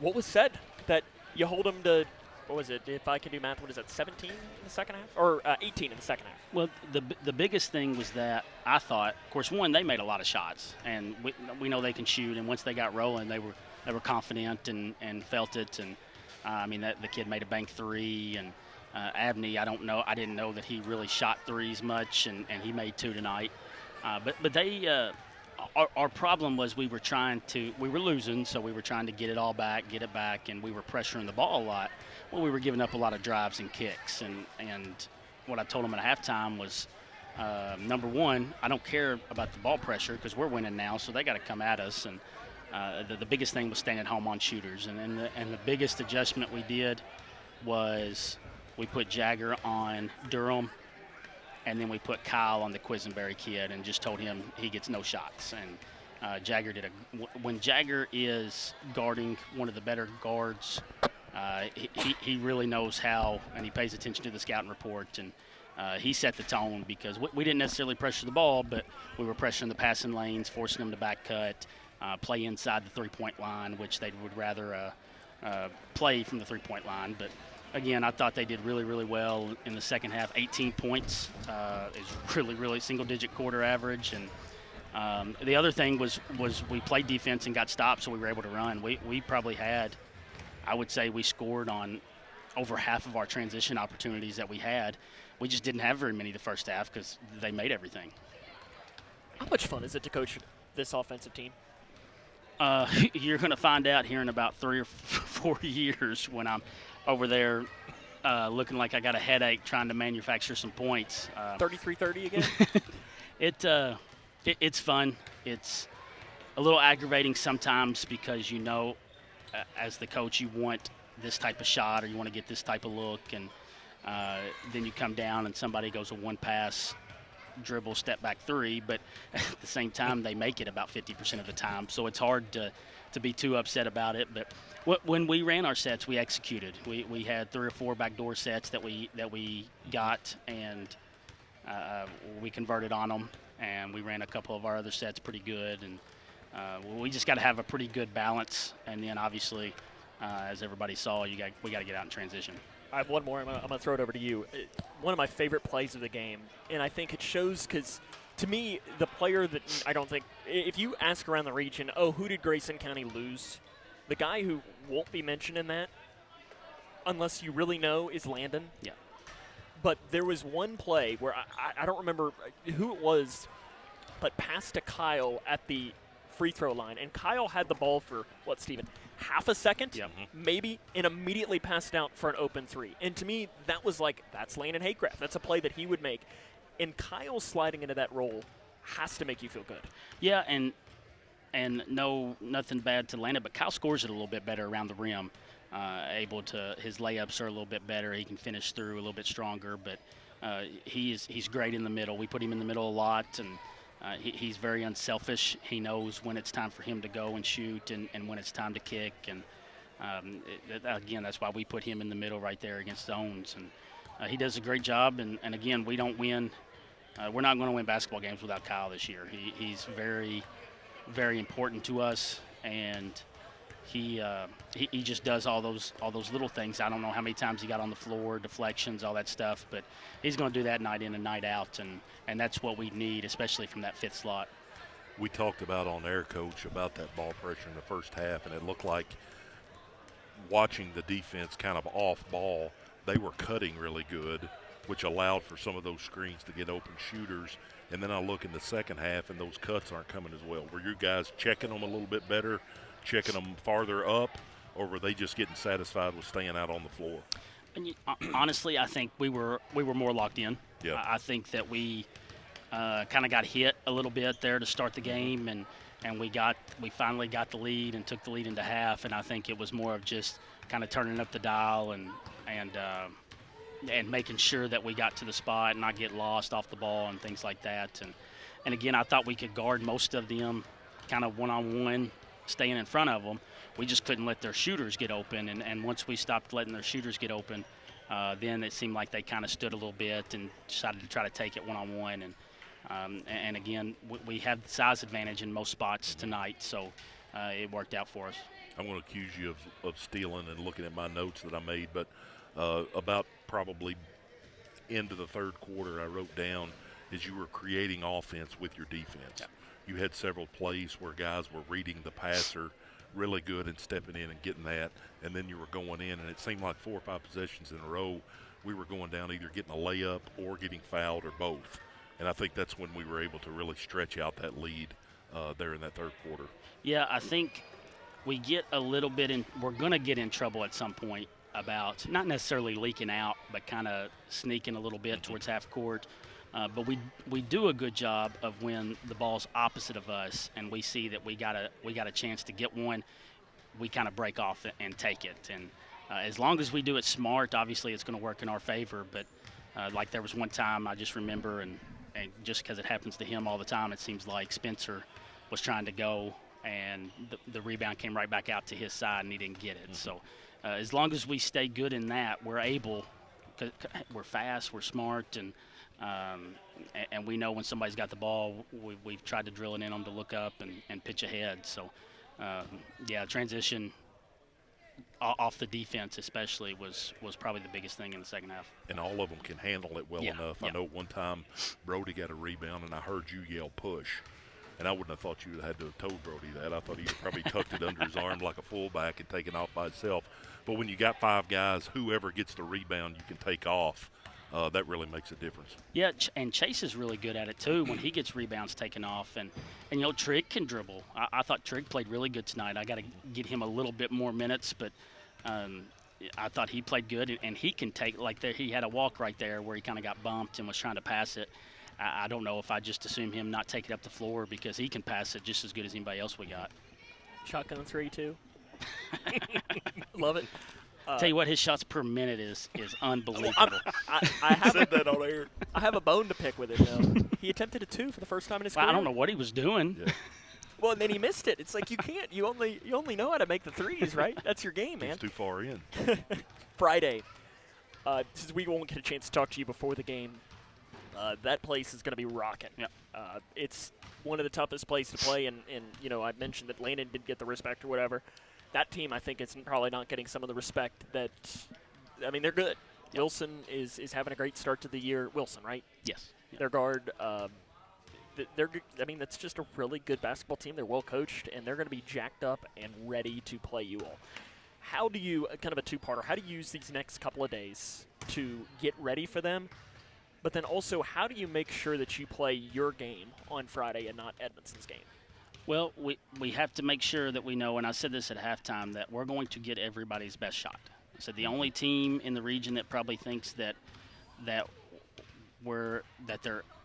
B: What was said? That you hold them to, what was it? If I can do math, what is that, 17 in the second half? Or 18 in the second half?
M: Well, the biggest thing was that I thought, of course, one, they made a lot of shots, and we know they can shoot, and once they got rolling, they were confident and felt it, and the kid made a bank three, and Abney, I didn't know that he really shot threes much, and he made two tonight. But they, our problem was we were losing, so we were trying to get it back, and we were pressuring the ball a lot. Well, we were giving up a lot of drives and kicks, and what I told them at halftime was number one, I don't care about the ball pressure because we're winning now, so they got to come at us. And the biggest thing was staying at home on shooters. And the biggest adjustment we did was we put Jagger on Durham, and then we put Kyle on the Quisenberry kid and just told him he gets no shots. And Jagger when Jagger is guarding one of the better guards, he really knows how, and he pays attention to the scouting report. And he set the tone because we didn't necessarily pressure the ball, but we were pressuring the passing lanes, forcing them to back cut, play inside the three-point line, which they would rather play from the three-point line. But again, I thought they did really, really well in the second half. 18 points is really, really single-digit quarter average. And the other thing was we played defense and got stopped, so we were able to run. We probably had, I would say we scored on over half of our transition opportunities that we had. We just didn't have very many the first half because they made everything.
B: How much fun is it to coach this offensive team?
M: You're going to find out here in about 3 or 4 years when I'm over there looking like I got a headache trying to manufacture some points.
B: 33-30 again?
M: It's fun. It's a little aggravating sometimes because as the coach, you want this type of shot or you want to get this type of look, and then you come down and somebody goes a one-pass dribble, step back three, but at the same time they make it about 50% of the time, so it's hard to be too upset about it. But when we ran our sets, we executed. We had 3 or 4 backdoor sets that we got, and we converted on them, and we ran a couple of our other sets pretty good. And we just got to have a pretty good balance, and then obviously as everybody saw, we got to get out in transition.
B: I have one more. I'm going to throw it over to you. One of my favorite plays of the game, and I think it shows because, to me, the player that I don't think – if you ask around the region, who did Grayson County lose? The guy who won't be mentioned in that, unless you really know, is Landon.
M: Yeah.
B: But there was one play where I don't remember who it was, but passed to Kyle at the free throw line, and Kyle had the ball for, Steven, half a second, maybe, and immediately passed out for an open three. And to me, that was that's Landon Haycraft. That's a play that he would make. And Kyle sliding into that role has to make you feel good.
M: Yeah, and no, nothing bad to Landon, but Kyle scores it a little bit better around the rim. His layups are a little bit better. He can finish through a little bit stronger, but he's great in the middle. We put him in the middle a lot, and he's very unselfish. He knows when it's time for him to go and shoot and when it's time to kick. And, again, that's why we put him in the middle right there against zones. And he does a great job. And again, we don't win. We're not going to win basketball games without Kyle this year. He's very, very important to us. And he just does all those little things. I don't know how many times he got on the floor, deflections, all that stuff, but he's going to do that night in and night out, and that's what we need, especially from that 5th slot.
C: We talked about on air, Coach, about that ball pressure in the first half, and it looked like watching the defense kind of off ball, they were cutting really good, which allowed for some of those screens to get open shooters. And then I look in the second half, and those cuts aren't coming as well. Were you guys checking them a little bit better, checking them farther up, or were they just getting satisfied with staying out on the floor?
M: And honestly, I think we were more locked in.
C: Yeah.
M: I think that we kind of got hit a little bit there to start the game, and we finally got the lead and took the lead into half. And I think it was more of just kind of turning up the dial and making sure that we got to the spot and not get lost off the ball and things like that. And again, I thought we could guard most of them kind of one-on-one, staying in front of them. We just couldn't let their shooters get open, and once we stopped letting their shooters get open, then it seemed like they kind of stood a little bit and decided to try to take it one-on-one. And again, we have the size advantage in most spots tonight, so it worked out for us.
C: I'm going to accuse you of stealing and looking at my notes that I made, but about probably into the third quarter I wrote down is you were creating offense with your defense.
M: Yeah.
C: You had several plays where guys were reading the passer really good and stepping in and getting that, and then you were going in, and it seemed like 4 or 5 possessions in a row we were going down either getting a layup or getting fouled or both. And I think that's when we were able to really stretch out that lead there in that third quarter.
M: Yeah, I think we get a little bit we're going to get in trouble at some point about not necessarily leaking out, but kind of sneaking a little bit towards half court. But we do a good job of when the ball's opposite of us and we see that we got a chance to get one, we kind of break off and take it. And as long as we do it smart, obviously it's going to work in our favor. But like there was one time I just remember, and just because it happens to him all the time, it seems like Spencer was trying to go and the rebound came right back out to his side and he didn't get it. So as long as we stay good in that, we're able, we're fast, we're smart, and we know when somebody's got the ball, we've tried to drill it in them to look up and pitch ahead. So, transition off the defense especially was probably the biggest thing in the second half.
C: And all of them can handle it well enough. I know one time Brody got a rebound, and I heard you yell push. And I wouldn't have thought you would have had to have told Brody that. I thought he probably tucked it under his arm like a fullback and taken off by itself. But when you got 5 guys, whoever gets the rebound you can take off. That really makes a difference.
M: Yeah, and Chase is really good at it too when he gets rebounds taken off. And Trigg can dribble. I thought Trigg played really good tonight. I got to get him a little bit more minutes, but I thought he played good. And he can take, he had a walk right there where he kind of got bumped and was trying to pass it. I don't know if I just assume him not take it up the floor because he can pass it just as good as anybody else we got.
B: Shotgun 3, too. Love it.
M: Tell you what, his shots per minute is unbelievable.
B: I have said that on air. I have a bone to pick with him, though. He attempted a 2 for the first time in his career.
M: I don't know what he was doing.
C: Yeah.
B: Well, and then he missed it. It's like you can't. You only know how to make the threes, right? That's your game, man.
C: It's too far in.
B: Friday, since we won't get a chance to talk to you before the game, that place is going to be rocking.
M: Yep.
B: It's one of the toughest places to play, and I mentioned that Landon did get the respect or whatever. That team, I think, is probably not getting some of the respect that – I mean, they're good. Yep. Wilson is having a great start to the year. Wilson, right?
M: Yes. Yep.
B: Their guard, that's just a really good basketball team. They're well coached, and they're going to be jacked up and ready to play you all. How do you – kind of a two-parter. How do you use these next couple of days to get ready for them? But then also, how do you make sure that you play your game on Friday and not Edmondson's game?
M: Well, we have to make sure that we know, and I said this at halftime, that we're going to get everybody's best shot. I said the only team in the region that probably thinks that they're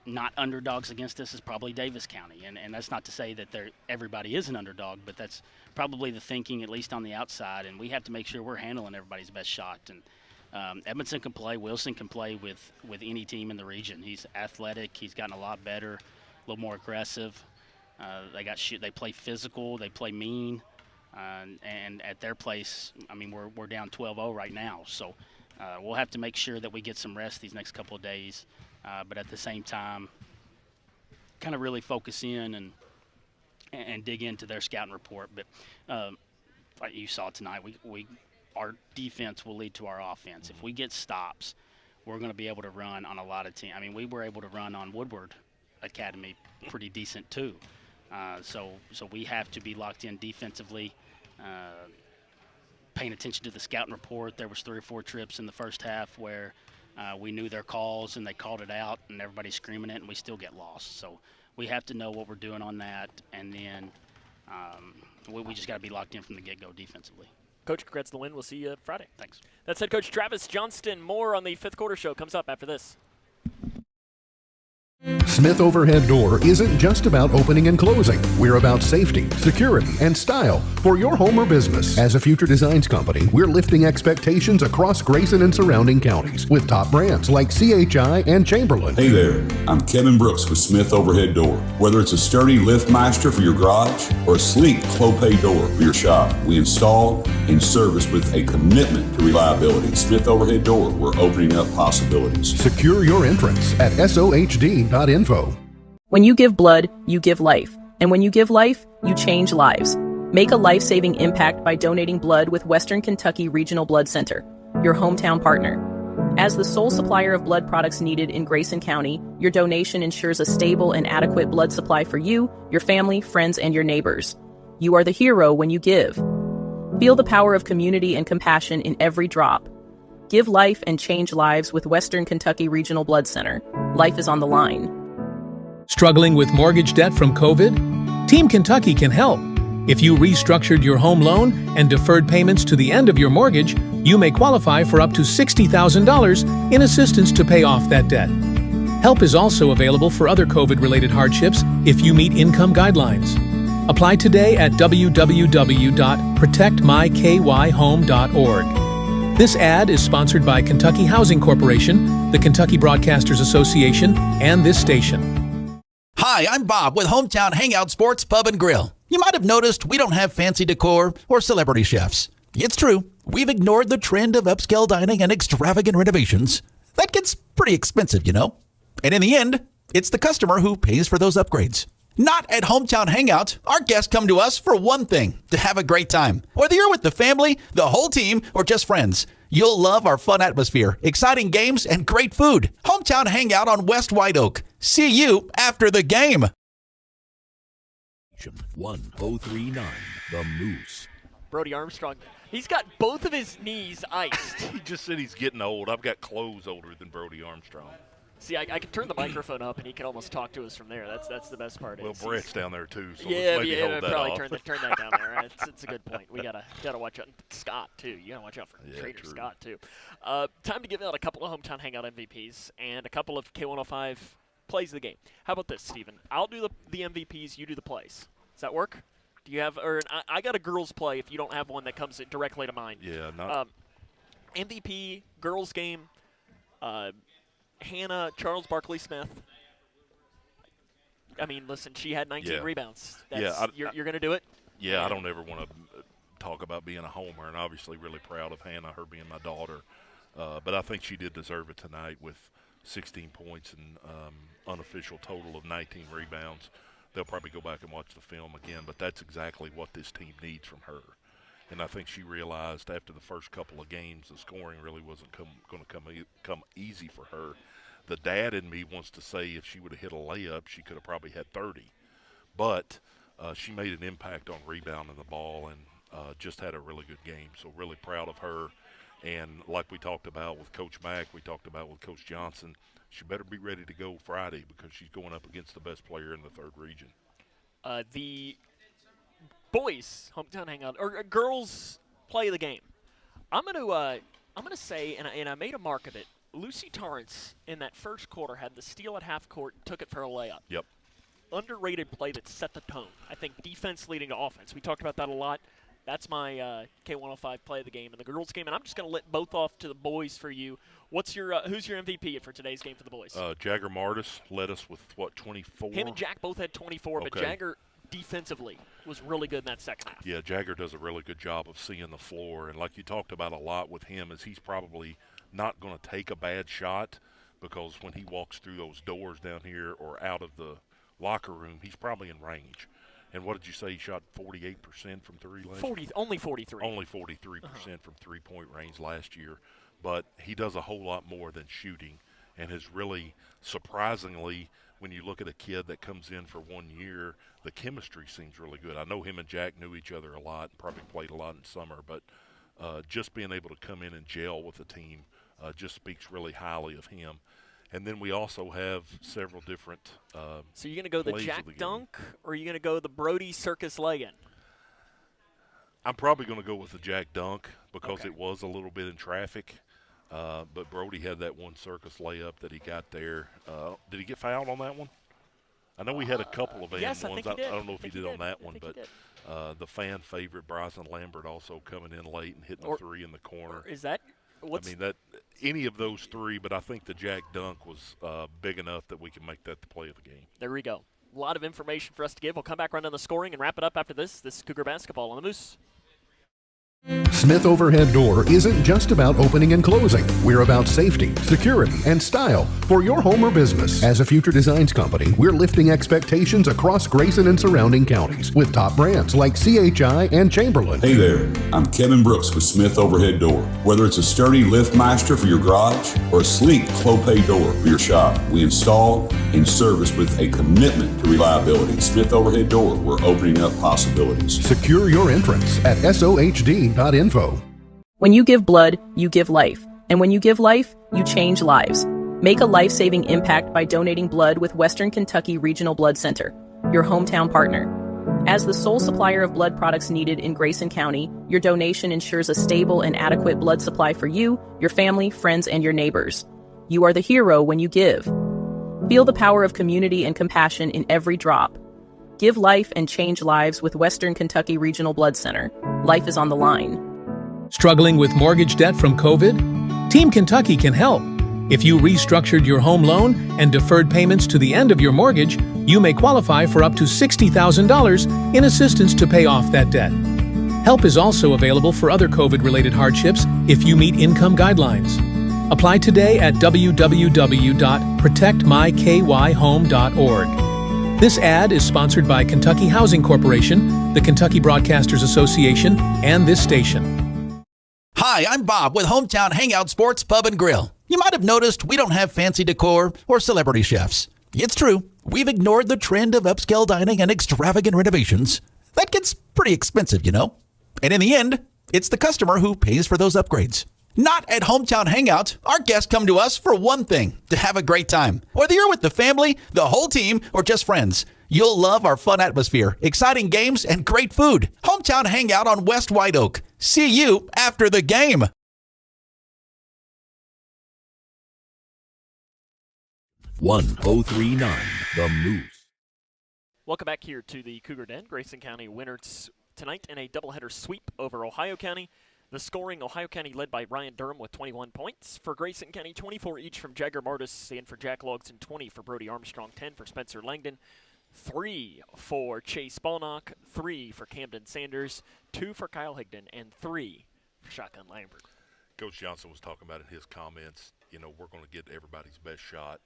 M: not underdogs against us is probably Davis County, and that's not to say that everybody is an underdog, but that's probably the thinking, at least on the outside, and we have to make sure we're handling everybody's best shot. And Edmondson can play, Wilson can play with any team in the region. He's athletic, he's gotten a lot better, a little more aggressive. They play physical, they play mean, and at their place, I mean, we're down 12-0 right now, so we'll have to make sure that we get some rest these next couple of days, but at the same time, kind of really focus in and dig into their scouting report. But like you saw tonight, our defense will lead to our offense. If we get stops, we're going to be able to run on a lot of teams. I mean, we were able to run on Woodward Academy pretty decent too. So we have to be locked in defensively, paying attention to the scouting report. There was 3 or 4 trips in the first half where we knew their calls and they called it out and everybody's screaming it and we still get lost. So we have to know what we're doing on that, and then we just got to be locked in from the get-go defensively.
B: Coach, congrats on the win. We'll see you Friday.
M: Thanks.
B: That's head coach Travis Johnston. More on the Fifth Quarter Show comes up after this.
D: Smith Overhead Door isn't just about opening and closing. We're about safety, security, and style for your home or business. As a Future Designs company, we're lifting expectations across Grayson and surrounding counties with top brands like CHI and Chamberlain.
E: Hey there, I'm Kevin Brooks with Smith Overhead Door. Whether it's a sturdy LiftMeister for your garage or a sleek Clopay door for your shop, we install and service with a commitment to reliability. Smith Overhead Door, we're opening up possibilities.
D: Secure your entrance at SOHD.info.
F: When you give blood, you give life. And when you give life, you change lives. Make a life-saving impact by donating blood with Western Kentucky Regional Blood Center, your hometown partner. As the sole supplier of blood products needed in Grayson County, your donation ensures a stable and adequate blood supply for you, your family, friends, and your neighbors. You are the hero when you give. Feel the power of community and compassion in every drop. Give life and change lives with Western Kentucky Regional Blood Center. Life is on the line.
G: Struggling with mortgage debt from COVID? Team Kentucky can help. If you restructured your home loan and deferred payments to the end of your mortgage, you may qualify for up to $60,000 in assistance to pay off that debt. Help is also available for other COVID-related hardships if you meet income guidelines. Apply today at www.protectmykyhome.org. This ad is sponsored by Kentucky Housing Corporation, the Kentucky Broadcasters Association, and this station.
H: Hi, I'm Bob with Hometown Hangout Sports Pub and Grill. You might have noticed we don't have fancy decor or celebrity chefs. It's true, we've ignored the trend of upscale dining and extravagant renovations. That gets pretty expensive, you know. And in the end, it's the customer who pays for those upgrades. Not at Hometown Hangout. Our guests come to us for one thing, to have a great time. Whether you're with the family, the whole team, or just friends, you'll love our fun atmosphere, exciting games, and great food. Hometown Hangout on West White Oak. See you after the game.
A: 1039, The Moose.
B: Brody Armstrong, he's got both of his knees iced.
C: He just said he's getting old. I've got clothes older than Brody Armstrong.
B: See, I can turn the microphone up, and he can almost talk to us from there. That's the best part.
C: Well, Brett's down there too, so
B: yeah,
C: maybe hold that
B: probably
C: off.
B: turn that down there. It's a good point. We gotta watch out. Scott too. You gotta watch out for Trader
C: true.
B: Scott too. Time to give out a couple of Hometown Hangout MVPs and a couple of K105 plays of the game. How about this, Steven? I'll do the MVPs. You do the plays. Does that work? Do you have? Or I got a girls play. If you don't have one that comes directly to mind.
C: Yeah, not.
B: MVP girls game. Hannah Charles Barkley Smith. I mean, listen, she had 19 rebounds. You're going to do it?
C: Yeah, I don't ever want to talk about being a homer, and obviously really proud of Hannah, her being my daughter. But I think she did deserve it tonight with 16 points and unofficial total of 19 rebounds. They'll probably go back and watch the film again, but that's exactly what this team needs from her. And I think she realized after the first couple of games the scoring really wasn't going to come easy for her. The dad in me wants to say if she would have hit a layup, she could have probably had 30. But she made an impact on rebounding the ball and just had a really good game. So really proud of her. And like we talked about with Coach Mack, we talked about with Coach Johnson, she better be ready to go Friday because she's going up against the best player in the third region.
B: The boys Hometown Hangout or girls play the game. I'm gonna say, and I made a mark of it. Lucy Torrance in that first quarter had the steal at half court, took it for a layup.
C: Yep.
B: Underrated play that set the tone. I think defense leading to offense. We talked about that a lot. That's my K105 play of the game and the girls game, and I'm just going to let both off to the boys for you. What's your who's your MVP for today's game for the boys?
C: Jagger Martis led us with 24.
B: Him and Jack both had 24, but Jagger defensively was really good in that second half.
C: Yeah, Jagger does a really good job of seeing the floor, and like you talked about a lot with him, is he's probably not going to take a bad shot because when he walks through those doors down here or out of the locker room, he's probably in range. And what did you say? He shot 48% from three last year?
B: Only 43.
C: Only 43% from three-point range last year. But he does a whole lot more than shooting and has really, surprisingly, when you look at a kid that comes in for 1 year, the chemistry seems really good. I know him and Jack knew each other a lot and probably played a lot in summer, but just being able to come in and gel with the team just speaks really highly of him. And then we also have several different
B: So you're going to go the Jack Dunk or are you going to go the Brody Circus Lay-In?
C: I'm probably going to go with the Jack Dunk because it was a little bit in traffic. But Brody had that one circus layup that he got there. Did he get fouled on that one? I know we had a couple of ones. I don't know if he did on that one, but the fan favorite Bryson Lambert also coming in late and hitting a three in the corner.
B: Is that
C: any of those three, but I think the Jack Dunk was big enough that we can make that the play of the game.
B: There we go. A lot of information for us to give. We'll come back, run down the scoring, and wrap it up after this. This is Cougar Basketball on the Moose.
D: Smith Overhead Door isn't just about opening and closing. We're about safety, security, and style for your home or business. As a Future Designs company, we're lifting expectations across Grayson and surrounding counties with top brands like CHI and Chamberlain.
E: Hey there, I'm Kevin Brooks with Smith Overhead Door. Whether it's a sturdy LiftMeister for your garage or a sleek Clopay door for your shop, we install and service with a commitment to reliability. Smith Overhead Door, we're opening up possibilities.
D: Secure your entrance at SOHD.info.
F: When you give blood, you give life. And when you give life, you change lives. Make a life-saving impact by donating blood with Western Kentucky Regional Blood Center, your hometown partner. As the sole supplier of blood products needed in Grayson County, your donation ensures a stable and adequate blood supply for you, your family, friends, and your neighbors. You are the hero when you give. Feel the power of community and compassion in every drop. Give life and change lives with Western Kentucky Regional Blood Center. Life is on the line.
G: Struggling with mortgage debt from COVID? Team Kentucky can help. If you restructured your home loan and deferred payments to the end of your mortgage, you may qualify for up to $60,000 in assistance to pay off that debt. Help is also available for other COVID-related hardships if you meet income guidelines. Apply today at www.protectmykyhome.org. This ad is sponsored by Kentucky Housing Corporation, the Kentucky Broadcasters Association, and this station.
H: Hi, I'm Bob with Hometown Hangout Sports Pub and Grill. You might have noticed we don't have fancy decor or celebrity chefs. It's true, we've ignored the trend of upscale dining and extravagant renovations. That gets pretty expensive, you know. And in the end, it's the customer who pays for those upgrades. Not at Hometown Hangout. Our guests come to us for one thing, to have a great time. Whether you're with the family, the whole team, or just friends, you'll love our fun atmosphere, exciting games, and great food. Hometown Hangout on West White Oak. See you after the game.
A: .1039 The Moose.
B: Welcome back here to the Cougar Den. Grayson County winners tonight in a doubleheader sweep over Ohio County. The scoring, Ohio County led by Ryan Durham with 21 points. For Grayson County, 24 each from Jagger Martis and for Jack Logson, 20 for Brody Armstrong, 10 for Spencer Langdon, 3 for Chase Balnock, 3 for Camden Sanders, 2 for Kyle Higdon, and 3 for Shotgun Lambert.
C: Coach Johnson was talking about in his comments, you know, we're going to get everybody's best shot.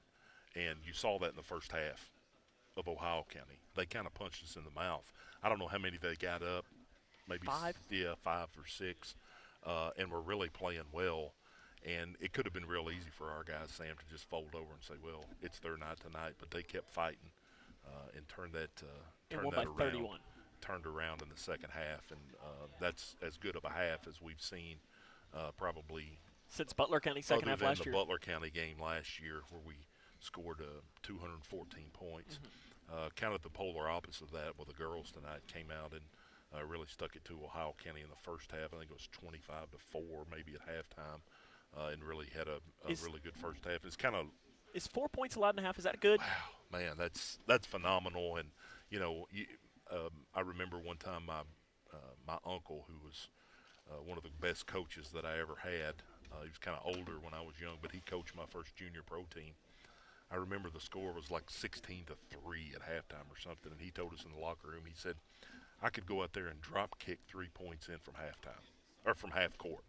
C: And you saw that in the first half of Ohio County. They kind of punched us in the mouth. I don't know how many they got up. Maybe 5? Yeah, 5 or 6. And we're really playing well. And it could have been real easy for our guys, Sam, to just fold over and say, well, it's their night tonight. But they kept fighting and turned that around.
B: 31.
C: Turned around in the second half. And that's as good of a half as we've seen probably
B: since Butler County second half last year.
C: The Butler County game last year where we scored 214 points. Kind of the polar opposite of that, where the girls tonight came out and really stuck it to Ohio County in the first half. I think it was 25-4 maybe at halftime, and really had a really good first half. It's kind of
B: is 4 points allowed in a half? Is that good?
C: Wow, man, that's phenomenal. And you know, I remember one time my uncle, who was one of the best coaches that I ever had. He was kind of older when I was young, but he coached my first junior pro team. I remember the score was like 16-3 at halftime or something, and he told us in the locker room, he said, I could go out there and drop kick 3 points in from halftime, or from half court.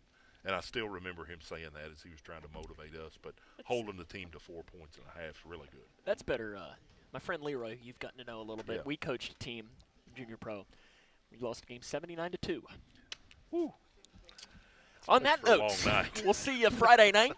C: And I still remember him saying that as he was trying to motivate us, but holding the team to 4 points and a half is really good.
B: That's better. My friend Leroy, you've gotten to know a little bit.
C: Yeah.
B: We coached a team, junior pro. We lost the game 79-2.
C: Woo.
B: On that note,
C: night.
B: We'll see you Friday night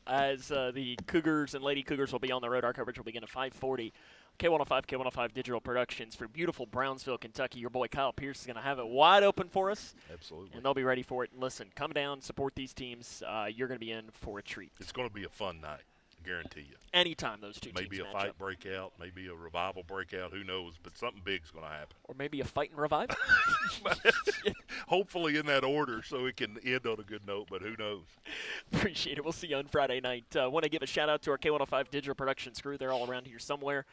B: as the Cougars and Lady Cougars will be on the road. Our coverage will begin at 5:40. K105 Digital Productions for beautiful Brownsville, Kentucky. Your boy Kyle Pierce is going to have it wide open for us.
C: Absolutely.
B: And they'll be ready for it. And listen, come down, support these teams. You're going to be in for a treat.
C: It's going to be a fun night, I guarantee you.
B: Anytime those two
C: maybe
B: teams
C: a
B: match
C: fight
B: up.
C: breakout, maybe a revival breakout, who knows, but something big's going to happen.
B: Or maybe a fight and revive.
C: Hopefully in that order so it can end on a good note, but who knows.
B: Appreciate it. We'll see you on Friday night. Want to give a shout-out to our K105 Digital Productions crew. They're all around here somewhere.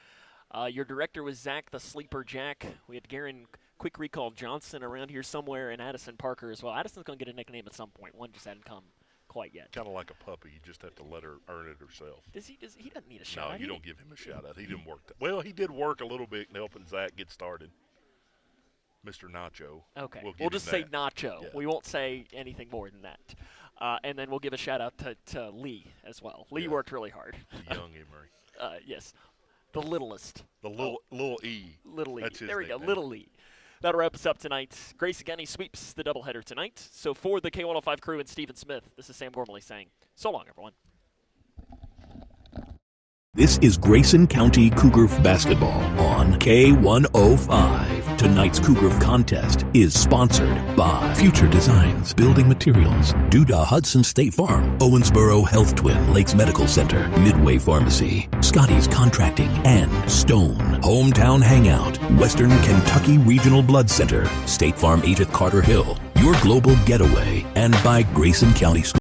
B: Your director was Zach the Sleeper Jack. We had Garen Quick Recall Johnson around here somewhere, and Addison Parker as well. Addison's going to get a nickname at some point. One just hadn't come quite yet.
C: Kind of like a puppy. You just have to let her earn it herself.
B: He doesn't need a shout-out.
C: No, you don't give him a shout-out. He didn't work. Well, he did work a little bit in helping Zach get started. Mr. Nacho.
B: Okay.
C: We'll
B: just say Nacho. Yeah. We won't say anything more than that. And then we'll give a shout-out to Lee as well. Lee worked really hard.
C: The young Emery.
B: Yes. The littlest.
C: The little E.
B: Little E.
C: That's his
B: there we
C: nickname.
B: go. Little E. That'll wrap us up tonight. Grayson County sweeps the doubleheader tonight. So for the K105 crew and Stephen Smith, this is Sam Gormley saying, so long, everyone.
A: This is Grayson County Cougar basketball on K105. Tonight's Cougar contest is sponsored by Future Designs Building Materials, Duda Hudson State Farm, Owensboro Health Twin Lakes Medical Center, Midway Pharmacy, Scotty's Contracting, and Stone. Hometown Hangout, Western Kentucky Regional Blood Center, State Farm agent Carter Hill, Your Global Getaway, and by Grayson County School.